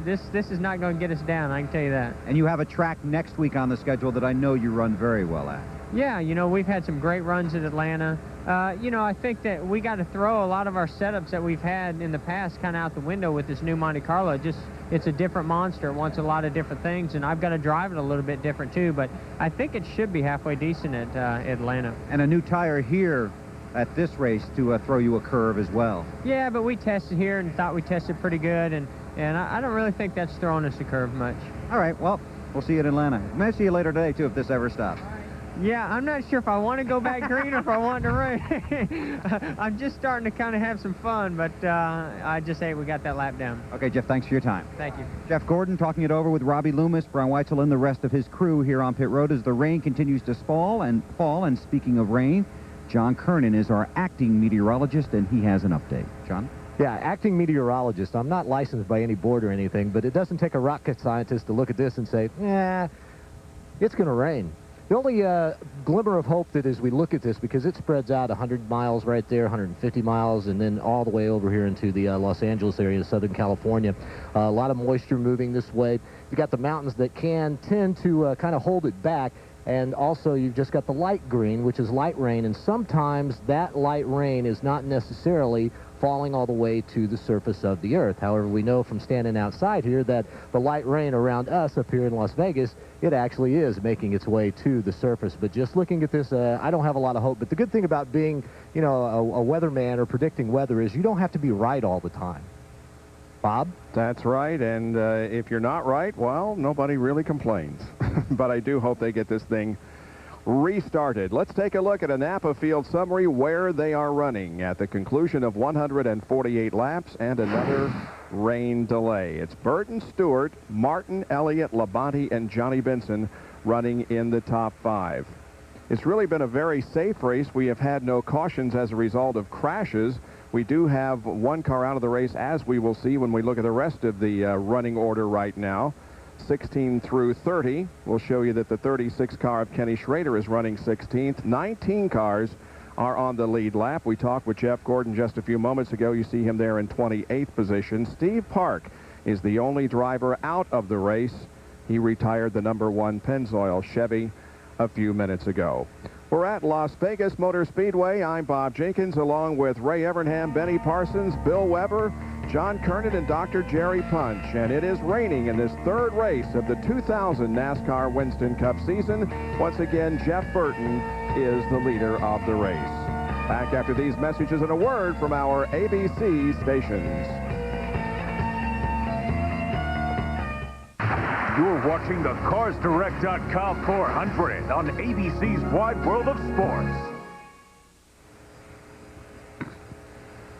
this is not going to get us down, I can tell you that. And you have a track next week on the schedule that I know you run very well at. Yeah, you know, we've had some great runs at Atlanta. You know, I think that we got to throw a lot of our setups that we've had in the past kind of out the window with this new Monte Carlo. It's a different monster. It wants a lot of different things, and I've got to drive it a little bit different too, but I think it should be halfway decent at Atlanta. And a new tire here at this race to throw you a curve as well. Yeah, but we tested here and thought we tested pretty good, and I don't really think that's throwing us a curve much. All right, well, we'll see you at Atlanta. May see you later today, too, if this ever stops. Yeah, I'm not sure if I want to go back green or if I want to rain. I'm just starting to kind of have some fun, but I just say we got that lap down. Okay, Jeff, thanks for your time. Thank you. Jeff Gordon talking it over with Robbie Loomis, Brian Weitzel, and the rest of his crew here on pit road as the rain continues to fall. And speaking of rain, John Kernan is our acting meteorologist, and he has an update. John? Yeah, acting meteorologist. I'm not licensed by any board or anything, but it doesn't take a rocket scientist to look at this and say, it's going to rain. The only glimmer of hope that as we look at this, because it spreads out 100 miles right there, 150 miles, and then all the way over here into the Los Angeles area, Southern California. A lot of moisture moving this way. You've got the mountains that can tend to kind of hold it back. And also, you've just got the light green, which is light rain, and sometimes that light rain is not necessarily falling all the way to the surface of the earth. However, we know from standing outside here that the light rain around us up here in Las Vegas, it actually is making its way to the surface. But just looking at this, I don't have a lot of hope. But the good thing about being, you know, a weatherman or predicting weather is you don't have to be right all the time. Bob? That's right, and if you're not right, well, nobody really complains. But I do hope they get this thing restarted. Let's take a look at a Napa field summary where they are running at the conclusion of 148 laps and another rain delay. It's Burton, Stewart, Martin, Elliott, Labonte, and Johnny Benson running in the top 5. It's really been a very safe race. We have had no cautions as a result of crashes. We do have one car out of the race, as we will see when we look at the rest of the running order right now. 16 through 30. We'll show you that the 36 car of Kenny Schrader is running 16th. 19 cars are on the lead lap. We talked with Jeff Gordon just a few moments ago. You see him there in 28th position. Steve Park is the only driver out of the race. He retired the #1 Pennzoil Chevy a few minutes ago. We're at Las Vegas Motor Speedway. I'm Bob Jenkins, along with Ray Evernham, Benny Parsons, Bill Weber, John Kernan, and Dr. Jerry Punch. And it is raining in this third race of the 2000 NASCAR Winston Cup season. Once again, Jeff Burton is the leader of the race. Back after these messages and a word from our ABC stations. You're watching the CarsDirect.com 400 on ABC's Wide World of Sports.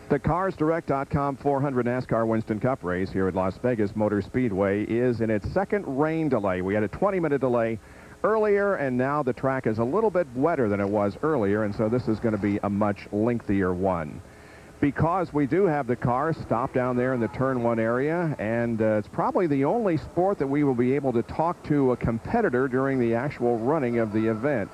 The CarsDirect.com 400 NASCAR Winston Cup race here at Las Vegas Motor Speedway is in its second rain delay. We had a 20-minute delay earlier, and now the track is a little bit wetter than it was earlier, and so this is going to be a much lengthier one. Because we do have the car stopped down there in the Turn 1 area, and it's probably the only sport that we will be able to talk to a competitor during the actual running of the event.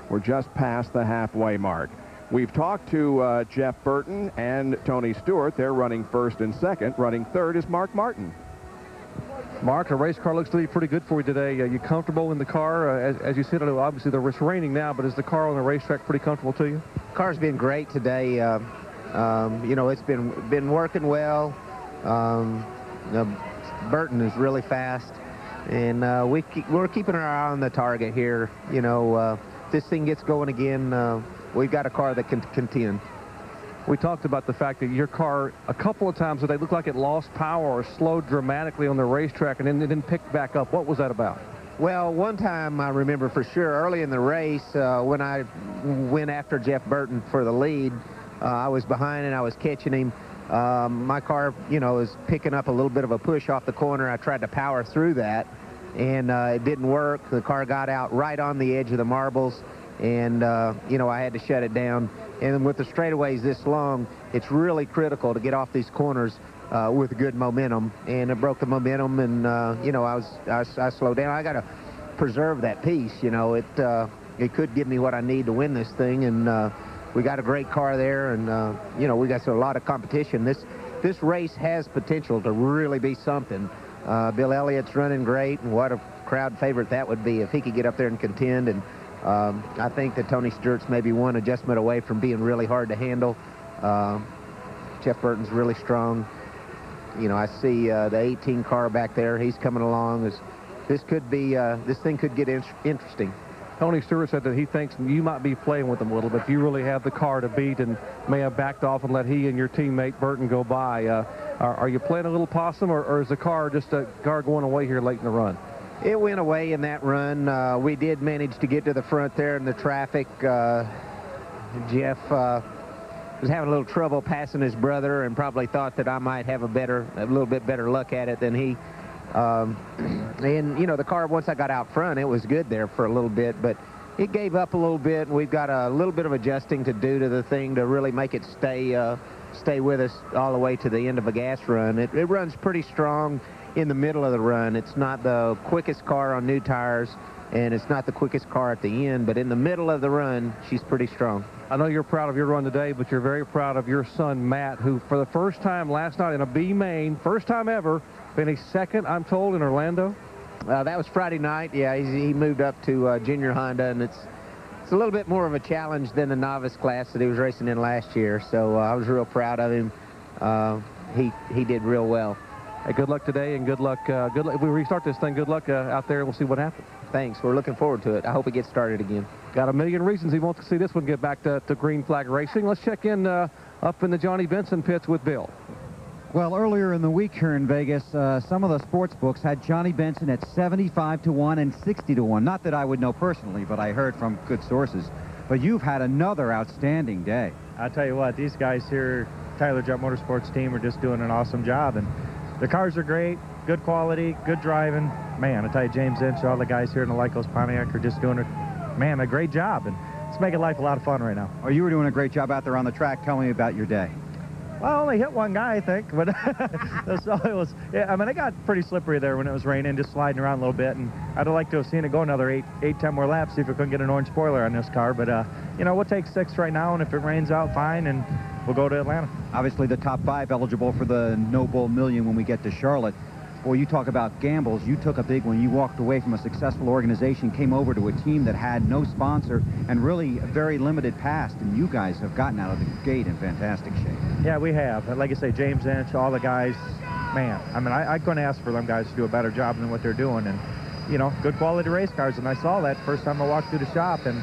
We're just past the halfway mark. We've talked to Jeff Burton and Tony Stewart. They're running first and second. Running third is Mark Martin. Mark, the race car looks to be pretty good for you today. Are you comfortable in the car? As you said, obviously it's raining now, but is the car on the racetrack pretty comfortable to you? Car's been great today. You know, it's been working well. Burton is really fast, and we're keeping our eye on the target here. You know, if this thing gets going again, we've got a car that can contend. We talked about the fact that your car, a couple of times today, looked like it lost power or slowed dramatically on the racetrack, and then it didn't pick back up. What was that about? Well, one time I remember for sure, early in the race, when I went after Jeff Burton for the lead, I was behind and I was catching him. My car, you know, was picking up a little bit of a push off the corner. I tried to power through that, and it didn't work. The car got out right on the edge of the marbles, and, you know, I had to shut it down. And with the straightaways this long, it's really critical to get off these corners with good momentum. And it broke the momentum, and, you know, I slowed down. I got to preserve that piece. You know, it could give me what I need to win this thing, and we got a great car there, and, you know, we got a lot of competition. This race has potential to really be something. Bill Elliott's running great, and what a crowd favorite that would be if he could get up there and contend. And I think that Tony Stewart's maybe one adjustment away from being really hard to handle. Jeff Burton's really strong. You know, I see the 18 car back there. He's coming along. This thing could get interesting. Tony Stewart said that he thinks you might be playing with him a little bit. You really have the car to beat and may have backed off and let he and your teammate Burton go by. Are you playing a little possum, or is the car just a car going away here late in the run? It went away in that run. We did manage to get to the front there in the traffic. Jeff was having a little trouble passing his brother and probably thought that I might have a little bit better luck at it than he. And, you know, the car, once I got out front, it was good there for a little bit, but it gave up a little bit, and we've got a little bit of adjusting to do to the thing to really make it stay with us all the way to the end of a gas run. It runs pretty strong in the middle of the run. It's not the quickest car on new tires, and it's not the quickest car at the end, but in the middle of the run, she's pretty strong. I know you're proud of your run today, but you're very proud of your son, Matt, who for the first time last night in a B main, first time ever, finished second, I'm told, in Orlando. That was Friday night. Yeah, he moved up to junior Honda, and it's a little bit more of a challenge than the novice class that he was racing in last year, so I was real proud of him. He did real well. Hey, good luck today, and good luck. If we restart this thing, good luck out there. We'll see what happens. Thanks. We're looking forward to it. I hope it gets started again. Got a million reasons he wants to see this one get back to green flag racing. Let's check in up in the Johnny Benson pits with Bill. Well, earlier in the week here in Vegas, some of the sports books had Johnny Benson at 75-1 and 60-1. Not that I would know personally, but I heard from good sources. But you've had another outstanding day. I tell you what, these guys here, Tyler Jump Motorsports team, are just doing an awesome job. And the cars are great, good quality, good driving. Man, I tell you, James Inch, all the guys here in the Lycos Pontiac are just doing a great job. And it's making life a lot of fun right now. Oh, you were doing a great job out there on the track. Tell me about your day. Well, I only hit one guy, I think, but so it was. Yeah, I mean, it got pretty slippery there when it was raining, just sliding around a little bit, and I'd have liked to have seen it go another 10 more laps, see if we couldn't get an orange spoiler on this car, but you know, we'll take 6 right now, and if it rains out, fine, and we'll go to Atlanta. Obviously, the top 5 eligible for the No Bull Million when we get to Charlotte. Boy, you talk about gambles. You took a big one. You walked away from a successful organization, came over to a team that had no sponsor and really a very limited past, and you guys have gotten out of the gate in fantastic shape. Yeah, we have. Like I say, James Inch, all the guys, man, I mean, I couldn't ask for them guys to do a better job than what they're doing, and, you know, good quality race cars, and I saw that first time I walked through the shop, and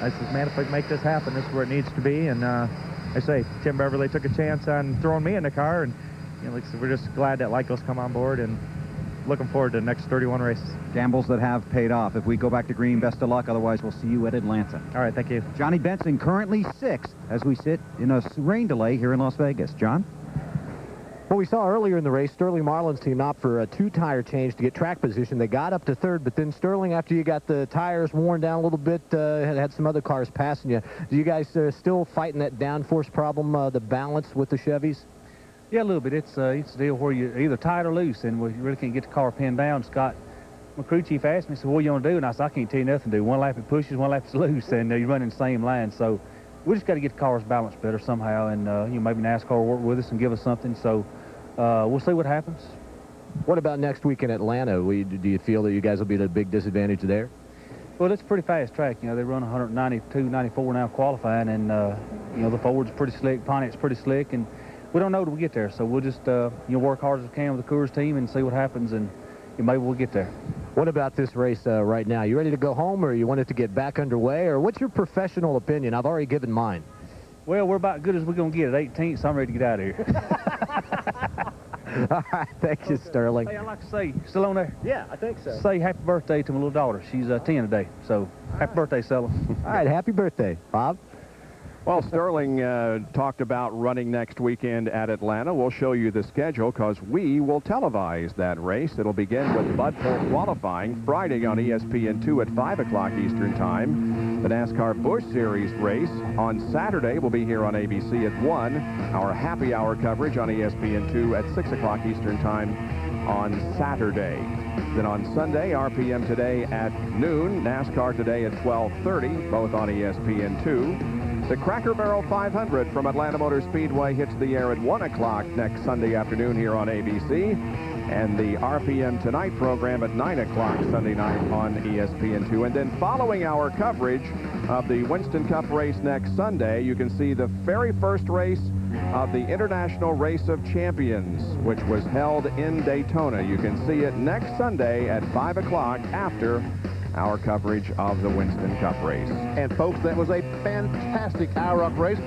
I said, man, if we can make this happen, this is where it needs to be, and I say, Tim Beverly took a chance on throwing me in the car, and you know, like, so we're just glad that Lycos come on board and looking forward to the next 31 races. Gambles that have paid off. If we go back to green, best of luck. Otherwise, we'll see you at Atlanta. All right, thank you. Johnny Benson currently 6th as we sit in a rain delay here in Las Vegas. John? Well, we saw earlier in the race, Sterling Marlin's team opt for a 2-tire change to get track position. They got up to 3rd, but then Sterling, after you got the tires worn down a little bit, had some other cars passing you. Do you guys still fighting that downforce problem, the balance with the Chevys? Yeah, a little bit. It's a deal where you're either tight or loose, and we really can't get the car pinned down. Scott, my crew chief, asked me, so what do you want to do? And I said, I can't tell you nothing to do. One lap it pushes, one lap it's loose, and you're running the same line. So we just got to get the cars balanced better somehow, and you know, maybe NASCAR will work with us and give us something. So we'll see what happens. What about next week in Atlanta? Do you feel that you guys will be at a big disadvantage there? Well, it's a pretty fast track. You know, they run 192, 94 now qualifying, and you know, the Ford's pretty slick, Pontiac's pretty slick, and we don't know till we get there, so we'll just you know, work hard as we can with the Coors team and see what happens, and maybe we'll get there. What about this race right now? You ready to go home, or you want it to get back underway, or what's your professional opinion? I've already given mine. Well, we're about as good as we're going to get at 18th, so I'm ready to get out of here. All right, thank you, Sterling. Hey, I'd like to say, still on there? Yeah, I think so. Say happy birthday to my little daughter. She's 10 today, so happy birthday, Stella. All right, happy birthday, Bob. Well, Sterling talked about running next weekend at Atlanta. We'll show you the schedule because we will televise that race. It'll begin with Bud Pole qualifying Friday on ESPN2 at 5 o'clock Eastern Time. The NASCAR Busch Series race on Saturday will be here on ABC at 1. Our happy hour coverage on ESPN2 at 6 o'clock Eastern Time on Saturday. Then on Sunday, RPM Today at noon, NASCAR Today at 12:30, both on ESPN2. The Cracker Barrel 500 from Atlanta Motor Speedway hits the air at 1 o'clock next Sunday afternoon here on ABC. And the RPM Tonight program at 9 o'clock Sunday night on ESPN2. And then following our coverage of the Winston Cup race next Sunday, you can see the very first race of the International Race of Champions, which was held in Daytona. You can see it next Sunday at 5 o'clock after our coverage of the Winston Cup race. And folks, that was a fantastic IROC race.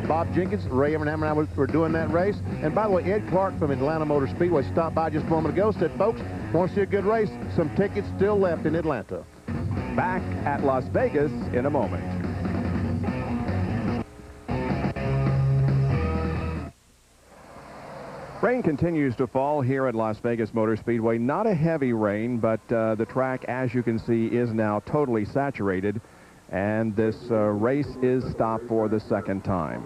Bob Jenkins, Ray Evernham, and I were doing that race. And by the way, Ed Clark from Atlanta Motor Speedway stopped by just a moment ago, said, folks, want to see a good race? Some tickets still left in Atlanta. Back at Las Vegas in a moment. Rain continues to fall here at Las Vegas Motor Speedway. Not a heavy rain, but the track, as you can see, is now totally saturated, and this race is stopped for the second time.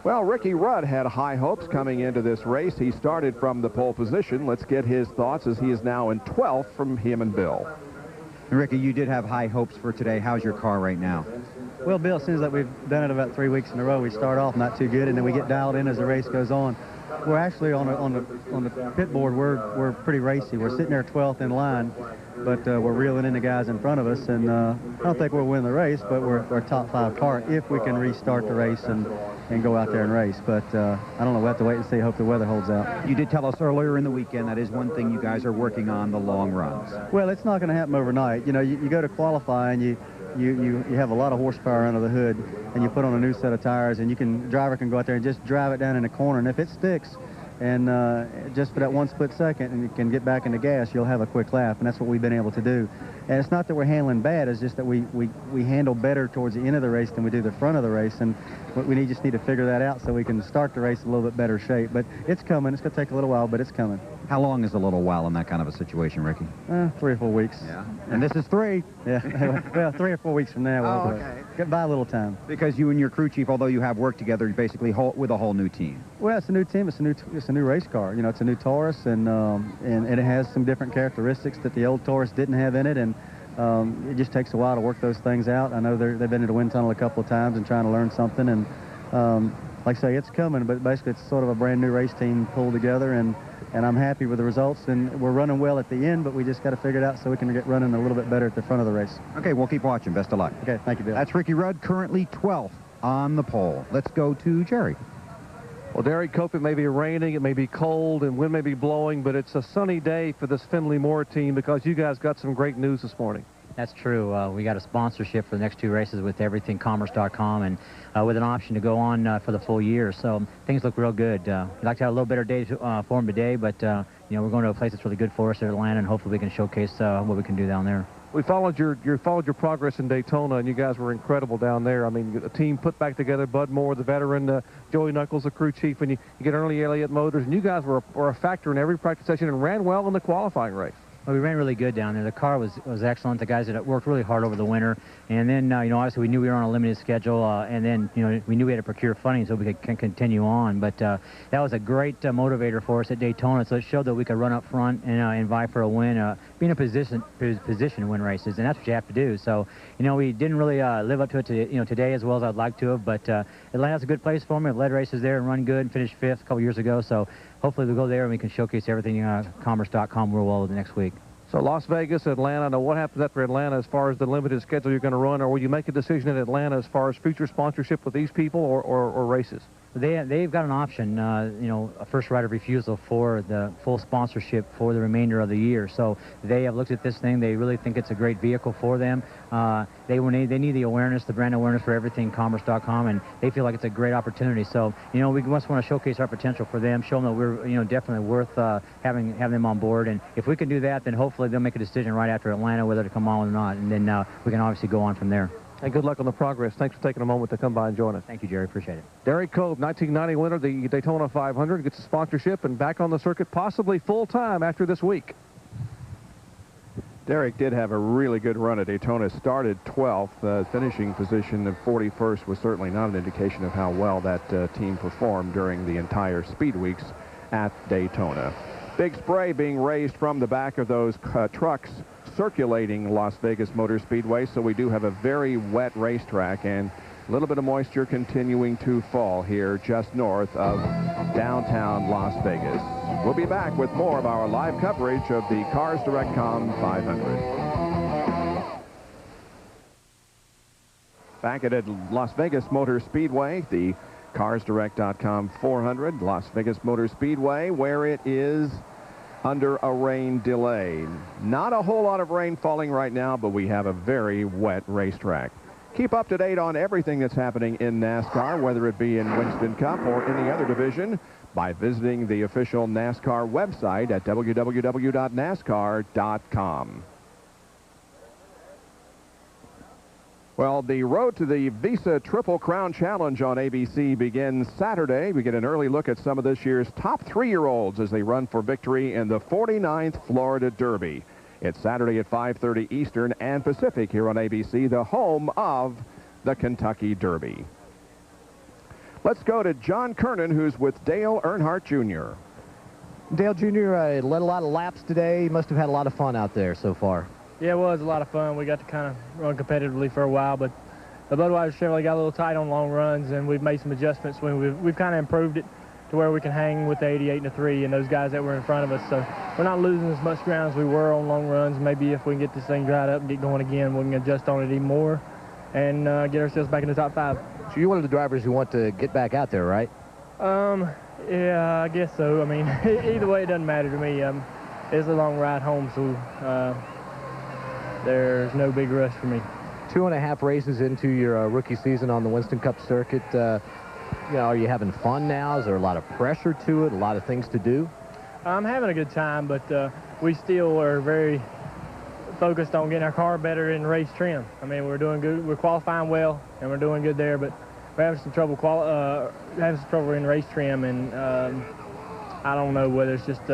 Well, Ricky Rudd had high hopes coming into this race. He started from the pole position. Let's get his thoughts as he is now in 12th from him and Bill. Ricky, you did have high hopes for today. How's your car right now? Well, Bill, it seems like we've done it about 3 weeks in a row. We start off not too good, and then we get dialed in as the race goes on. We're actually on the pit board. We're pretty racy. We're sitting there 12th in line, but we're reeling in the guys in front of us, and I don't think we'll win the race, but we're a top 5 car if we can restart the race and go out there and race. But I don't know. We'll have to wait and see. Hope the weather holds out. You did tell us earlier in the weekend that is one thing you guys are working on, the long runs. Well, it's not going to happen overnight. You know, you go to qualify and you have a lot of horsepower under the hood, and you put on a new set of tires, and driver can go out there and just drive it down in the corner, and if it sticks, and just for that one split second, and you can get back into gas, you'll have a quick lap, and that's what we've been able to do. And it's not that we're handling bad, it's just that we handle better towards the end of the race than we do the front of the race, and we just need to figure that out so we can start the race in a little bit better shape. But it's coming. It's going to take a little while, but it's coming. How long is a little while in that kind of a situation, Ricky? 3 or 4 weeks. Yeah. And this is 3. Yeah. Well, 3 or 4 weeks from now. Oh, okay. Get by a little time. Because you and your crew chief, although you have worked together, basically with a whole new team. Well, it's a new team. It's a new race car. You know, it's a new Taurus, and it has some different characteristics that the old Taurus didn't have in it, and it just takes a while to work those things out. I know they've been in the wind tunnel a couple of times and trying to learn something, and like I say, it's coming, but basically it's sort of a brand new race team pulled together, and I'm happy with the results, and we're running well at the end, but we just got to figure it out so we can get running a little bit better at the front of the race. Okay, we'll keep watching. Best of luck. Okay, thank you, Bill. That's Ricky Rudd, currently 12th on the pole. Let's go to Jerry. Well, Derek Cope, it may be raining, it may be cold, and wind may be blowing, but it's a sunny day for this Finley Moore team because you guys got some great news this morning. That's true. We got a sponsorship for the next 2 races with everythingcommerce.com, and with an option to go on for the full year. So things look real good. We'd like to have a little better day for them today, but you know, we're going to a place that's really good for us at Atlanta, and hopefully we can showcase what we can do down there. We followed your progress in Daytona, and you guys were incredible down there. I mean, the team put back together, Bud Moore, the veteran, Joey Knuckles, the crew chief, and you get Early Elliott Motors, and you guys were a factor in every practice session and ran well in the qualifying race. Well, we ran really good down there. The car was excellent. The guys had worked really hard over the winter. And then, you know, obviously we knew we were on a limited schedule. And then, you know, we knew we had to procure funding so we could continue on. But that was a great motivator for us at Daytona. So it showed that we could run up front and vie for a win, be in a position to win races. And that's what you have to do. So, you know, we didn't really live up to it today as well as I'd like to have. But Atlanta's a good place for me. I've led races there and run good and finished 5th a couple years ago. So hopefully we'll go there and we can showcase everything commerce.com real well the next week. So Las Vegas, Atlanta. Now, what happens after Atlanta as far as the limited schedule you're going to run, or will you make a decision in Atlanta as far as future sponsorship with these people or races? They've got an option, you know, a first right of refusal for the full sponsorship for the remainder of the year. So they have looked at this thing. They really think it's a great vehicle for them. They need the awareness, the brand awareness for everythingcommerce.com, and they feel like it's a great opportunity. So, you know, we just want to showcase our potential for them, show them that we're, you know, definitely worth having them on board. And if we can do that, then hopefully they'll make a decision right after Atlanta whether to come on or not, and then we can obviously go on from there. And good luck on the progress. Thanks for taking a moment to come by and join us. Thank you, Jerry. Appreciate it. Derek Cove, 1990 winner, the Daytona 500, gets a sponsorship and back on the circuit possibly full-time after this week. Derek did have a really good run at Daytona. Started 12th. Finishing position of 41st was certainly not an indication of how well that team performed during the entire speed weeks at Daytona. Big spray being raised from the back of those trucks circulating Las Vegas Motor Speedway, so we do have a very wet racetrack and a little bit of moisture continuing to fall here just north of downtown Las Vegas. We'll be back with more of our live coverage of the Cars Direct.com 500. Back at Las Vegas Motor Speedway, the Cars Direct.com 400, Las Vegas Motor Speedway, where it is under a rain delay. Not a whole lot of rain falling right now, but we have a very wet racetrack. Keep up to date on everything that's happening in NASCAR, whether it be in Winston Cup or any other division, by visiting the official NASCAR website at www.nascar.com. Well, the road to the Visa Triple Crown Challenge on ABC begins Saturday. We get an early look at some of this year's top 3-year-olds as they run for victory in the 49th Florida Derby. It's Saturday at 5:30 Eastern and Pacific here on ABC, the home of the Kentucky Derby. Let's go to John Kernan, who's with Dale Earnhardt Jr. Dale Jr. Led a lot of laps today. Must have had a lot of fun out there so far. Yeah, it was a lot of fun. We got to kind of run competitively for a while, but the Budweiser Chevrolet got a little tight on long runs, and we've made some adjustments. We've kind of improved it to where we can hang with the 88 and the 3 and those guys that were in front of us. So we're not losing as much ground as we were on long runs. Maybe if we can get this thing dried up and get going again, we can adjust on it even more and get ourselves back in the top 5. So you're one of the drivers who want to get back out there, right? Yeah, I guess so. I mean, either way, it doesn't matter to me. It's a long ride home, so there's no big rush for me. 2.5 races into your rookie season on the Winston Cup circuit. Are you having fun now? Is there a lot of pressure to it, a lot of things to do? I'm having a good time, but we still are very focused on getting our car better in race trim. I mean, we're doing good. We're qualifying well, and we're doing good there, but we're having some trouble in race trim, and I don't know whether it's just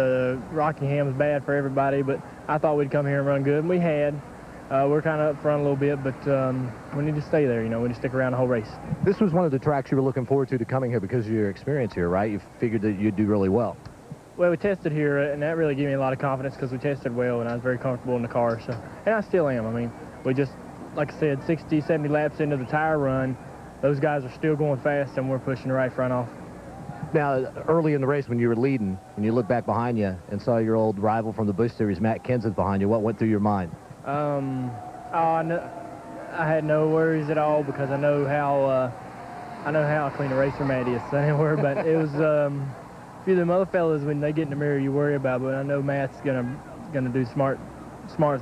Rockingham's bad for everybody, but I thought we'd come here and run good, and we had. We're kind of up front a little bit, but we need to stay there, we need to stick around the whole race. This was one of the tracks you were looking forward to coming here because of your experience here, right? You figured that you'd do really well. Well, we tested here, and that really gave me a lot of confidence because we tested well, and I was very comfortable in the car. So, and I still am. I mean, we just, like I said, 60, 70 laps into the tire run, those guys are still going fast, and we're pushing the right front off. Now, early in the race when you were leading, and you looked back behind you and saw your old rival from the Busch Series, Matt Kenseth, behind you, what went through your mind? I had no worries at all because I know how clean a racer Matt is. So I didn't worry about it. It was a few of them other fellas, when they get in the mirror, you worry about. But I know Matt's gonna do smart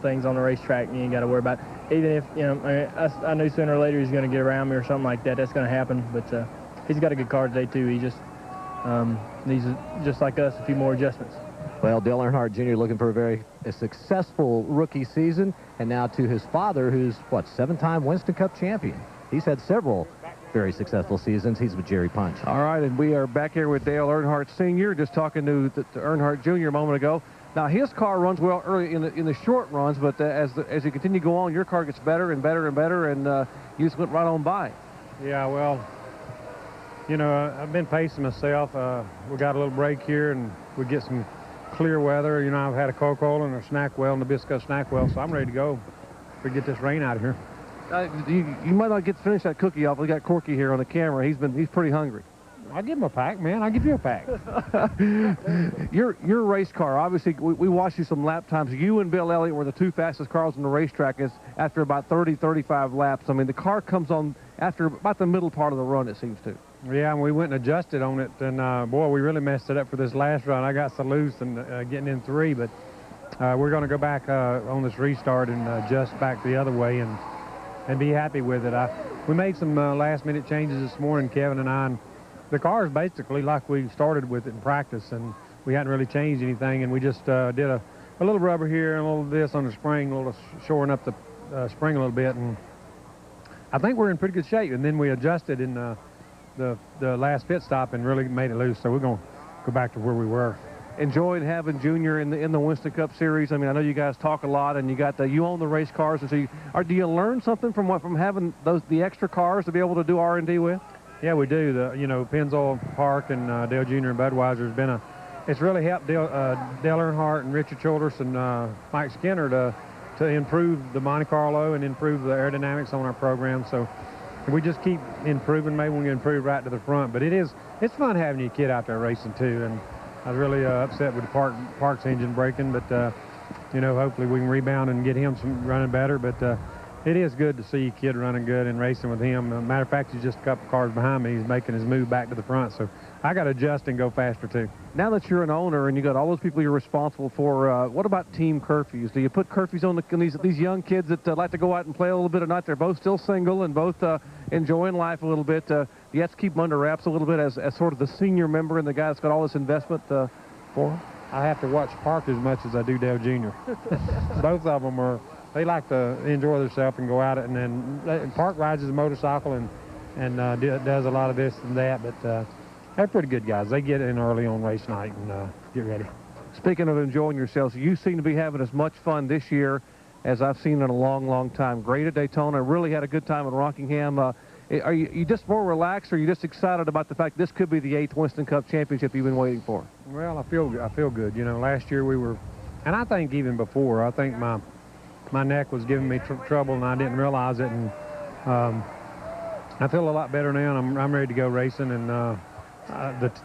things on the racetrack, and you ain't got to worry about it. Even if I knew sooner or later he's gonna get around me or something like that. That's gonna happen. But he's got a good car today too. He just needs, just like us, a few more adjustments. Well, Dale Earnhardt Jr. looking for a very successful rookie season, and now to his father, who's, 7-time Winston Cup champion. He's had several very successful seasons. He's with Jerry Punch. All right, and we are back here with Dale Earnhardt Sr., just talking to Earnhardt Jr. a moment ago. Now, his car runs well early in the short runs, but as you continue to go on, your car gets better and better and better, and you just went right on by. Yeah, well, I've been pacing myself. We got a little break here, and we get some clear weather. I've had a Coca-Cola and a snack well, Nabisco snack well, so I'm ready to go. We get this rain out of here. You might not get to finish that cookie off. We got Corky here on the camera. He's pretty hungry. I'll give him a pack, man. I'll give you a pack. Your race car, obviously, we watched you some lap times. You and Bill Elliott were the 2 fastest cars on the racetrack after about 30, 35 laps. I mean, the car comes on after about the middle part of the run, it seems to. Yeah, and we went and adjusted on it, and boy, we really messed it up for this last run. I got so loose and getting in 3, but we're going to go back on this restart and adjust back the other way and be happy with it. We made some last-minute changes this morning, Kevin and I, and the car is basically like we started with it in practice, and we hadn't really changed anything, and we just did a little rubber here and a little this on the spring, a little shoring up the spring a little bit, and I think we're in pretty good shape. And then we adjusted in the last pit stop and really made it loose, so we're going to go back to where we were. Enjoyed having Junior in the Winston Cup Series. I mean, I know you guys talk a lot, and you own the race cars, and so do you learn something from having the extra cars to be able to do R&D with? Yeah, we do. Pennzoil Park and Dale Jr. and Budweiser has it's really helped Dale Earnhardt and Richard Childress and Mike Skinner to improve the Monte Carlo and improve the aerodynamics on our program. So we just keep improving. Maybe we can improve right to the front, but it's fun having your kid out there racing too. And I was really upset with the Park's engine breaking, but hopefully we can rebound and get him some running better. But it is good to see a kid running good and racing with him. Matter of fact, he's just a couple cars behind me. He's making his move back to the front, so I got to adjust and go faster too. Now that you're an owner and you got all those people you're responsible for, what about team curfews? Do you put curfews on these young kids that like to go out and play a little bit at night? They're both still single and both enjoying life a little bit. You have to keep them under wraps a little bit as sort of the senior member and the guy that's got all this investment for them? I have to watch Park as much as I do Dale Jr. Both of them they like to enjoy themselves and go out and then Park rides his motorcycle and does a lot of this and that, but they're pretty good guys. They get in early on race night and get ready. Speaking of enjoying yourselves, you seem to be having as much fun this year as I've seen in a long, long time. Great at Daytona. Really had a good time at Rockingham. Are you just more relaxed, or are you just excited about the fact this could be the 8th Winston Cup championship you've been waiting for? Well, I feel good. You know, last year we were, and I think even before, I think my neck was giving me trouble and I didn't realize it, and I feel a lot better now, and I'm ready to go racing. And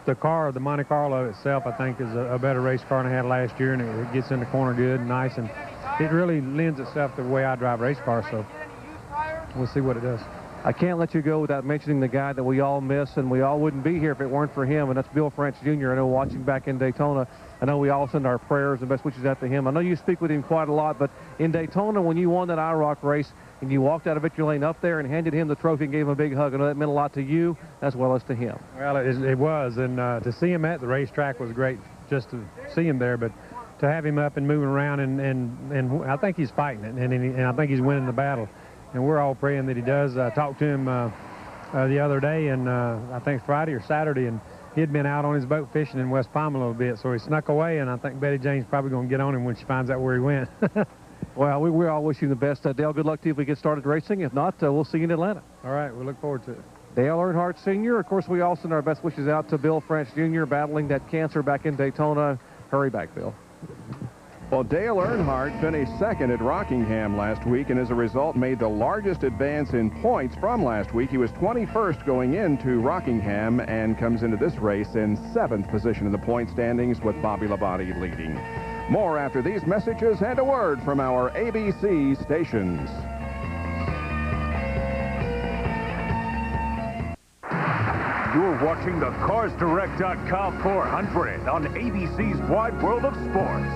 the car, the Monte Carlo itself, I think is a better race car than I had last year, and it gets in the corner good and nice, and it really lends itself to the way I drive race cars. So we'll see what it does. I can't let you go without mentioning the guy that we all miss, and we all wouldn't be here if it weren't for him, and that's Bill French Jr. I know watching back in Daytona, I know we all send our prayers and best wishes out to him. I know you speak with him quite a lot, but in Daytona, when you won that IROC race and you walked out of victory lane up there and handed him the trophy and gave him a big hug, I know that meant a lot to you as well as to him. Well, it was, and to see him at the racetrack was great, just to see him there, but to have him up and moving around, and I think he's fighting it, and I think he's winning the battle. And we're all praying that he does. I talked to him the other day, and I think Friday or Saturday, and he'd been out on his boat fishing in West Palm a little bit, so he snuck away, and I think Betty Jane's probably going to get on him when she finds out where he went. Well, we all wish you the best. Dale, good luck to you if we get started racing. If not, we'll see you in Atlanta. All right, we look forward to it. Dale Earnhardt Sr., of course, we all send our best wishes out to Bill French Jr. battling that cancer back in Daytona. Hurry back, Bill. Well, Dale Earnhardt finished second at Rockingham last week and as a result made the largest advance in points from last week. He was 21st going into Rockingham and comes into this race in 7th position in the point standings with Bobby Labonte leading. More after these messages and a word from our ABC stations. You're watching the CarsDirect.com 400 on ABC's Wide World of Sports.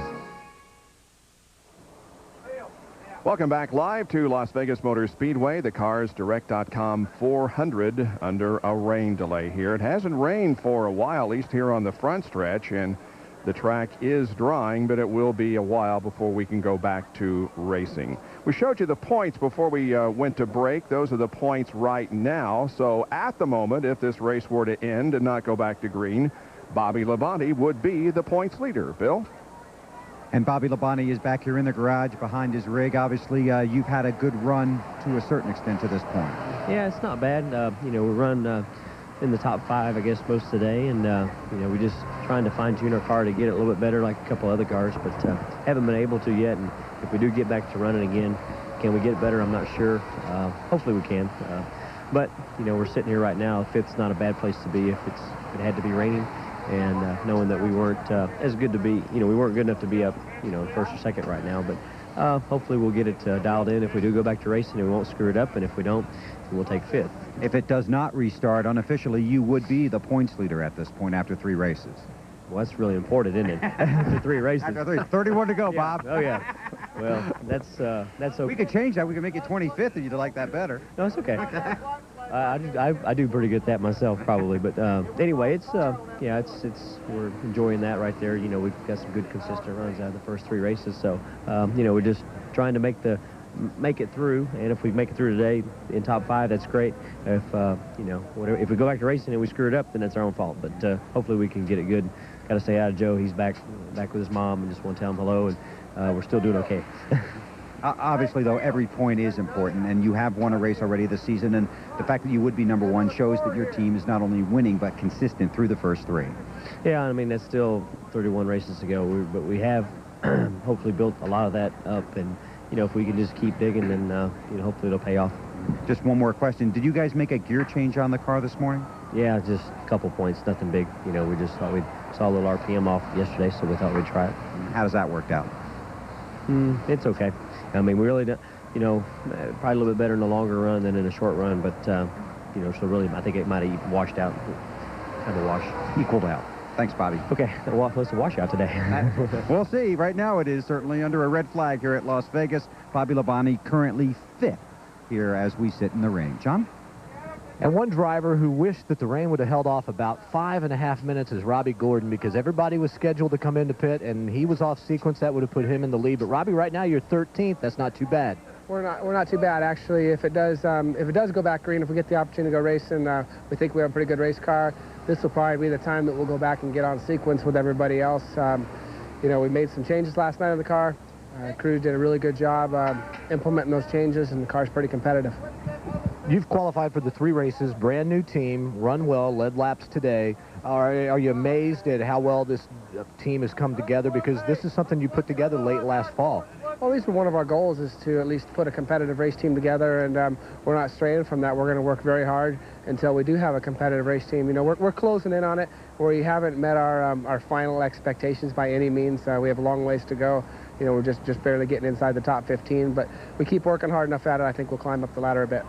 Welcome back live to Las Vegas Motor Speedway, the CarsDirect.com 400 under a rain delay here. It hasn't rained for a while, at least here on the front stretch, and the track is drying, but it will be a while before we can go back to racing. We showed you the points before we went to break. Those are the points right now. So at the moment, if this race were to end and not go back to green, Bobby Labonte would be the points leader. Bill? And Bobby Labonte is back here in the garage behind his rig. Obviously, you've had a good run to a certain extent to this point. Yeah, it's not bad. You know, we run in the top 5, I guess, most of the day, and you know, we just trying to fine-tune our car to get it a little bit better, like a couple other cars, but haven't been able to yet. And if we do get back to running again, can we get it better? I'm not sure. Hopefully, we can. But you know, we're sitting here right now. 5th's not a bad place to be if it had to be raining. And knowing that we weren't as good to be, you know, we weren't good enough to be up, you know, 1st or 2nd right now. But hopefully we'll get it dialed in if we do go back to racing, and we won't screw it up. And if we don't, we'll take 5th. If it does not restart, unofficially, you would be the points leader at this point after 3 races. Well, that's really important, isn't it? After 3 races. After 31 to go, yeah. Bob. Oh, yeah. Well, that's okay. We could change that. We could make it 25th if you'd like that better. No, it's okay. I do pretty good at that myself, probably. But anyway, it's yeah, it's we're enjoying that right there. You know, we've got some good consistent runs out of the first 3 races. So you know, we're just trying to make it through. And if we make it through today in top 5, that's great. If you know, whatever, if we go back to racing and we screw it up, then that's our own fault. But hopefully we can get it good. Got to say hi to Joe. He's back with his mom, and just want to tell him hello. And we're still doing okay. Obviously, though, every point is important, and you have won a race already this season, and the fact that you would be #1 shows that your team is not only winning, but consistent through the first 3. Yeah, I mean, that's still 31 races to go, but we have hopefully built a lot of that up, and, you know, if we can just keep digging, then, you know, hopefully it'll pay off. Just one more question. Did you guys make a gear change on the car this morning? Yeah, just a couple points, nothing big. You know, we just thought we saw a little RPM off yesterday, so we thought we'd try it. How does that work out? It's okay. I mean, we really don't, you know, probably a little bit better in the longer run than in a short run, but, you know, so really I think it might have washed out, kind of equaled out. Thanks, Bobby. Okay, let's wash out today. We'll see. Right now it is certainly under a red flag here at Las Vegas. Bobby Labonte currently 5th here as we sit in the ring. John? And one driver who wished that the rain would have held off about 5.5 minutes is Robbie Gordon, because everybody was scheduled to come into pit, and he was off sequence. That would have put him in the lead. But Robbie, right now you're 13th. That's not too bad. We're not too bad, actually. If it does go back green, if we get the opportunity to go racing, we think we have a pretty good race car. This will probably be the time that we'll go back and get on sequence with everybody else. You know, we made some changes last night on the car. Crews did a really good job implementing those changes, and the car's pretty competitive. You've qualified for the 3 races, brand new team, run well, led laps today. Are you amazed at how well this team has come together? Because this is something you put together late last fall. Well, at least one of our goals is to at least put a competitive race team together, and we're not straying from that. We're going to work very hard until we do have a competitive race team. You know, we're closing in on it. We haven't met our final expectations by any means. We have a long ways to go. You know, we're just barely getting inside the top 15, but we keep working hard enough at it. I think we'll climb up the ladder a bit.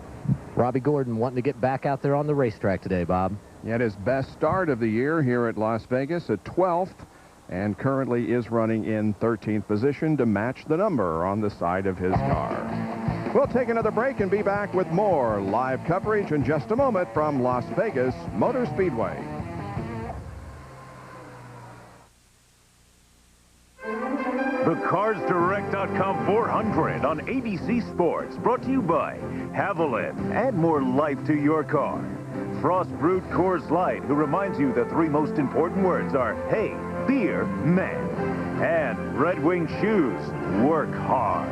Robbie Gordon wanting to get back out there on the racetrack today, Bob. He had his best start of the year here at Las Vegas at 12th, and currently is running in 13th position to match the number on the side of his car. We'll take another break and be back with more live coverage in just a moment from Las Vegas Motor Speedway. The CarsDirect.com 400 on ABC Sports, brought to you by Haviland. Add more life to your car. Frost Brewed Coors Light, who reminds you the 3 most important words are hay, beer, man. And Red Wing Shoes, work hard.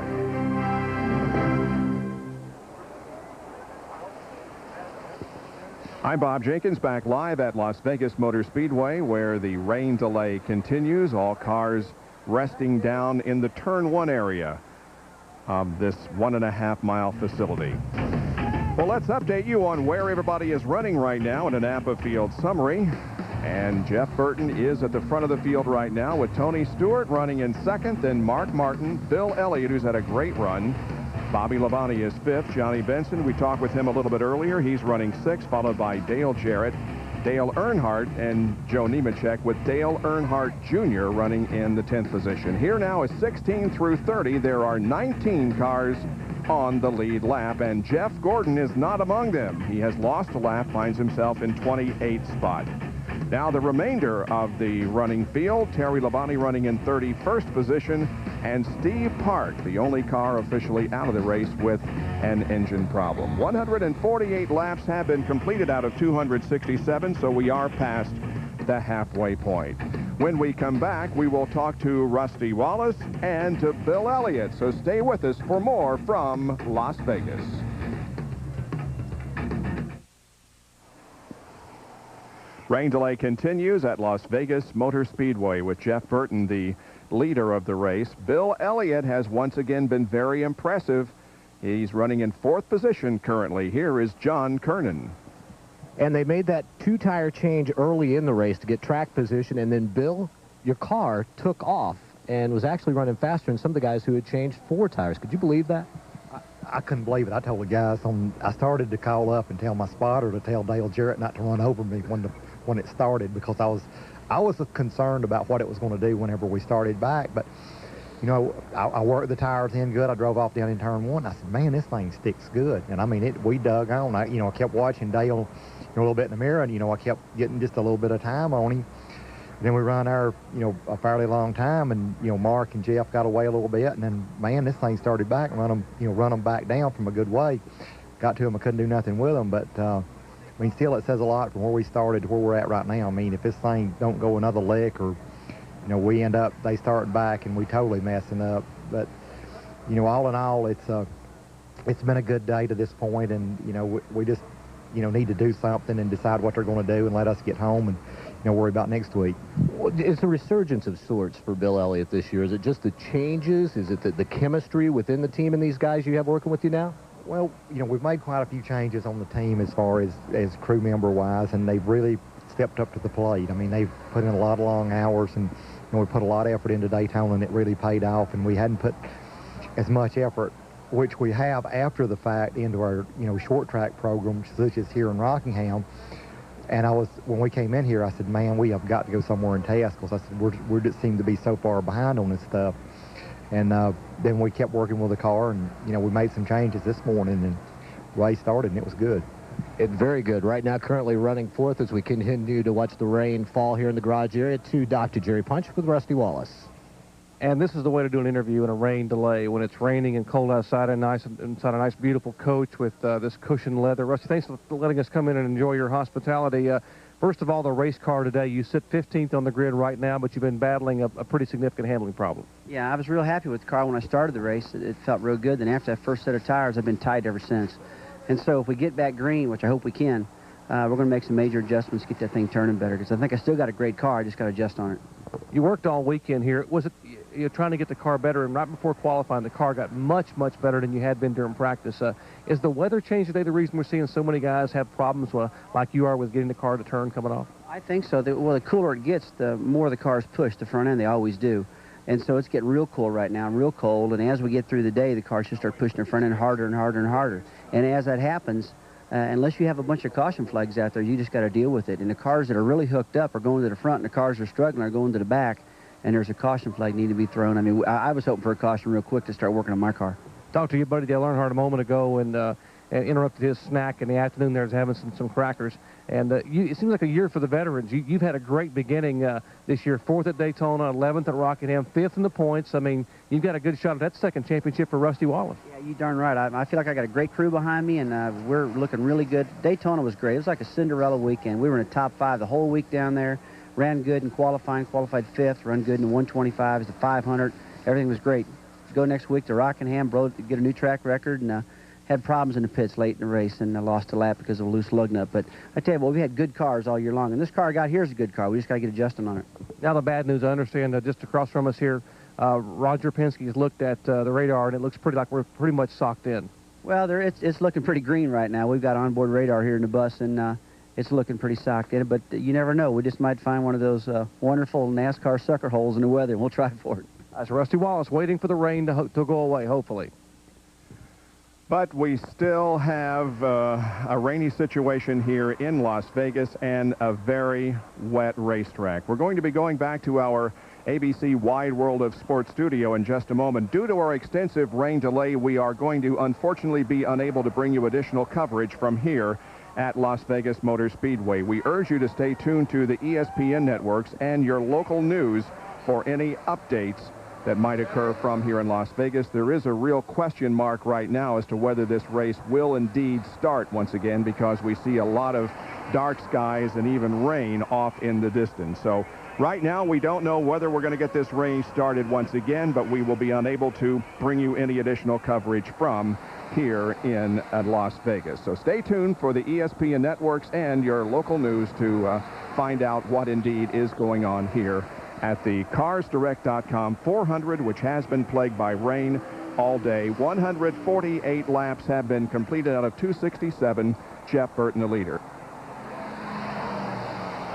I'm Bob Jenkins, back live at Las Vegas Motor Speedway, where the rain delay continues. All cars resting down in the turn 1 area of this 1.5-mile facility. Well, let's update you on where everybody is running right now in a Napa Field summary. And Jeff Burton is at the front of the field right now with Tony Stewart running in 2nd, then Mark Martin, Bill Elliott, who's had a great run. Bobby Labonte is 5th. Johnny Benson, we talked with him a little bit earlier. He's running 6th, followed by Dale Jarrett, Dale Earnhardt, and Joe Nemechek, with Dale Earnhardt Jr. running in the 10th position. Here now is 16 through 30. There are 19 cars on the lead lap, and Jeff Gordon is not among them. He has lost a lap, finds himself in 28th spot. Now the remainder of the running field, Terry Labonte running in 31st position, and Steve Park, the only car officially out of the race with an engine problem. 148 laps have been completed out of 267, so we are past the halfway point. When we come back, we will talk to Rusty Wallace and to Bill Elliott, so stay with us for more from Las Vegas. Rain delay continues at Las Vegas Motor Speedway with Jeff Burton, the leader of the race. Bill Elliott has once again been very impressive. He's running in 4th position currently. Here is John Kernan. And they made that 2-tire change early in the race to get track position, and then, Bill, your car took off and was actually running faster than some of the guys who had changed 4 tires. Could you believe that? I couldn't believe it. I told the guys, I started to call up and tell my spotter to tell Dale Jarrett not to run over me when it started, because I was concerned about what it was going to do whenever we started back. But, you know, I worked the tires in good. I drove off down in turn 1. I said, man, this thing sticks good. And, I mean, we dug on. I kept watching Dale a little bit in the mirror, and, I kept getting just a little bit of time on him. And then we run our, a fairly long time, and, Mark and Jeff got away a little bit, and then, man, this thing started back and run them back down from a good way. Got to them, I couldn't do nothing with them, but, I mean, still, it says a lot from where we started to where we're at right now. I mean, if this thing don't go another lick, or, we end up, they start back and we totally messing up. But, all in all, it's been a good day to this point, and, we just, need to do something and decide what they're going to do and let us get home and, worry about next week. It's a resurgence of sorts for Bill Elliott this year. Is it just the changes? Is it the chemistry within the team and these guys you have working with you now? Well, we've made quite a few changes on the team as far as crew member-wise, and they've really stepped up to the plate. I mean, they've put in a lot of long hours, and we put a lot of effort into Daytona, and it really paid off, and we hadn't put as much effort which we have after the fact into our, short track program, such as here in Rockingham. And when we came in here, I said, man, we have got to go somewhere and test, because I said, we just seem to be so far behind on this stuff. And then we kept working with the car, and, we made some changes this morning, and race started, and it was good. It's very good. Right now, currently running fourth as we continue to watch the rain fall here in the garage area to Dr. Jerry Punch with Rusty Wallace. And this is the way to do an interview in a rain delay, when it's raining and cold outside and inside a nice, beautiful coach with this cushioned leather. Rusty, thanks for letting us come in and enjoy your hospitality. First of all, the race car today, you sit 15th on the grid right now, but you've been battling a pretty significant handling problem. Yeah, I was real happy with the car when I started the race. It felt real good. Then after that first set of tires, I've been tight ever since. And so if we get back green, which I hope we can, we're going to make some major adjustments to get that thing turning better, because I think I still got a great car. I just got to adjust on it. You worked all weekend here. Was it you're trying to get the car better, and right before qualifying, the car got much, much better than you had been during practice. Is the weather change today the reason we're seeing so many guys have problems like you are with getting the car to turn coming off? I think so. Well, the cooler it gets, the more the cars push the front end. They always do. And so it's getting real cool right now, real cold. And as we get through the day, the cars should start pushing their front end harder and harder and harder. And as that happens, unless you have a bunch of caution flags out there, you just got to deal with it. And the cars that are really hooked up are going to the front, and the cars that are struggling are going to the back. And there's a caution flag need to be thrown. I mean, I was hoping for a caution real quick to start working on my car. Talked to your buddy Dale Earnhardt a moment ago, and interrupted his snack in the afternoon there, was having some crackers. And it seems like a year for the veterans. You've had a great beginning this year. 4th at Daytona, 11th at Rockingham, 5th in the points. I mean, you've got a good shot at that second championship for Rusty Wallace. Yeah, you darn right. I feel like I got a great crew behind me, and we're looking really good. Daytona was great. It was like a Cinderella weekend. We were in the top 5 the whole week down there. Ran good in qualifying, qualified 5th, run good in the 125s, the 500. Everything was great. Go next week to Rockingham, get a new track record, and had problems in the pits late in the race, and lost a lap because of a loose lug nut. But I tell you what, we had good cars all year long, and this car I got here is a good car. We just got to get adjusted on it. Now the bad news, I understand, just across from us here, Roger Penske has looked at the radar, and it looks pretty like we're pretty much socked in. Well, it's looking pretty green right now. We've got onboard radar here in the bus, and it's looking pretty socked in, but you never know. We just might find one of those wonderful NASCAR sucker holes in the weather, and we'll try for it. That's Rusty Wallace waiting for the rain to go away, hopefully. But we still have a rainy situation here in Las Vegas and a very wet racetrack. We're going to be going back to our ABC Wide World of Sports studio in just a moment. Due to our extensive rain delay, we are going to unfortunately be unable to bring you additional coverage from here at Las Vegas Motor Speedway. We urge you to stay tuned to the ESPN networks and your local news for any updates that might occur from here in Las Vegas. There is a real question mark right now as to whether this race will indeed start once again, because we see a lot of dark skies and even rain off in the distance. So right now we don't know whether we're going to get this race started once again, but we will be unable to bring you any additional coverage from here in Las Vegas. So stay tuned for the ESPN networks and your local news to find out what indeed is going on here at the CarsDirect.com 400, which has been plagued by rain all day. 148 laps have been completed out of 267. Jeff Burton the leader.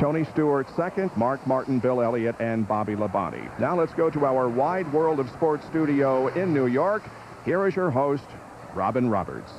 Tony Stewart second, Mark Martin, Bill Elliott, and Bobby Labonte. Now let's go to our Wide World of Sports studio in New York. Here is your host, Robin Roberts.